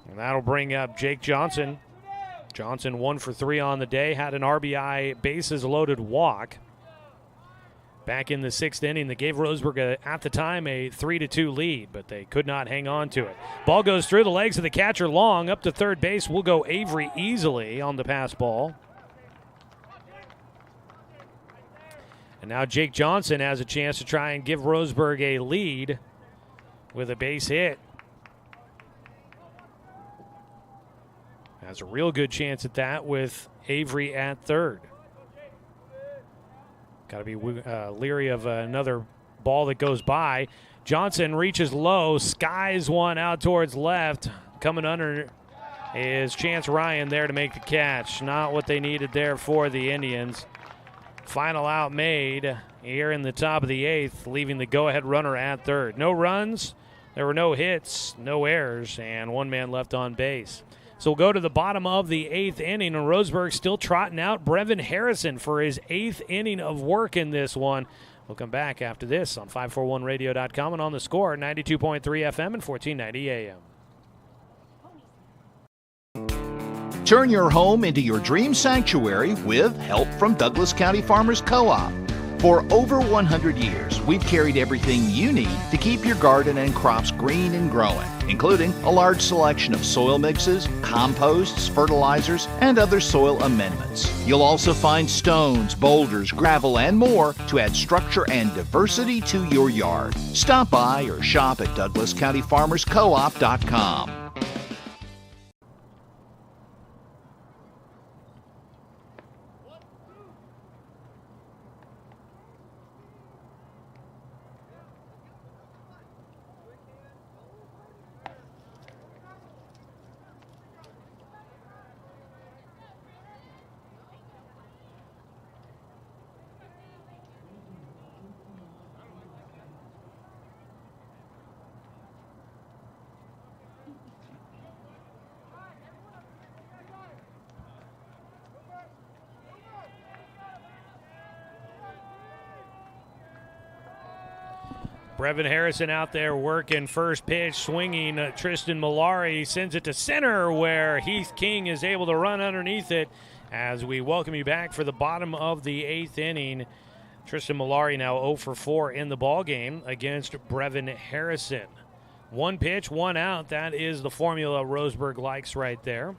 Speaker 1: And that'll bring up Jake Johnson. Johnson 1 for 3 on the day, had an RBI bases loaded walk. Back in the 6th inning, that gave Roseburg, at the time, a 3-2 lead, but they could not hang on to it. Ball goes through the legs of the catcher long, up to third base. Will go Avery easily on the pass ball. And now Jake Johnson has a chance to try and give Roseburg a lead with a base hit. Has a real good chance at that with Avery at third. Got to be leery of another ball that goes by. Johnson reaches low, skies one out towards left. Coming under is Chance Ryan there to make the catch. Not what they needed there for the Indians. Final out made here in the top of the 8th, leaving the go-ahead runner at third. No runs, there were no hits, no errors, and one man left on base. So we'll go to the bottom of the 8th inning, and Roseburg still trotting out Brevin Harrison for his 8th inning of work in this one. We'll come back after this on 541radio.com and on the Score, 92.3 FM and 1490 AM.
Speaker 5: Turn your home into your dream sanctuary with help from Douglas County Farmers Co-op. For over 100 years, we've carried everything you need to keep your garden and crops green and growing, including a large selection of soil mixes, composts, fertilizers, and other soil amendments. You'll also find stones, boulders, gravel, and more to add structure and diversity to your yard. Stop by or shop at DouglasCountyFarmersCoop.com.
Speaker 1: Brevin Harrison out there working first pitch, swinging. Tristan Malari sends it to center where Heath King is able to run underneath it as we welcome you back for the bottom of the 8th inning. Tristan Malari now 0 for 4 in the ballgame against Brevin Harrison. 1 pitch, 1 out. That is the formula Roseburg likes right there.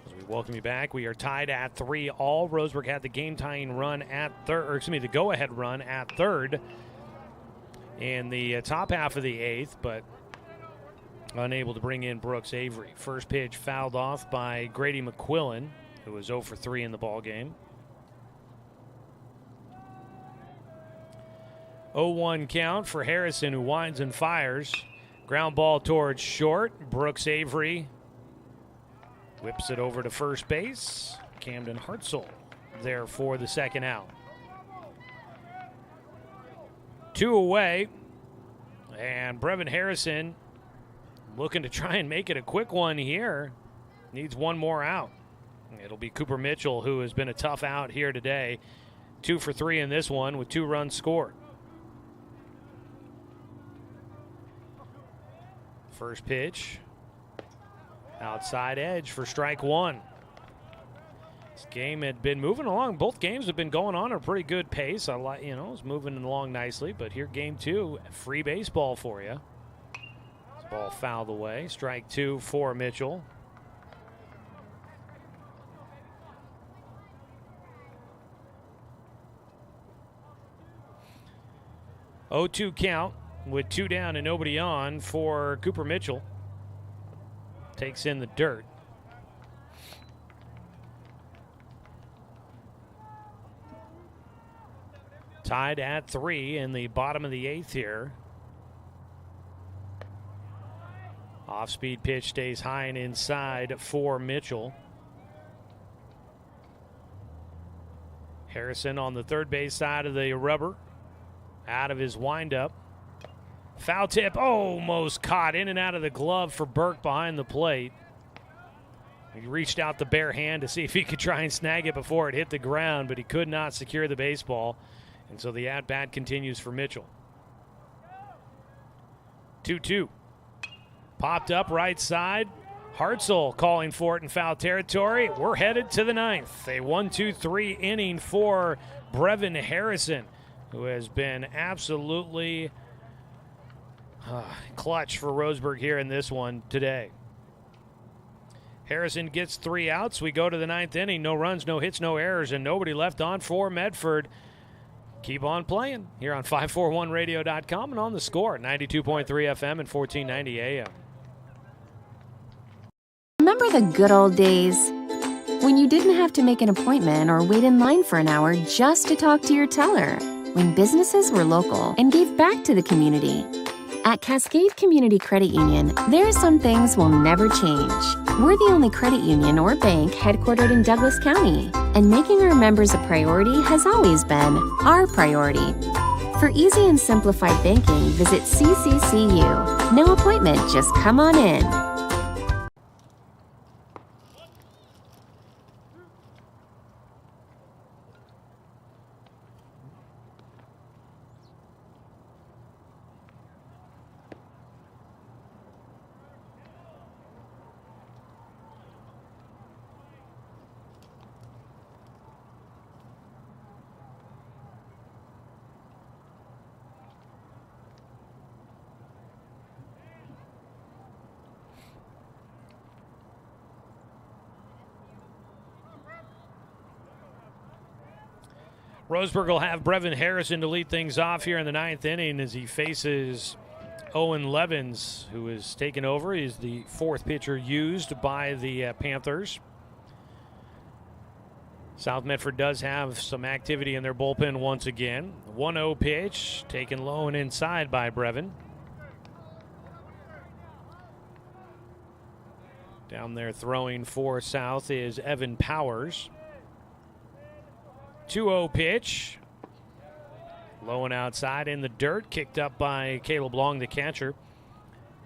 Speaker 1: As we welcome you back, we are tied at 3-all. Roseburg had the game-tying run at third, or excuse me, the go-ahead run at third in the top half of the 8th, but unable to bring in Brooks Avery. First pitch fouled off by Grady McQuillan, who was 0 for 3 in the ballgame. 0-1 count for Harrison, who winds and fires. Ground ball towards short. Brooks Avery whips it over to first base. Camden Hartzell there for the second out. 2 away, and Brevin Harrison looking to try and make it a quick one here. Needs 1 more out. It'll be Cooper Mitchell, who has been a tough out here today. 2 for 3 in this one with 2 runs scored. First pitch, outside edge for strike 1. This game had been moving along. Both games have been going on at a pretty good pace. I like, it's moving along nicely. But here, game 2, free baseball for you. This ball fouled away. Strike 2 for Mitchell. Oh, 2 count. with 2 down and nobody on for Cooper Mitchell. Takes in the dirt. Tied at 3 in the bottom of the 8th here. Off-speed pitch stays high and inside for Mitchell. Harrison on the third base side of the rubber. Out of his windup. Foul tip, almost caught in and out of the glove for Burke behind the plate. He reached out the bare hand to see if he could try and snag it before it hit the ground, but he could not secure the baseball. And so the at-bat continues for Mitchell. 2-2. Popped up right side. Hartzell calling for it in foul territory. We're headed to the 9th. A 1-2-3 inning for Brevin Harrison, who has been absolutely clutch for Roseburg here in this one today. Harrison gets 3 outs. We go to the 9th inning. No runs, no hits, no errors, and nobody left on for Medford. Keep on playing here on 541radio.com and on the Score, 92.3 FM and 1490 AM.
Speaker 10: Remember the good old days? When you didn't have to make an appointment or wait in line for an hour just to talk to your teller? When businesses were local and gave back to the community? At Cascade Community Credit Union, there are some things will never change. We're the only credit union or bank headquartered in Douglas County, and making our members a priority has always been our priority. For easy and simplified banking, visit CCCU. No appointment, just come on in.
Speaker 1: Roseburg will have Brevin Harrison to lead things off here in the 9th inning as he faces Owen Levins, who is taken over. He's the 4th pitcher used by the Panthers. South Medford does have some activity in their bullpen once again. 1-0 pitch taken low and inside by Brevin. Down there throwing for South is Evan Powers. 2-0 pitch. Low and outside in the dirt. Kicked up by Caleb Long, the catcher.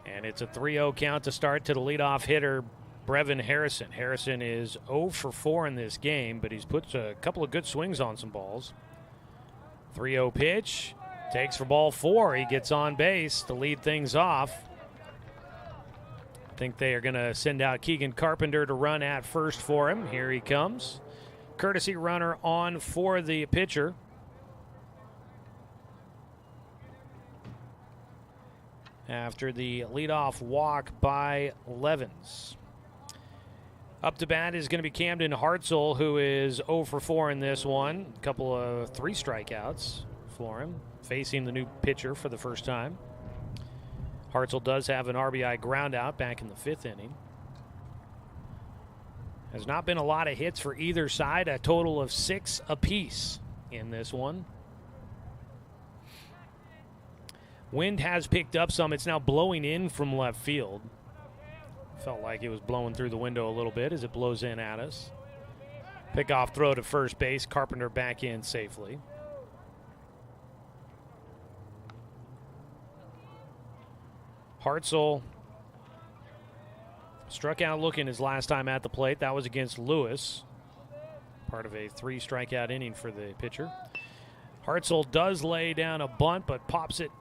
Speaker 1: And it's a 3-0 count to start to the leadoff hitter, Brevin Harrison. Harrison is 0 for 4 in this game, but he's put a couple of good swings on some balls. 3-0 pitch. Takes for ball 4. He gets on base to lead things off. I think they are going to send out Keegan Carpenter to run at first for him. Here he comes. Courtesy runner on for the pitcher. After the leadoff walk by Levins. Up to bat is going to be Camden Hartzell, who is 0 for 4 in this one. A couple of 3 strikeouts for him, facing the new pitcher for the first time. Hartzell does have an RBI ground out back in the 5th inning. Has not been a lot of hits for either side, a total of 6 apiece in this one. Wind has picked up some. It's now blowing in from left field. Felt like it was blowing through the window a little bit as it blows in at us. Pickoff throw to first base. Carpenter back in safely. Hartzell struck out looking his last time at the plate. That was against Lewis. Part of a 3 strikeout inning for the pitcher. Hartzell does lay down a bunt, but pops it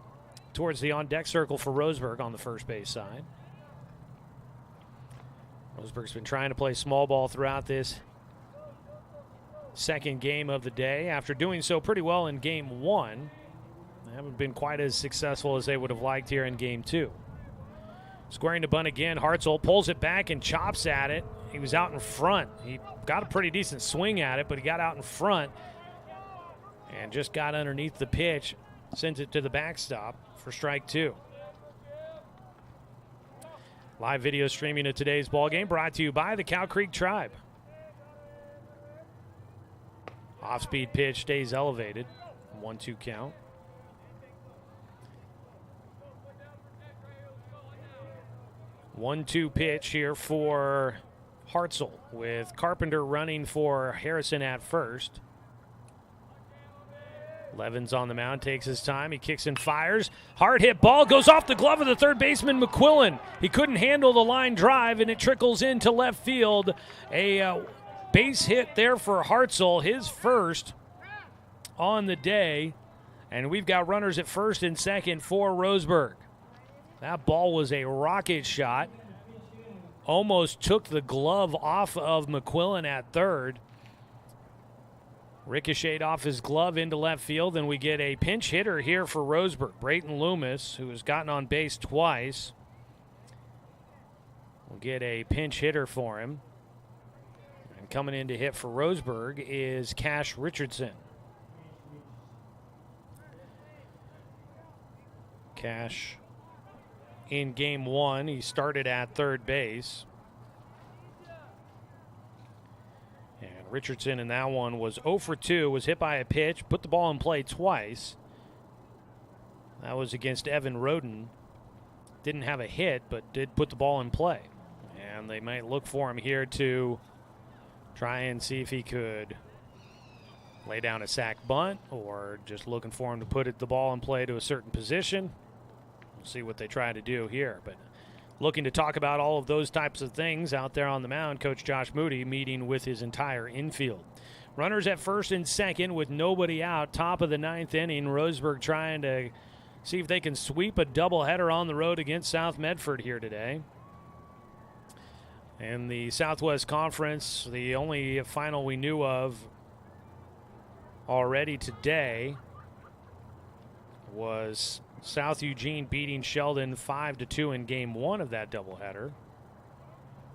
Speaker 1: towards the on-deck circle for Roseburg on the first base side. Roseburg's been trying to play small ball throughout this second game of the day. After doing so pretty well in game 1, they haven't been quite as successful as they would have liked here in game 2. Squaring the bunt again, Hartzell pulls it back and chops at it. He was out in front. He got a pretty decent swing at it, but he got out in front and just got underneath the pitch Sends it to the backstop for strike 2. Live video streaming of today's ballgame brought to you by the Cow Creek Tribe. Off-speed pitch stays elevated. 1-2 count. One-two pitch here for Hartzell with Carpenter running for Harrison at first. Levens on the mound, takes his time. He kicks and fires. Hard hit ball goes off the glove of the third baseman, McQuillan. He couldn't handle the line drive, and it trickles into left field. A base hit there for Hartzell, his first on the day. And we've got runners at first and second for Roseburg. That ball was a rocket shot. Almost took the glove off of McQuillan at third. Ricocheted off his glove into left field, and we get a pinch hitter here for Roseburg. Brayton Loomis, who has gotten on base twice. We'll get a pinch hitter for him. And coming in to hit for Roseburg is Cash Richardson. Cash in game 1, he started at third base. Richardson in that one was 0 for 2, was hit by a pitch, put the ball in play twice. That was against Evan Roden. Didn't have a hit, but did put the ball in play. And they might look for him here to try and see if he could lay down a sac bunt, or just looking for him to put the ball in play to a certain position. We'll see what they try to do here. But looking to talk about all of those types of things out there on the mound, Coach Josh Moody meeting with his entire infield. Runners at first and second with nobody out. Top of the 9th inning. Roseburg trying to see if they can sweep a doubleheader on the road against South Medford here today. And the Southwest Conference, the only final we knew of already today was South Eugene beating Sheldon 5-2 in game 1 of that doubleheader.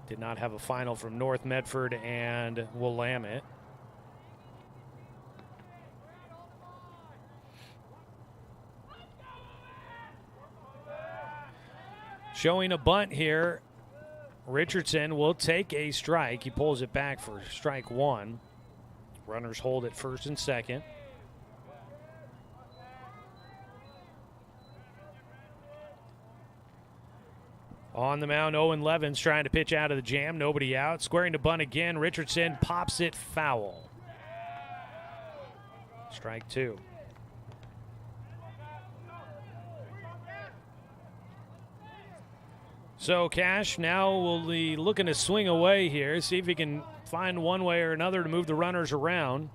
Speaker 1: Did not have a final from North Medford and Willamette. Showing a bunt here. Richardson will take a strike. He pulls it back for strike 1. Runners hold at first and second. On the mound, Owen Levens trying to pitch out of the jam. Nobody out. Squaring to bunt again. Richardson pops it foul. Strike 2. So Cash now will be looking to swing away here. See if he can find one way or another to move the runners around.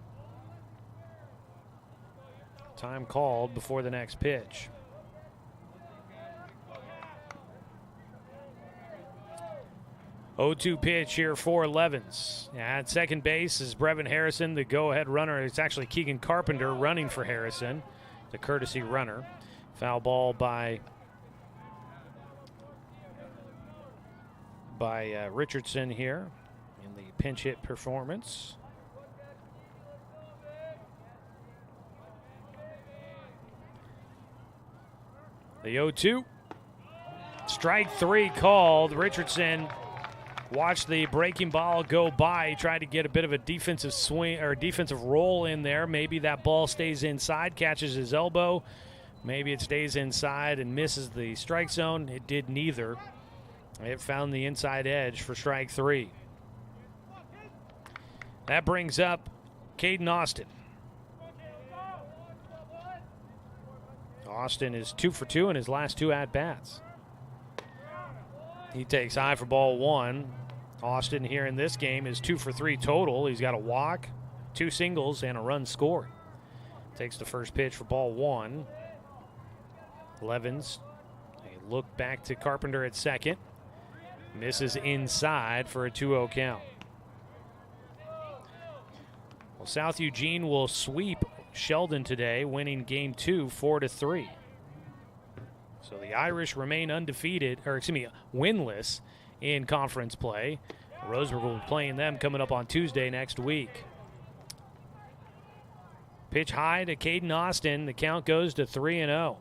Speaker 1: Time called before the next pitch. Oh-2 pitch here for Levens. At second base is Brevin Harrison, the go-ahead runner. It's actually Keegan Carpenter running for Harrison, the courtesy runner. Foul ball by Richardson here in the pinch hit performance. The 0-2. Strike 3 called. Richardson watched the breaking ball go by. He tried to get a bit of a defensive swing or defensive roll in there. Maybe that ball stays inside, catches his elbow. Maybe it stays inside and misses the strike zone. It did neither. It found the inside edge for strike 3. That brings up Caden Austin. Austin is 2 for 2 in his last 2 at-bats. He takes high for ball 1. Austin here in this game is 2 for 3 total. He's got a walk, 2 singles, and a run scored. Takes the first pitch for ball 1. Levens, a look back to Carpenter at second. Misses inside for a 2-0 count. Well, South Eugene will sweep Sheldon today, winning game 2 4-3. So the Irish remain winless in conference play. Roseburg will be playing them coming up on Tuesday next week. Pitch high to Caden Austin. The count goes to 3-0.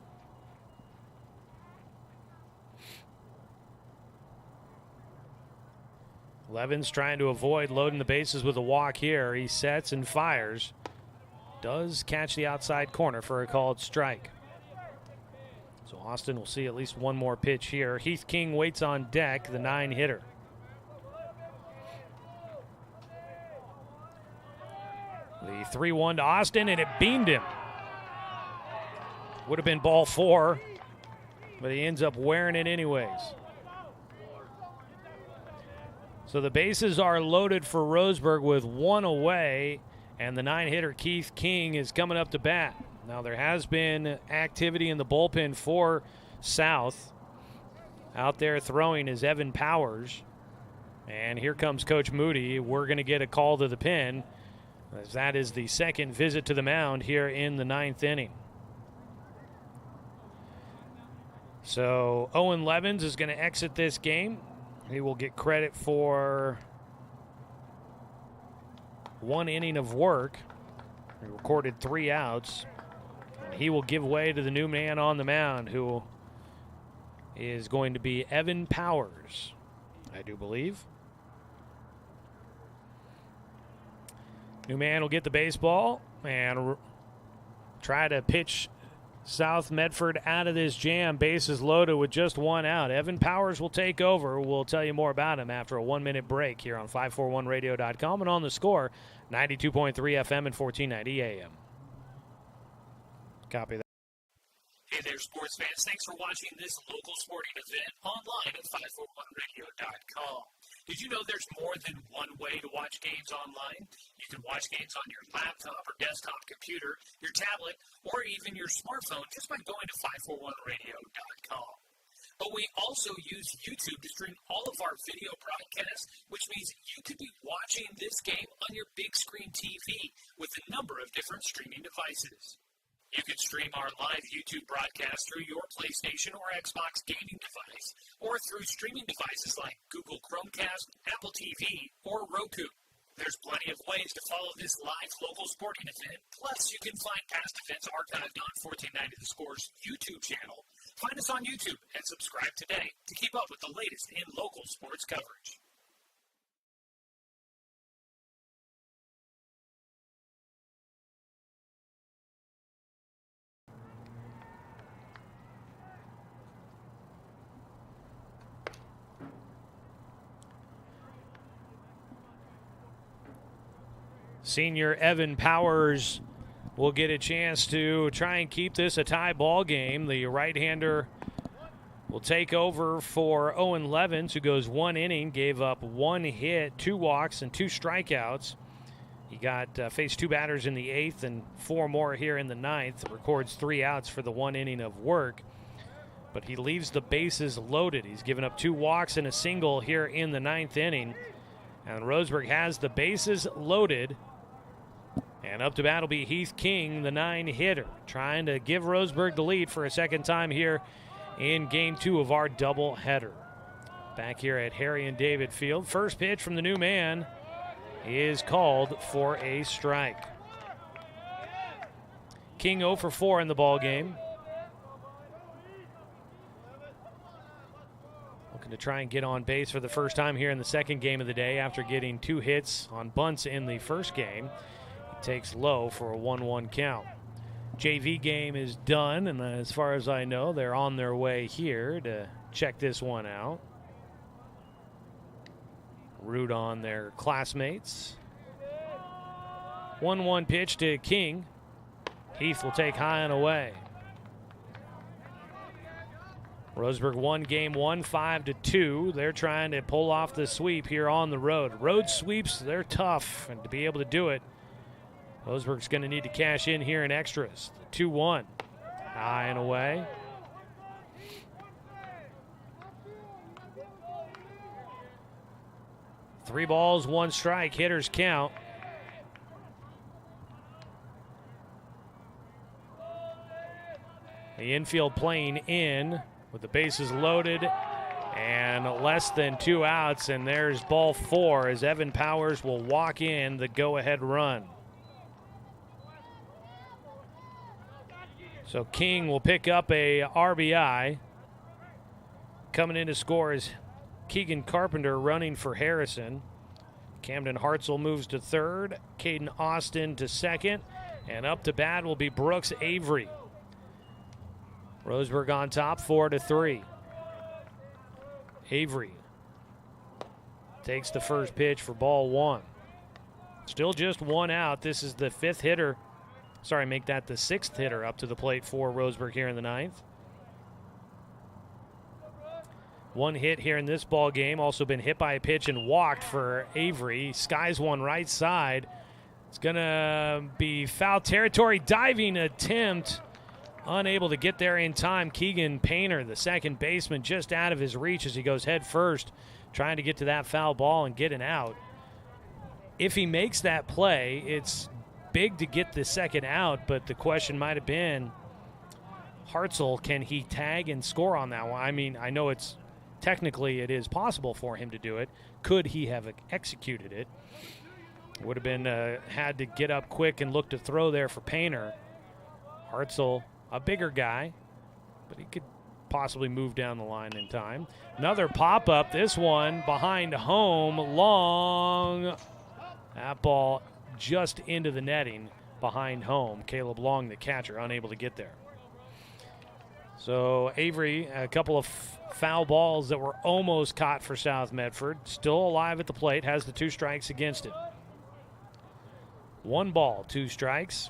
Speaker 1: Levens trying to avoid loading the bases with a walk here. He sets and fires. Does catch the outside corner for a called strike. So Austin will see at least one more pitch here. Heath King waits on deck, the 9-hitter. The 3-1 to Austin, and it beamed him. Would have been ball 4, but he ends up wearing it anyways. So the bases are loaded for Roseburg with 1 away, and the 9-hitter Keith King is coming up to bat. Now there has been activity in the bullpen for South. Out there throwing is Evan Powers. And here comes Coach Moody. We're going to get a call to the pen, as that is the second visit to the mound here in the 9th inning. So Owen Levens is going to exit this game. He will get credit for 1 inning of work. He recorded 3 outs. And he will give way to the new man on the mound, who is going to be Evan Powers, I do believe. New man will get the baseball and try to pitch South Medford out of this jam. Bases loaded with just 1 out. Evan Powers will take over. We'll tell you more about him after a 1-minute break here on 541radio.com and on the Score, 92.3 FM and 1490 AM. Copy that.
Speaker 6: Hey there, sports fans. Thanks for watching this local sporting event online at 541radio.com. Did you know there's more than one way to watch games online? You can watch games on your laptop or desktop computer, your tablet, or even your smartphone just by going to 541radio.com. But we also use YouTube to stream all of our video broadcasts, which means you could be watching this game on your big screen TV with a number of different streaming devices. You can stream our live YouTube broadcast through your PlayStation or Xbox gaming device, or through streaming devices like Google Chromecast, Apple TV, or Roku. There's plenty of ways to follow this live local sporting event. Plus, you can find past events archived on 1490 The Score's YouTube channel. Find us on YouTube and subscribe today to keep up with the latest in local sports coverage.
Speaker 1: Senior Evan Powers will get a chance to try and keep this a tie ball game. The right-hander will take over for Owen Levens, who goes 1 inning, gave up 1 hit, 2 walks, and 2 strikeouts. He faced 2 batters in the 8th and 4 more here in the 9th. Records 3 outs for the 1 inning of work. But he leaves the bases loaded. He's given up 2 walks and a single here in the 9th inning. And Roseburg has the bases loaded. And up to bat will be Heath King, the 9-hitter, trying to give Roseburg the lead for a second time here in Game 2 of our doubleheader. Back here at Harry and David Field. First pitch from the new man is called for a strike. King 0 for 4 in the ball game. Looking to try and get on base for the first time here in the second game of the day after getting 2 hits on bunts in the first game. Takes low for a 1-1 count. JV game is done, and as far as I know, they're on their way here to check this one out. Root on their classmates. 1-1 pitch to King. Heath will take high and away. Roseburg won game 1, 5-2. They're trying to pull off the sweep here on the road. Road sweeps, they're tough, and to be able to do it, Roseburg's going to need to cash in here in extras. 2-1. High and away. Three balls, 1 strike. Hitters count. The infield playing in with the bases loaded and less than 2 outs. And there's ball 4 as Evan Powers will walk in the go-ahead run. So King will pick up a RBI. Coming in to score is Keegan Carpenter running for Harrison. Camden Hartzell moves to third. Caden Austin to second. And up to bat will be Brooks Avery. Roseburg on top, 4-3. Avery takes the first pitch for ball one. Still just one out. This is the fifth hitter. Sorry, make that the sixth hitter up to the plate for Roseburg here in the ninth. One hit here in this ball game. Also been hit by a pitch and walked for Avery. Skies one right side. It's going to be foul territory. Diving attempt. Unable to get there in time. Keegan Painter, the second baseman, just out of his reach as he goes head first, trying to get to that foul ball and get an out. If he makes that play, it's big to get the second out, but the question might have been, Hartzell, can he tag and score on that one? I mean, I know it's technically it is possible for him to do it. Could he have executed it? Would have been had to get up quick and look to throw there for Painter. Hartzell, a bigger guy, but he could possibly move down the line in time. Another pop-up, this one behind home, long. That ball just into the netting behind home. Caleb Long, the catcher, unable to get there. So Avery, a couple of foul balls that were almost caught for South Medford. Still alive at the plate, has the 2 strikes against it. 1 ball, 2 strikes.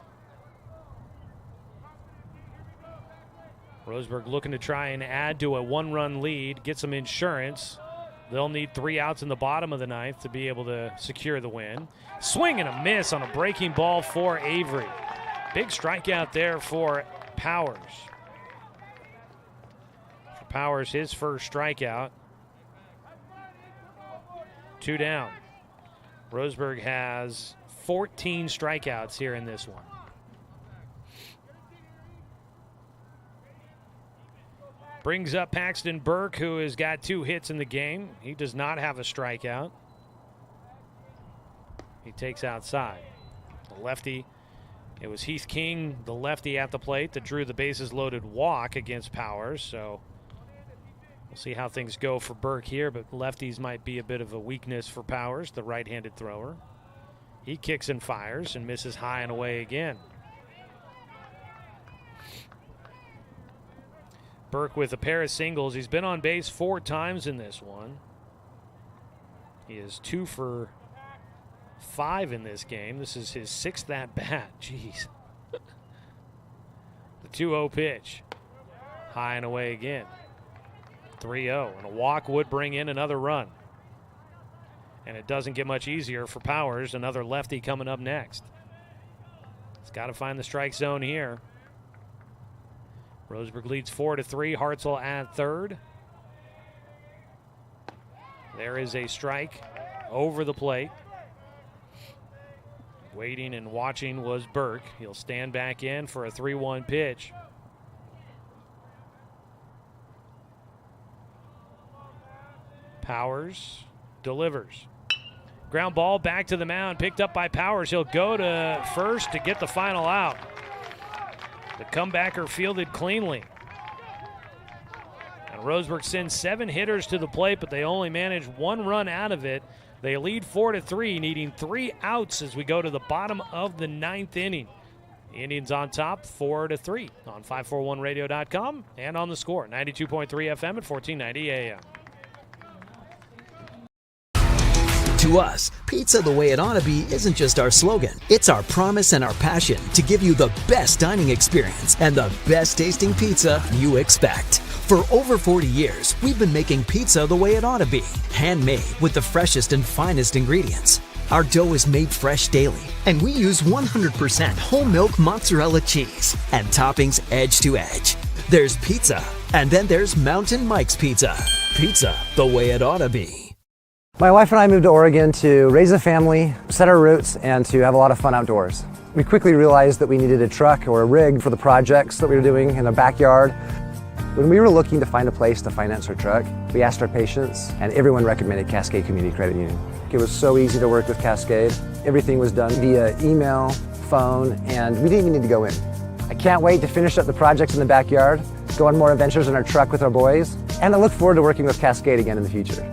Speaker 1: Roseburg looking to try and add to a 1-run lead, get some insurance. They'll need 3 outs in the bottom of the ninth to be able to secure the win. Swing and a miss on a breaking ball for Avery. Big strikeout there for Powers. For Powers, his first strikeout. 2 down. Roseburg has 14 strikeouts here in this one. Brings up Paxton Burke, who has got 2 hits in the game. He does not have a strikeout. He takes outside. The lefty, it was Heath King, the lefty at the plate, that drew the bases loaded walk against Powers. So we'll see how things go for Burke here, but lefties might be a bit of a weakness for Powers, the right-handed thrower. He kicks and fires and misses high and away again. Burke with a pair of singles. He's been on base 4 times in this one. He is 2 for 5 in this game. This is his 6th at-bat. Jeez. The 2-0 pitch. High and away again. 3-0. And a walk would bring in another run. And it doesn't get much easier for Powers. Another lefty coming up next. He's got to find the strike zone here. Roseburg leads 4-3. Hartzell at third. There is a strike over the plate. Waiting and watching was Burke. He'll stand back in for a 3-1 pitch. Powers delivers. Ground ball back to the mound, picked up by Powers. He'll go to first to get the final out. The comebacker fielded cleanly. And Roseburg sends 7 hitters to the plate, but they only manage 1 run out of it. They lead 4-3, needing 3 outs as we go to the bottom of the 9th inning. The Indians on top, 4-3 on 541radio.com and on the score, 92.3 FM at 1490 AM.
Speaker 3: To us, pizza the way it ought to be isn't just our slogan. It's our promise and our passion to give you the best dining experience and the best tasting pizza you expect. For over 40 years, we've been making pizza the way it ought to be. Handmade with the freshest and finest ingredients. Our dough is made fresh daily, and we use 100% whole milk mozzarella cheese and toppings edge to edge. There's pizza, and then there's Mountain Mike's Pizza. Pizza the way it ought to be.
Speaker 7: My wife and I moved to Oregon to raise a family, set our roots, and to have a lot of fun outdoors. We quickly realized that we needed a truck or a rig for the projects that we were doing in the backyard. When we were looking to find a place to finance our truck, we asked our patients, and everyone recommended Cascade Community Credit Union. It was so easy to work with Cascade. Everything was done via email, phone, and we didn't even need to go in. I can't wait to finish up the projects in the backyard, go on more adventures in our truck with our boys, and I look forward to working with Cascade again in the future.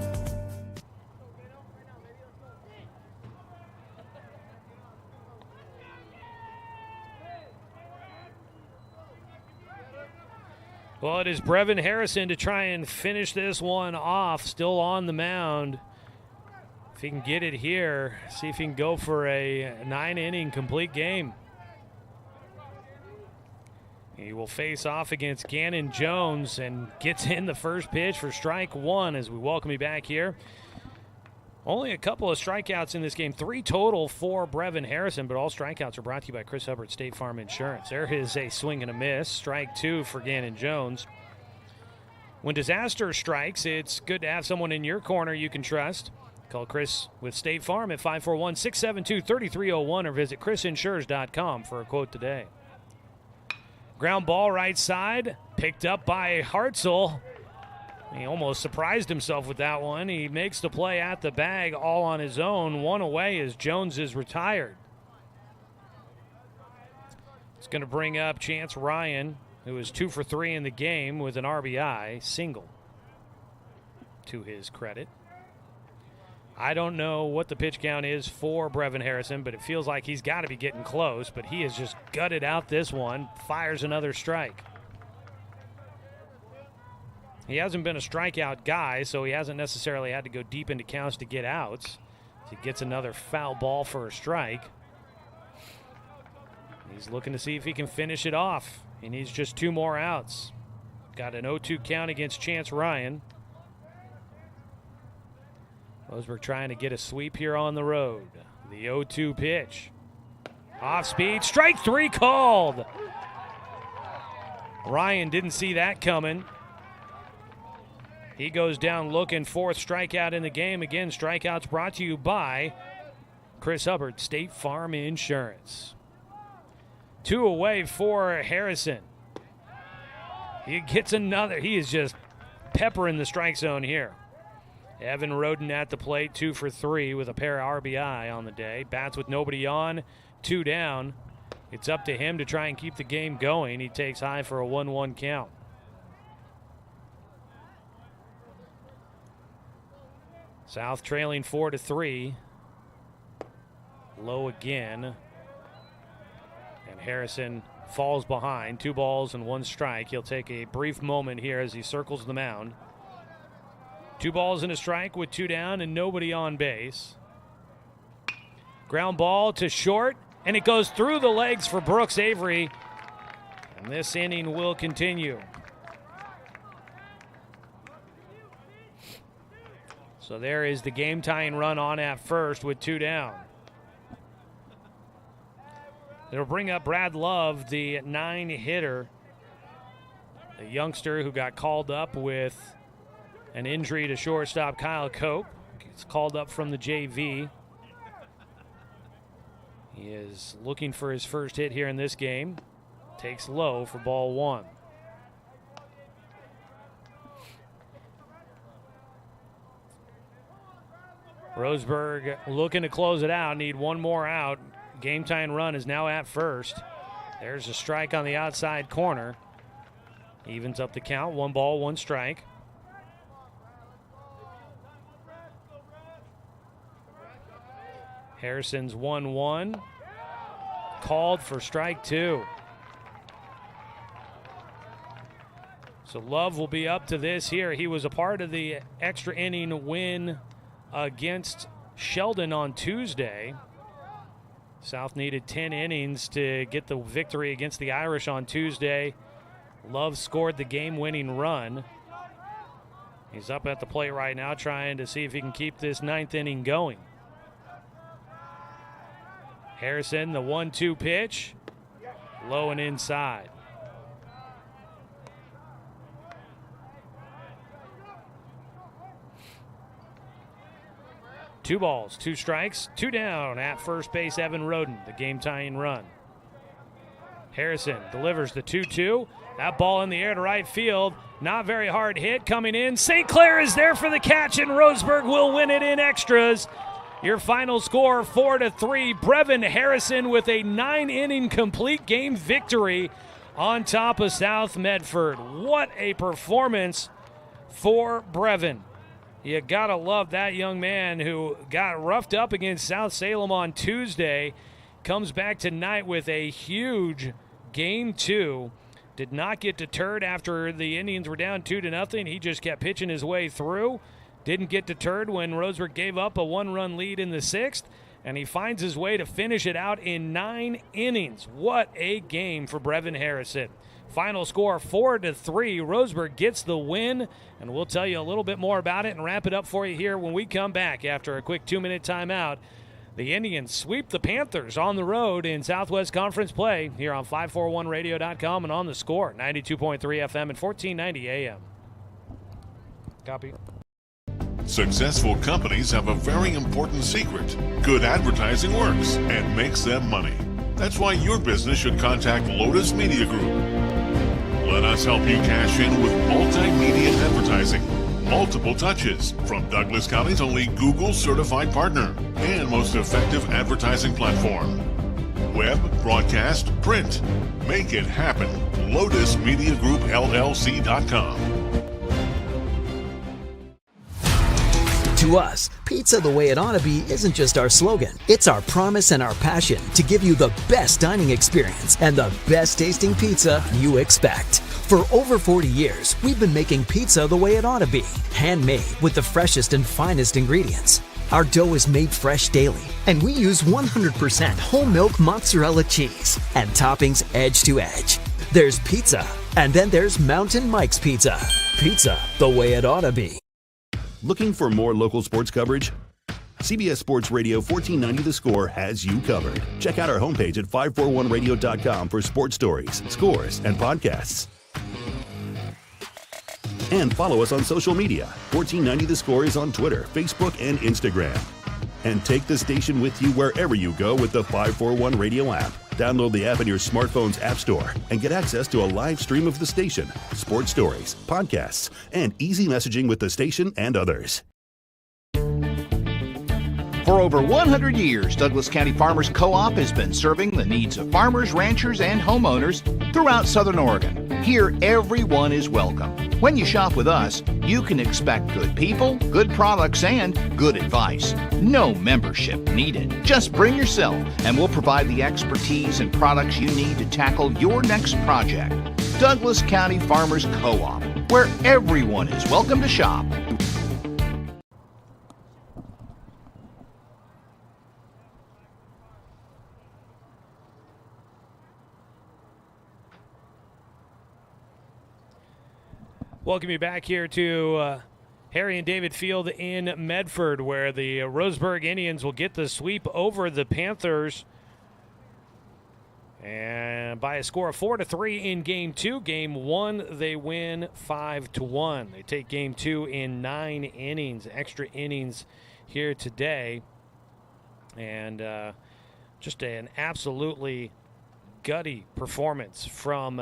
Speaker 1: Well, it is Brevin Harrison to try and finish this one off, still on the mound. If he can get it here, see if he can go for a 9-inning complete game. He will face off against Gannon Jones and gets in the first pitch for strike one as we welcome you back here. Only a couple of strikeouts in this game, 3 total for Brevin Harrison, but all strikeouts are brought to you by Chris Hubbard State Farm Insurance. There is a swing and a miss, strike 2 for Gannon Jones. When disaster strikes, it's good to have someone in your corner you can trust. Call Chris with State Farm at 541-672-3301 or visit chrisinsures.com for a quote today. Ground ball right side, picked up by Hartzell. He almost surprised himself with that one. He makes the play at the bag all on his own. One away as Jones is retired. It's going to bring up Chance Ryan, who is 2 for 3 in the game with an RBI single, to his credit. I don't know what the pitch count is for Brevin Harrison, but it feels like he's got to be getting close, but he has just gutted out this one, fires another strike. He hasn't been a strikeout guy, so he hasn't necessarily had to go deep into counts to get outs. He gets another foul ball for a strike. He's looking to see if he can finish it off. He needs just 2 more outs. Got an 0-2 count against Chance Ryan. Roseburg trying to get a sweep here on the road. The 0-2 pitch. Off speed, strike 3 called. Ryan didn't see that coming. He goes down looking, 4th strikeout in the game. Again, strikeouts brought to you by Chris Hubbard, State Farm Insurance. 2 away for Harrison. He gets another. He is just peppering the strike zone here. Evan Roden at the plate, 2 for 3 with a pair of RBI on the day. Bats with nobody on, 2 down. It's up to him to try and keep the game going. He takes high for a 1-1 count. South trailing 4-3. Low again. And Harrison falls behind. 2 balls and 1 strike. He'll take a brief moment here as he circles the mound. 2 balls and a strike with 2 down and nobody on base. Ground ball to short, and it goes through the legs for Brooks Avery. And this inning will continue. So there is the game-tying run on at first with 2 down. It'll bring up Brad Love, the 9-hitter, the youngster who got called up with an injury to shortstop Kyle Cope. Gets called up from the JV. He is looking for his first hit here in this game. Takes low for ball 1. Roseburg looking to close it out. Need 1 more out. Game tying run is now at first. There's a strike on the outside corner. Evens up the count. 1 ball, 1 strike. Harrison's 1-1. Called for strike 2. So Love will be up to this here. He was a part of the extra inning win against Sheldon on Tuesday. South needed 10 innings to get the victory against the Irish on Tuesday. Love scored the game-winning run. He's up at the plate right now trying to see if he can keep this 9th inning going. Harrison, the 1-2 pitch, low and inside. Two balls, 2 strikes, 2 down at first base, Evan Roden, the game-tying run. Harrison delivers the 2-2. That ball in the air to right field. Not very hard hit coming in. St. Clair is there for the catch, and Roseburg will win it in extras. Your final score, 4-3. Brevin Harrison with a 9-inning complete game victory on top of South Medford. What a performance for Brevin. You gotta love that young man who got roughed up against South Salem on Tuesday. Comes back tonight with a huge Game 2. Did not get deterred after the Indians were down 2-0. He just kept pitching his way through. Didn't get deterred when Roseburg gave up a one-run lead in the 6th. And he finds his way to finish it out in 9 innings. What a game for Brevin Harrison. Final score, 4-3. Roseburg gets the win. And we'll tell you a little bit more about it and wrap it up for you here when we come back after a quick 2-minute timeout. The Indians sweep the Panthers on the road in Southwest Conference play here on 541radio.com and on the Score, 92.3 FM and 1490 AM. Copy.
Speaker 2: Successful companies have a very important secret. Good advertising works and makes them money. That's why your business should contact Lotus Media Group. Let us help you cash in with multimedia advertising. Multiple touches from Douglas County's only Google certified partner and most effective advertising platform. Web, broadcast, print. Make it happen. LotusMediaGroupLLC.com.
Speaker 3: To us, pizza the way it ought to be isn't just our slogan. It's our promise and our passion to give you the best dining experience and the best tasting pizza you expect. For over 40 years, we've been making pizza the way it ought to be. Handmade with the freshest and finest ingredients. Our dough is made fresh daily, and we use 100% whole milk mozzarella cheese and toppings edge to edge. There's pizza, and then there's Mountain Mike's Pizza. Pizza the way it ought to be.
Speaker 4: Looking for more local sports coverage? CBS Sports Radio 1490 The Score has you covered. Check out our homepage at 541radio.com for sports stories, scores, and podcasts. And follow us on social media. 1490 The Score is on Twitter, Facebook, and Instagram. And take the station with you wherever you go with the 541 Radio app. Download the app in your smartphone's app store and get access to a live stream of the station, sports stories, podcasts, and easy messaging with the station and others.
Speaker 5: For over 100 years, Douglas County Farmers Co-op has been serving the needs of farmers, ranchers, and homeowners throughout Southern Oregon. Here, everyone is welcome. When you shop with us, you can expect good people, good products, and good advice. No membership needed. Just bring yourself, and we'll provide the expertise and products you need to tackle your next project. Douglas County Farmers Co-op, where everyone is welcome to shop.
Speaker 1: Welcome you back here to Harry and David Field in Medford, where the Roseburg Indians will get the sweep over the Panthers. And by a score of 4-3 in Game 2. Game 1, they win 5-1. They take Game 2 in 9 innings, extra innings here today. And just an absolutely gutty performance from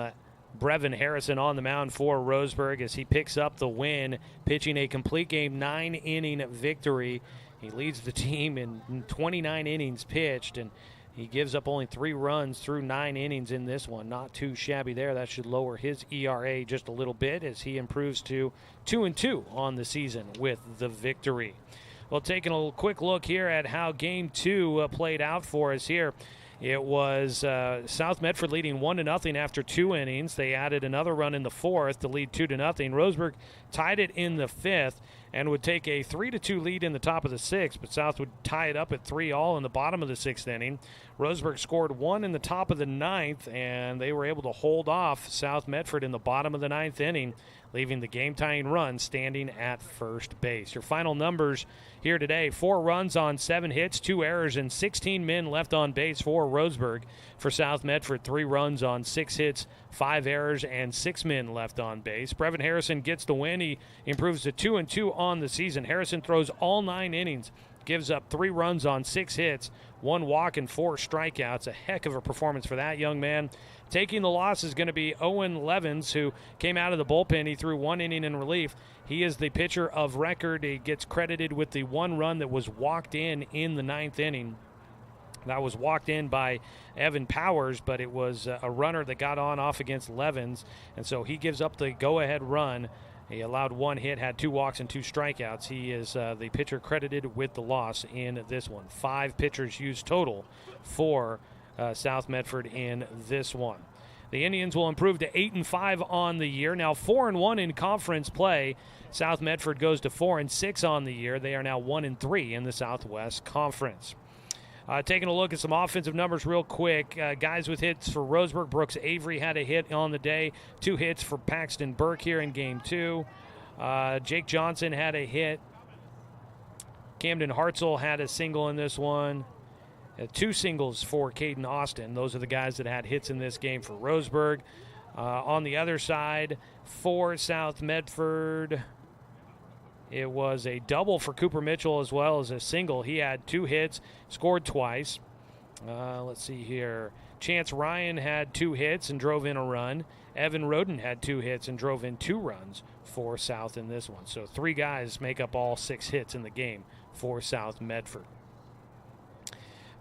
Speaker 1: Brevin Harrison on the mound for Roseburg as he picks up the win, pitching a complete game 9-inning victory. He leads the team in 29 innings pitched, and he gives up only 3 runs through 9 innings in this one. Not too shabby there. That should lower his ERA just a little bit as he improves to 2-2 on the season with the victory. Well, taking a quick look here at how Game 2 played out for us here. It was South Medford leading 1-0 after 2 innings. They added another run in the 4th to lead 2-0. Roseburg tied it in the 5th and would take a 3-2 lead in the top of the 6th, but South would tie it up at 3-all in the bottom of the 6th inning. Roseburg scored 1 in the top of the 9th, and they were able to hold off South Medford in the bottom of the 9th inning, leaving the game-tying run standing at first base. Your final numbers here today: 4 runs on 7 hits, 2 errors, and 16 men left on base for Roseburg. For South Medford, 3 runs on 6 hits, 5 errors, and 6 men left on base. Brevin Harrison gets the win. He improves to 2-2 on the season. Harrison throws all 9 innings, gives up 3 runs on 6 hits, 1 walk, and 4 strikeouts. A heck of a performance for that young man. Taking the loss is going to be Owen Levins, who came out of the bullpen. He threw 1 inning in relief. He is the pitcher of record. He gets credited with the 1 run that was walked in the 9th inning. That was walked in by Evan Powers, but it was a runner that got on off against Levins, and so he gives up the go-ahead run. He allowed 1 hit, had 2 walks and 2 strikeouts. He is the pitcher credited with the loss in this one. 5 pitchers used total for South Medford in this one. The Indians will improve to 8-5 on the year. Now 4-1 in conference play. South Medford goes to 4-6 on the year. They are now 1-3 in the Southwest Conference. Taking a look at some offensive numbers real quick. Guys with hits for Roseburg. Brooks Avery had a hit on the day. 2 hits for Paxton Burke here in Game 2. Jake Johnson had a hit. Camden Hartzell had a single in this one. 2 singles for Caden Austin. Those are the guys that had hits in this game for Roseburg. On the other side, for South Medford, it was a double for Cooper Mitchell as well as a single. He had 2 hits, scored twice. Let's see here. Chance Ryan had 2 hits and drove in a run. Evan Roden had 2 hits and drove in 2 runs for South in this one. So 3 guys make up all 6 hits in the game for South Medford.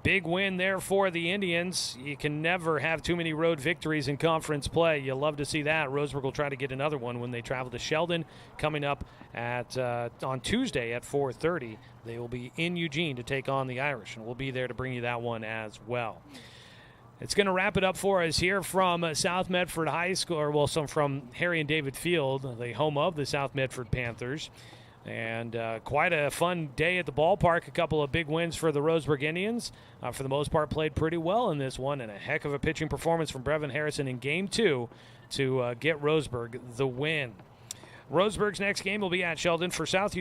Speaker 1: Big win there for the Indians. You can never have too many road victories in conference play. You love to see that. Roseburg will try to get another one when they travel to Sheldon coming up at on Tuesday at 4:30. They will be in Eugene to take on the Irish, and we'll be there to bring you that one as well. It's going to wrap it up for us here from South Medford High School, or from Harry and David Field, the home of the South Medford Panthers. And quite a fun day at the ballpark. A couple of big wins for the Roseburg Indians. For the most part, played pretty well in this one, and a heck of a pitching performance from Brevin Harrison in Game 2 to get Roseburg the win. Roseburg's next game will be at Sheldon for South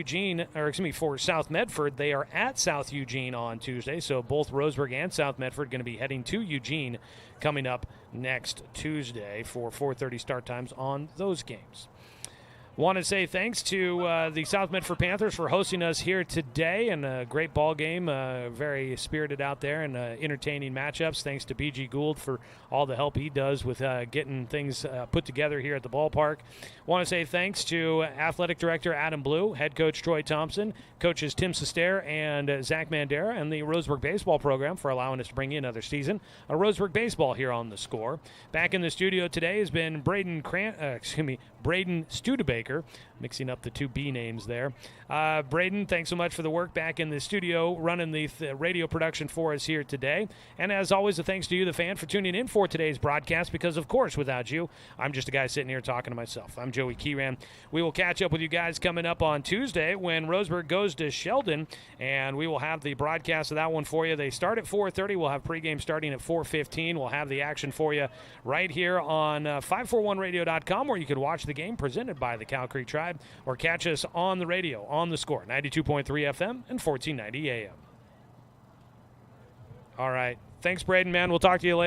Speaker 1: Medford. They are at South Eugene on Tuesday, so both Roseburg and South Medford going to be heading to Eugene coming up next Tuesday for 4:30 start times on those games. Want to say thanks to the South Medford Panthers for hosting us here today, and a great ball game, very spirited out there, and entertaining matchups. Thanks to BG Gould for all the help he does with getting things put together here at the ballpark. Want to say thanks to Athletic Director Adam Blue, Head Coach Troy Thompson, Coaches Tim Sester and Zach Mandera, and the Roseburg Baseball Program for allowing us to bring you another season of Roseburg Baseball here on The Score. Back in the studio today has been Braden Studebaker, mixing up the 2 B names there. Braden, thanks so much for the work back in the studio, running the radio production for us here today. And as always, a thanks to you, the fan, for tuning in for today's broadcast, because, of course, without you, I'm just a guy sitting here talking to myself. I'm Joey Kieran. We will catch up with you guys coming up on Tuesday when Roseburg goes to Sheldon, and we will have the broadcast of that one for you. They start at 4:30. We'll have pregame starting at 4:15. We'll have the action for you right here on 541radio.com, where you can watch the game presented by the Cow Creek Tribe, or catch us on the radio on The Score, 92.3 FM and 1490 AM. All right. Thanks, Braden, man. We'll talk to you later.